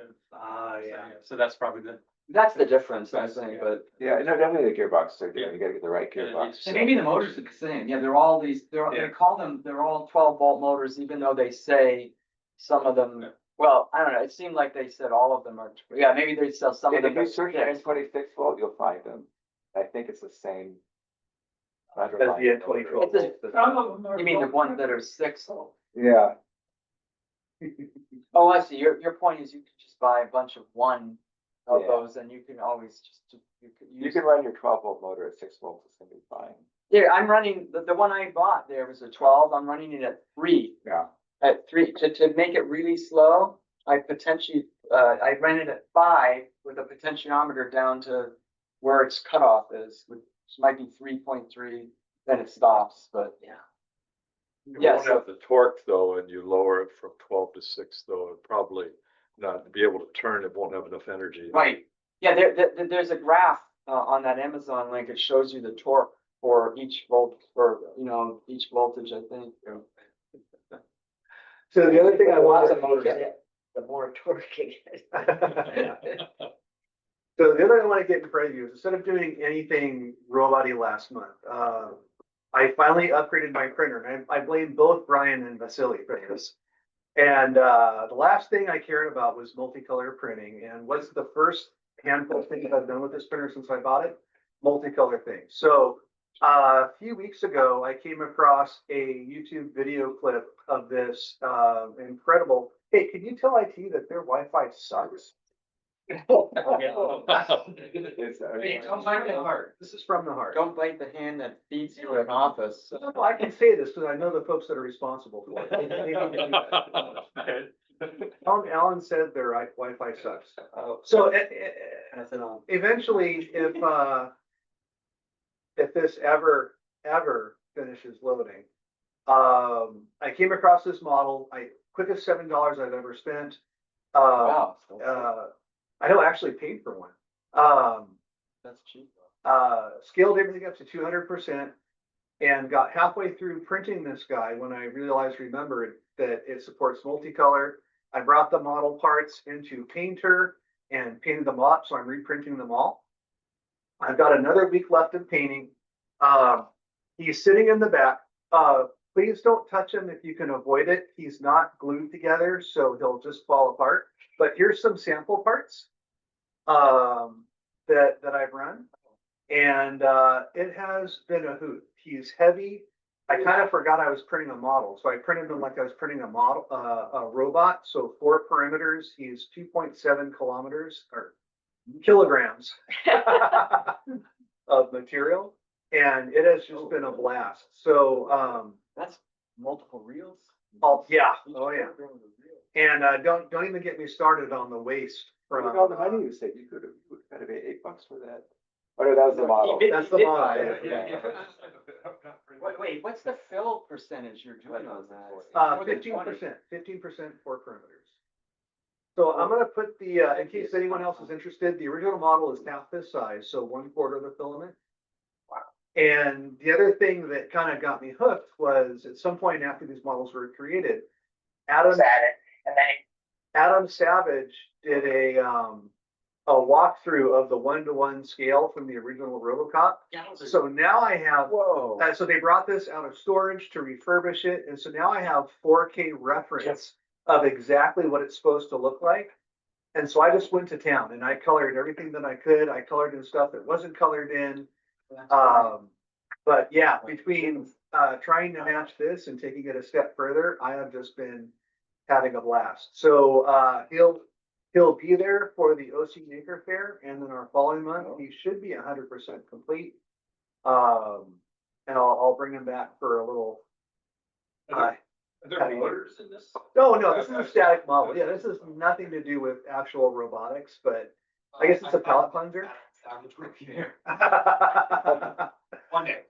So that's probably the. That's the difference, I think, but. Yeah, no, definitely the gearboxes are Yeah. different. You gotta get the right Yeah, gearbox. And maybe the motors are the same. Yeah, they're all these, they Yeah. call them, they're all 12-volt motors, even though they say some of them, well, I don't know, it seemed like they said all of them are, yeah, maybe they sell some of And if them. you search at 26 volt, you'll find them. I think it's the same. That's the N2012. It's some of them are. You mean the ones that are 6? Yeah, Oh, I see. Your point is you could just buy a bunch of one of Yeah. those and you can always just, you could you use. can run your 12-volt motor at 6 volts. It's gonna be fine. Yeah, I'm running, the one I bought there was a 12. I'm running it at 3. Yeah. At 3, to make it really slow, I potentially, I ran it at 5 with a potentiometer down to where its cutoff is, which might be 3.3, then it stops, but yeah. You Yeah, won't so- have the torque though, and you lower it from 12 to 6 though, it probably not be able to turn, it won't have enough energy. Right, yeah, there's a graph, on that Amazon link, it shows you the torque for each volt, for, each voltage, I think. So the other thing I Lots wanted of motors, the more torque you get. So the other thing I want to get in front of you is instead of doing anything robot-y last month, I finally upgraded my printer, and I blame both Brian and Vasily for this. And the last thing I cared about was multicolor printing. And what's the first handful of things I've done with this printer since I bought it? Multicolor things. So a few weeks ago, I came across a YouTube video clip of this incredible. Hey, can you tell IT that their Wi-Fi sucks? It's, Don't bite the heart. This is from the heart. Don't bite the hand that feeds you an office. No, I can say this because I know the folks that are responsible for it. Alan said their Wi-Fi sucks. So eventually, if this ever finishes loading, I came across this model. Quickest $7 I've ever spent. Wow. I know I actually paid for one. That's cheap. Scaled everything up to 200% and got halfway through printing this guy when I remembered that it supports multicolor. I brought the model parts into Painter and painted them up, so I'm reprinting them all. I've got another week left of painting. He's sitting in the back. Please don't touch him if you can avoid it. He's not glued together, so he'll just fall apart. But here's some sample parts that I've run, and it has been a hoot. He's heavy. I kind of forgot I was printing a model, so I printed them like I was printing a model, a robot. So 4 perimeters, he's 2.7 kilometers or kilograms of material, and it has just been a blast. So, That's multiple reels. oh yeah, oh yeah. And don't even get me started on the waste from. Look at all the money you saved. You could have paid $8 for that. Oh, no, that was the model. That's the model. Wait, what's the fill percentage you're doing on that? 15% 4 perimeters. So I'm gonna put the, in case anyone else is interested, the original model is half this size, so 1/4 of the filament. And the other thing that kind of got me hooked was at some point after these models were created, Adam Savage did a walkthrough of the 1-to-1 scale from the original RoboCop. So now I have, Whoa. so they brought this out of storage to refurbish it, and so now I have 4K reference of exactly what it's supposed to look like. And so I just went to town and I colored everything that I could. I colored in stuff that wasn't colored in. But yeah, between trying to match this and taking it a step further, I have just been having a blast. So he'll be there for the OC Maker Fair, and then our following month he should be 100% complete. And I'll bring him back for a little. Are there motors in this? No, this is a static model. Yeah, this has nothing to do with actual robotics, but I guess it's a pallet cleanser. One day.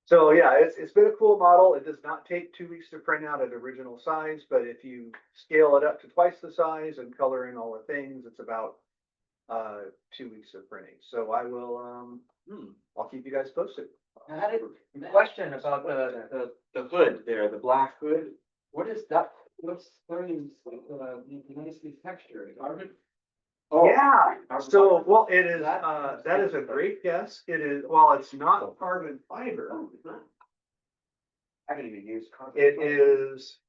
So yeah, it's been a cool model. It does not take 2 weeks to print out at original size, but if you scale it up to twice the size and color in all the things, it's about 2 weeks of printing. So I will I'll keep you guys posted. Question about the hood there, the black hood. What is that? What's very nicely textured? Carbon? Yeah, so, well, it is, that is a great guess. It is, well, it's not carbon fiber. I haven't even used carbon. It is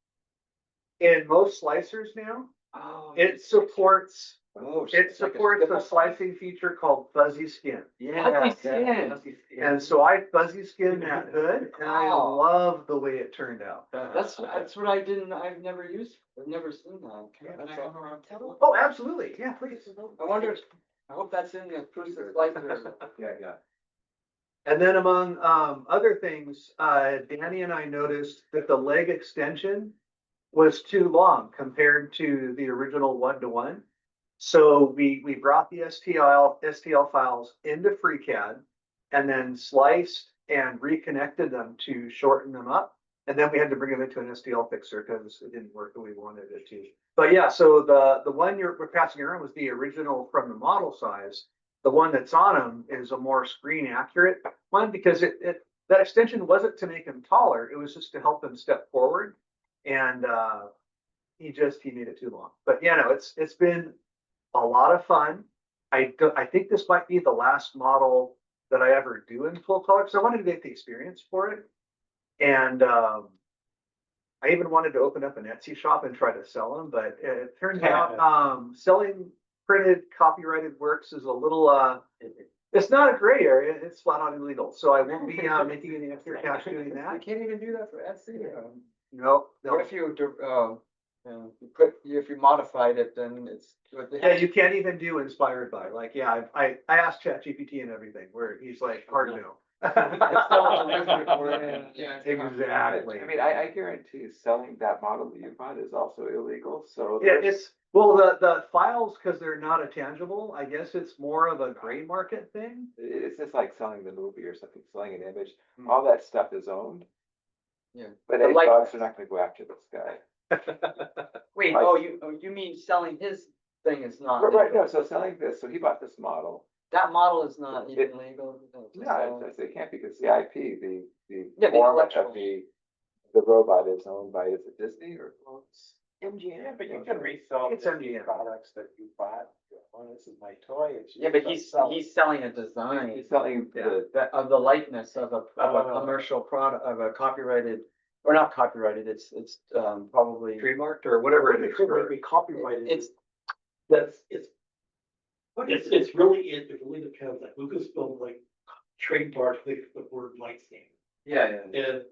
in most slicers now. Oh, It supports, Oh, it supports a slicing feature called fuzzy skin. Fuzzy skin. And so I fuzzy skinned that hood and I Wow. love the way it turned out. That's what I've never used. I've never seen that. Can I come around tell? Oh, absolutely. Yeah, please. I wonder, I hope that's in the process slicer. Yeah. And then among other things, Danny and I noticed that the leg extension was too long compared to the original 1-to-1. So we brought the STL files into FreeCAD and then sliced and reconnected them to shorten them up. And then we had to bring them into an STL fixer because it didn't work the way we wanted it to. But yeah, so the one we're passing around was the original from the model size. The one that's on them is a more screen accurate one because that extension wasn't to make him taller. It was just to help him step forward. And he made it too long. But yeah, no, it's been a lot of fun. I think this might be the last model that I ever do in full color because I wanted to get the experience for it. And I even wanted to open up an Etsy shop and try to sell them, but it turns out selling printed copyrighted works is a little it's not a gray area, it's flat out illegal. So I won't be making any extra cash doing You that. can't even do that for Etsy. Nope. What if if you modified it, then it's. Yeah, you can't even do inspired by. Like, yeah, I asked ChatGPT and everything, where he's like, hard to know. Exactly. I mean, I guarantee selling that model that you bought is also illegal, so. Yeah, it's, well, the files, because they're not a tangible, I guess it's more of a gray market thing. It's just like selling the movie or something, selling an image, all that stuff is owned. Yeah. But The $8 are not gonna go after this guy. Wait, you mean selling his thing is not? Right, no, so selling this, so he bought this model. That model is not even legal. No, it can't because the IP, the Yeah, the format intellectual. of the robot is owned by, is it Disney or? MGM. Yeah, but you can resell It's the MGM. products that you bought. Well, this is my toy. It's Yeah, but yours, he's I'll sell it. selling a design He's selling the, of the likeness of a commercial product, of a copyrighted, or not copyrighted, it's probably. Trademarked or whatever it is. Could be copyrighted. It's, It's really, it really depends, like Lucasfilm, like trademark the word lightsaber. yeah. And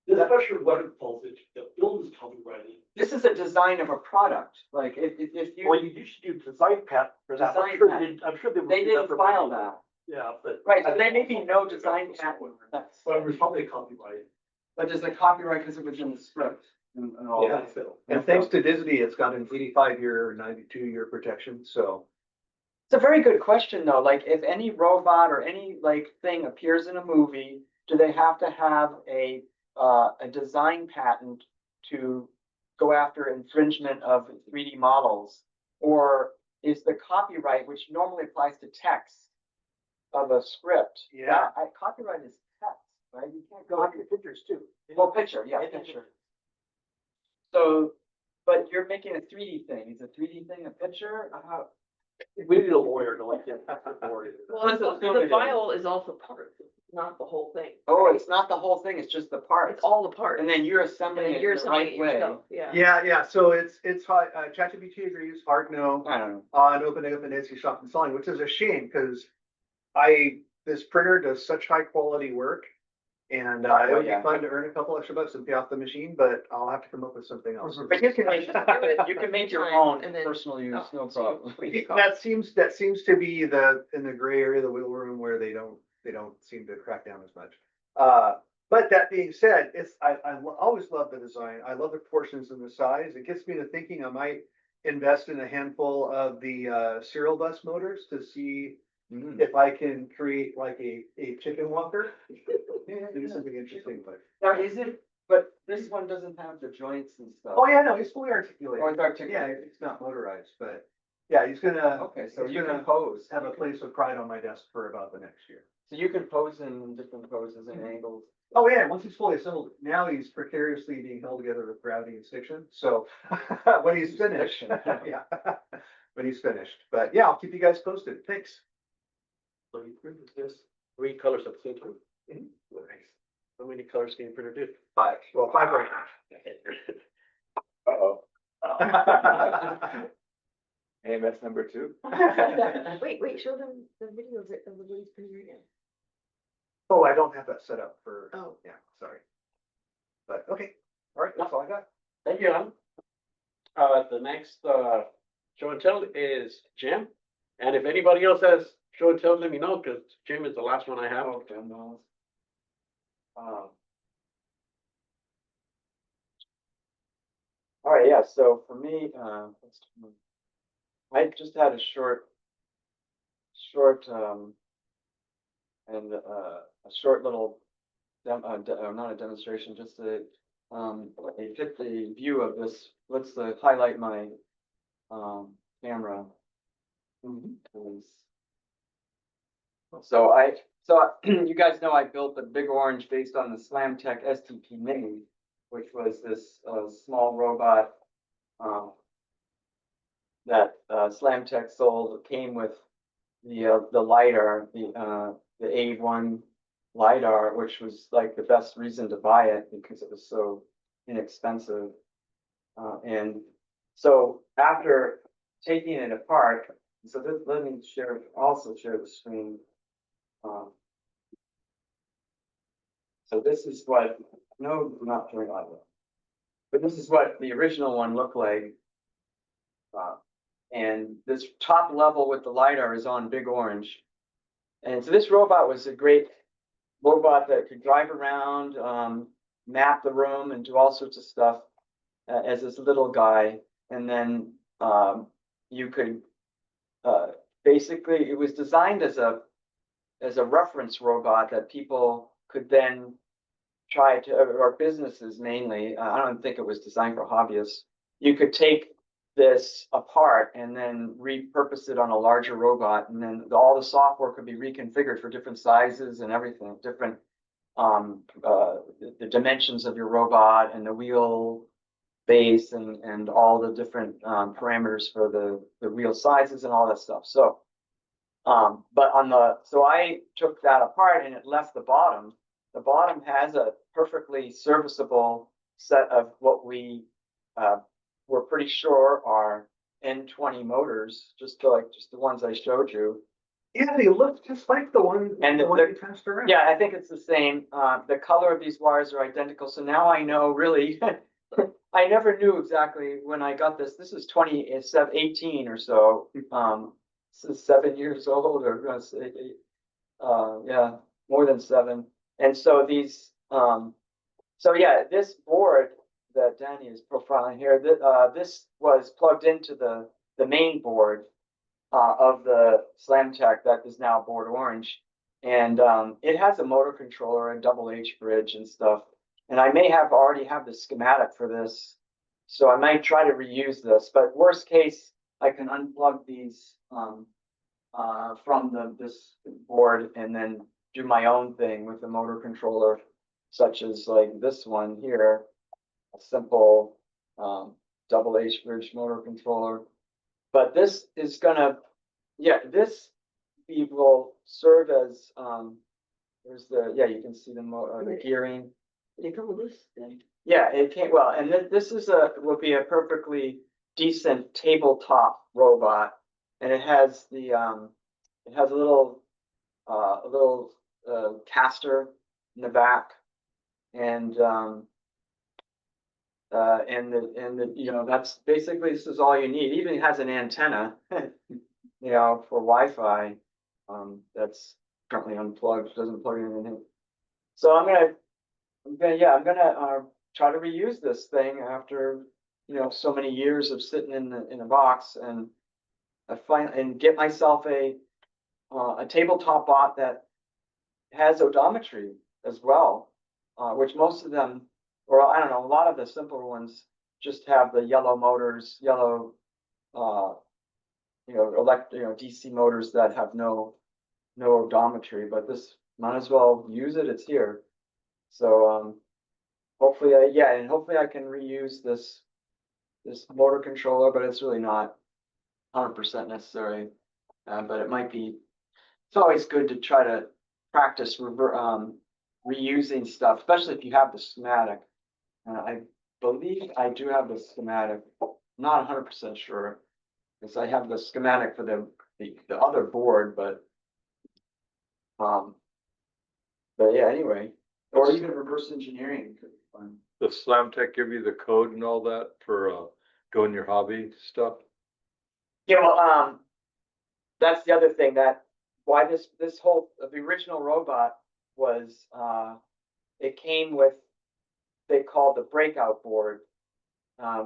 The special weather voltage, the build is copyrighted. This is a design of a product, like if you, Well, you should do design patent for that. Design I'm sure patent. I'm sure they. would they do that didn't for file people. that. Yeah, but. Right, so there may be no design patent, that's, But it was probably copyrighted. but there's a copyright because it was in the script and all Yeah. that. And thanks to Disney, it's got an 85-year or 92-year protection, so. It's a very good question, though. Like, if any robot or any like thing appears in a movie, do they have to have a design patent to go after infringement of 3D models? Or is the copyright, which normally applies to text of a script? Yeah. Copyright is text, right? You can't go. Copy pictures too. Well, picture, yeah, picture. So, but you're making a 3D thing. Is a 3D thing a picture? We need a lawyer to like get. Well, Let's the assume it is. file is also part, not the whole thing. Oh, it's not the whole thing, it's just the parts. It's all the part. And then you're And assembling then it you're in the right assigning way. yourself, yeah. Yeah, so it's hard, ChatGPT agrees, hard no, I don't know. on opening up an Etsy shop and selling, which is a shame, because this printer does such high quality work. And it would be yeah. fun to earn a couple extra bucks and pay off the machine, but I'll have to come up with something else. But you can make, you can make your own And then- personal use, Oh, no so problem. That seems to be in the gray area, the wiggle room, where they don't seem to crack down as much. But that being said, I always love the design. I love the proportions and the size. It gets me to thinking I might invest in a handful of the serial bus motors to see if I can create like a chicken walker. Do something interesting, but. Now, is it, but this one doesn't have the joints and stuff. Oh, yeah, no, he's fully articulated. Oh, it's articulated. Yeah, it's not motorized, but yeah, he's gonna. Okay, so he's you gonna can pose. have a place of pride on my desk for about the next year. So you can pose in different poses and angles. Oh, yeah, once he's fully assembled, now he's precariously being held together with gravity and stiction, so when he's finished, yeah, when he's finished, but yeah, I'll keep you guys posted, thanks. So you printed this 3 colors at the same time? Mhm. Nice. How many colors can you print or do? 5 right Uh-oh. AMS number 2. Wait, show them the videos of the way it's printed again. Oh, I don't have that set up for, Oh. yeah, sorry. But, okay, all right, that's all I got. Thank you, Alan. The next, show and tell is Jim. And if anybody else has show and tell, let me know, because Jim is the last one I have. Okay, no. All right, yeah, so for me, I just had a short, a short little not a demonstration, just a view of this. Let's highlight my camera. Please. So you guys know I built the Big Orange based on the SlamTech STP Mini, which was this small robot that SlamTech sold. It came with the LiDAR, the A1 LiDAR, which was like the best reason to buy it because it was so inexpensive. And so after taking it apart, so let me also share the screen. So this is what, no, not during audio, but this is what the original one looked like. And this top level with the LiDAR is on Big Orange. And so this robot was a great robot that could drive around, map the room and do all sorts of stuff as this little guy. And then you could basically, it was designed as a reference robot that people could then try to, or businesses mainly, I don't think it was designed for hobbyists. You could take this apart and then repurpose it on a larger robot, and then all the software could be reconfigured for different sizes and everything, different the dimensions of your robot and the wheel base and all the different parameters for the wheel sizes and all that stuff. So but so I took that apart and it left the bottom. The bottom has a perfectly serviceable set of what we're pretty sure are N20 motors, just the ones I showed you. Yeah, they look just like the one, And the one the- you passed around. Yeah, I think it's the same. The color of these wires are identical, so now I know really. I never knew exactly when I got this. This is 18 or so. This is 7 years old, or gonna say, yeah, more than 7. And so these, so yeah, this board that Danny is profiling here, this was plugged into the main board of the SlamTech that is now board orange. And it has a motor controller, a double H bridge and stuff. And I may have already have the schematic for this. So I might try to reuse this, but worst case, I can unplug these from this board and then do my own thing with the motor controller, such as like this one here, a simple double H bridge motor controller. But this is gonna, yeah, this will serve as, there's the, yeah, you can see the gearing. Did it come with this then? Yeah, it came, well, and this is will be a perfectly decent tabletop robot. And it has the, it has a little caster in the back. And you know, that's basically, this is all you need. It even has an antenna, you know, for Wi-Fi. That's currently unplugged, doesn't plug in anything. So I'm gonna try to reuse this thing after, you know, so many years of sitting in a box, and and get myself a tabletop bot that has odometry as well, which most of them, or I don't know, a lot of the simpler ones just have the yellow motors, yellow, you know, DC motors that have no odometry. But this might as well use it. It's here, so hopefully, and hopefully I can reuse this motor controller, but it's really not 100% necessary. But it might be. It's always good to try to practice reusing stuff, especially if you have the schematic. I believe I do have the schematic, not 100% sure, because I have the schematic for the other board, but yeah, anyway, or even reverse engineering could be fun. Does SlamTech give you the code and all that for doing your hobby stuff? Yeah, well, that's the other thing, that why this whole, the original robot was, it came with, they called the breakout board,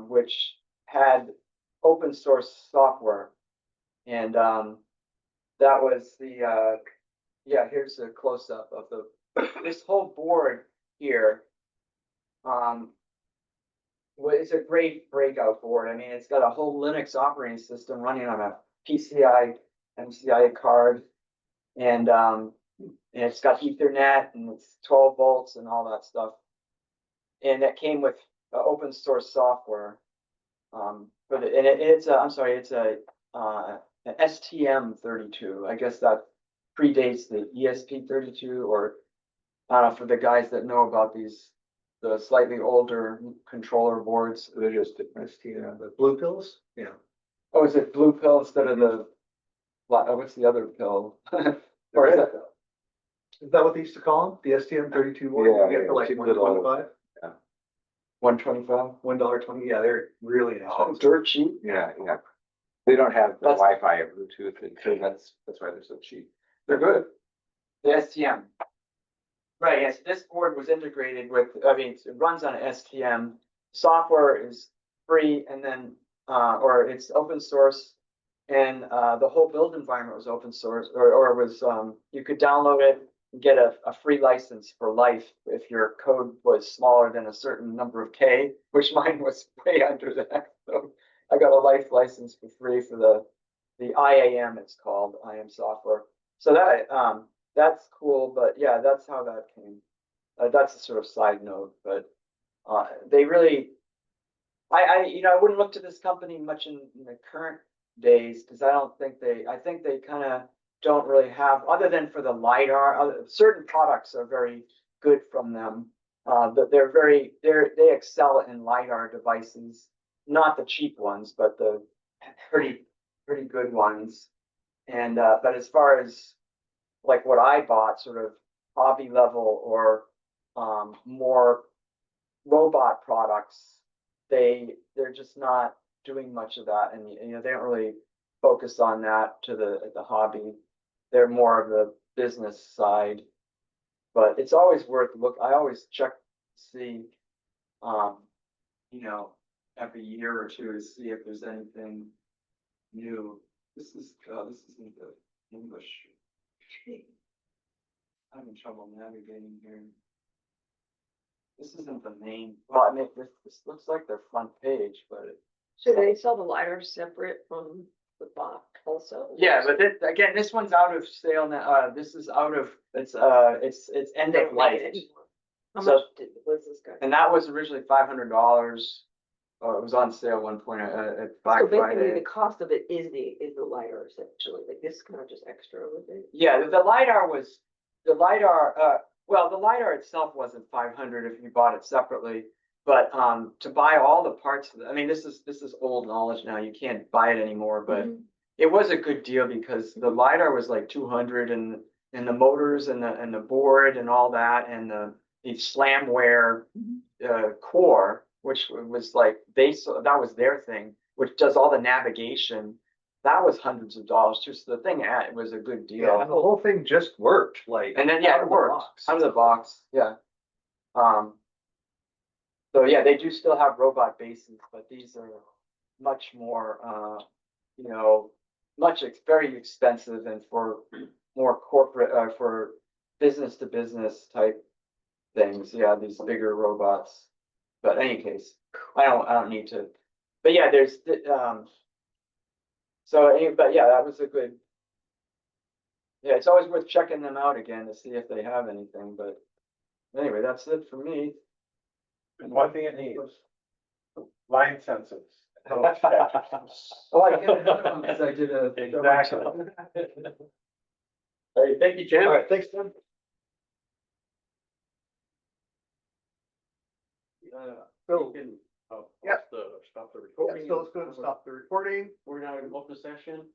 which had open source software. And that was the, yeah, here's a close up of this whole board here. It's a great breakout board. I mean, it's got a whole Linux operating system running on a PCI MCI card, and it's got Ethernet, and it's 12 volts and all that stuff. And it came with open source software. But it's a, I'm sorry, it's a an STM32. I guess that predates the ESP32, or I don't know, for the guys that know about the slightly older controller boards. They're just STM. The blue pills? Yeah. Oh, is it blue pill instead of the, what's the other pill? Or is that? Is that what they used to call them? The STM32 board? Yeah, You get for like cheap little- 125? 125? $1.20, yeah, they're really Oh, expensive. dirt cheap. Yeah, yeah. They don't have the That's- Wi-Fi or Bluetooth, and so that's why they're so cheap. They're good. The STM. Right, yes, this board was integrated with, I mean, it runs on an STM. Software is free, and then, or it's open source. And the whole build environment was open source, or was, you could download it and get a free license for life if your code was smaller than a certain number of K, which mine was way under that. So I got a life license for free for the IAM, it's called, IAM software. So that's cool, but yeah, that's how that came. That's a sort of side note, but they really, you know, I wouldn't look to this company much in the current days, because I think they kind of don't really have, other than for the LiDAR, certain products are very good from them. But they excel in LiDAR devices, not the cheap ones, but the pretty good ones. And, but as far as like what I bought, sort of hobby level or, more robot products, they're just not doing much of that. And, you know, they don't really focus on that to the hobby. They're more of the business side. But it's always worth I always check, to see, you know, every year or two to see if there's anything new. This isn't the English. I'm having trouble navigating here. This isn't the main, well, I mean, this looks like their front page, but So they sell the LiDAR separate from the box also? yeah, but again, this one's out of sale now. This is out of, it's end They of don't life. make it anymore. How So- much was this guy? And that was originally $500. It was on sale one point at Black So basically, Friday. the cost of it is the LiDAR essentially, like this is kind of just extra with it. Yeah, the LiDAR well, the LiDAR itself wasn't 500 if you bought it separately. But to buy all the parts, I mean, this is old knowledge now. You can't buy it anymore, but it was a good deal because the LiDAR was like 200 and the motors and the board and all that and the slamware core, which was like that was their thing, which does all the navigation. That was hundreds of dollars too. So the thing it was a good deal. Yeah, and the whole thing just worked, like. And then, yeah, out it of the worked box. out of the box. Yeah. So yeah, they do still have robot bases, but these are much more, you know, very expensive and for more corporate, for business to business type things. Yeah, these bigger robots. But in any case, I don't need to. But yeah, but yeah, that was a good. Yeah, it's always worth checking them out again to see if they have anything, but anyway, that's it for me. And one thing it needs, line sensors. Oh, I get another one because I did a. Exactly. All right, thank you, Jim. All right, thanks, Tim. So, Oh, Yeah. stop the yeah, recording. so let's go and stop the recording. We're now in open session.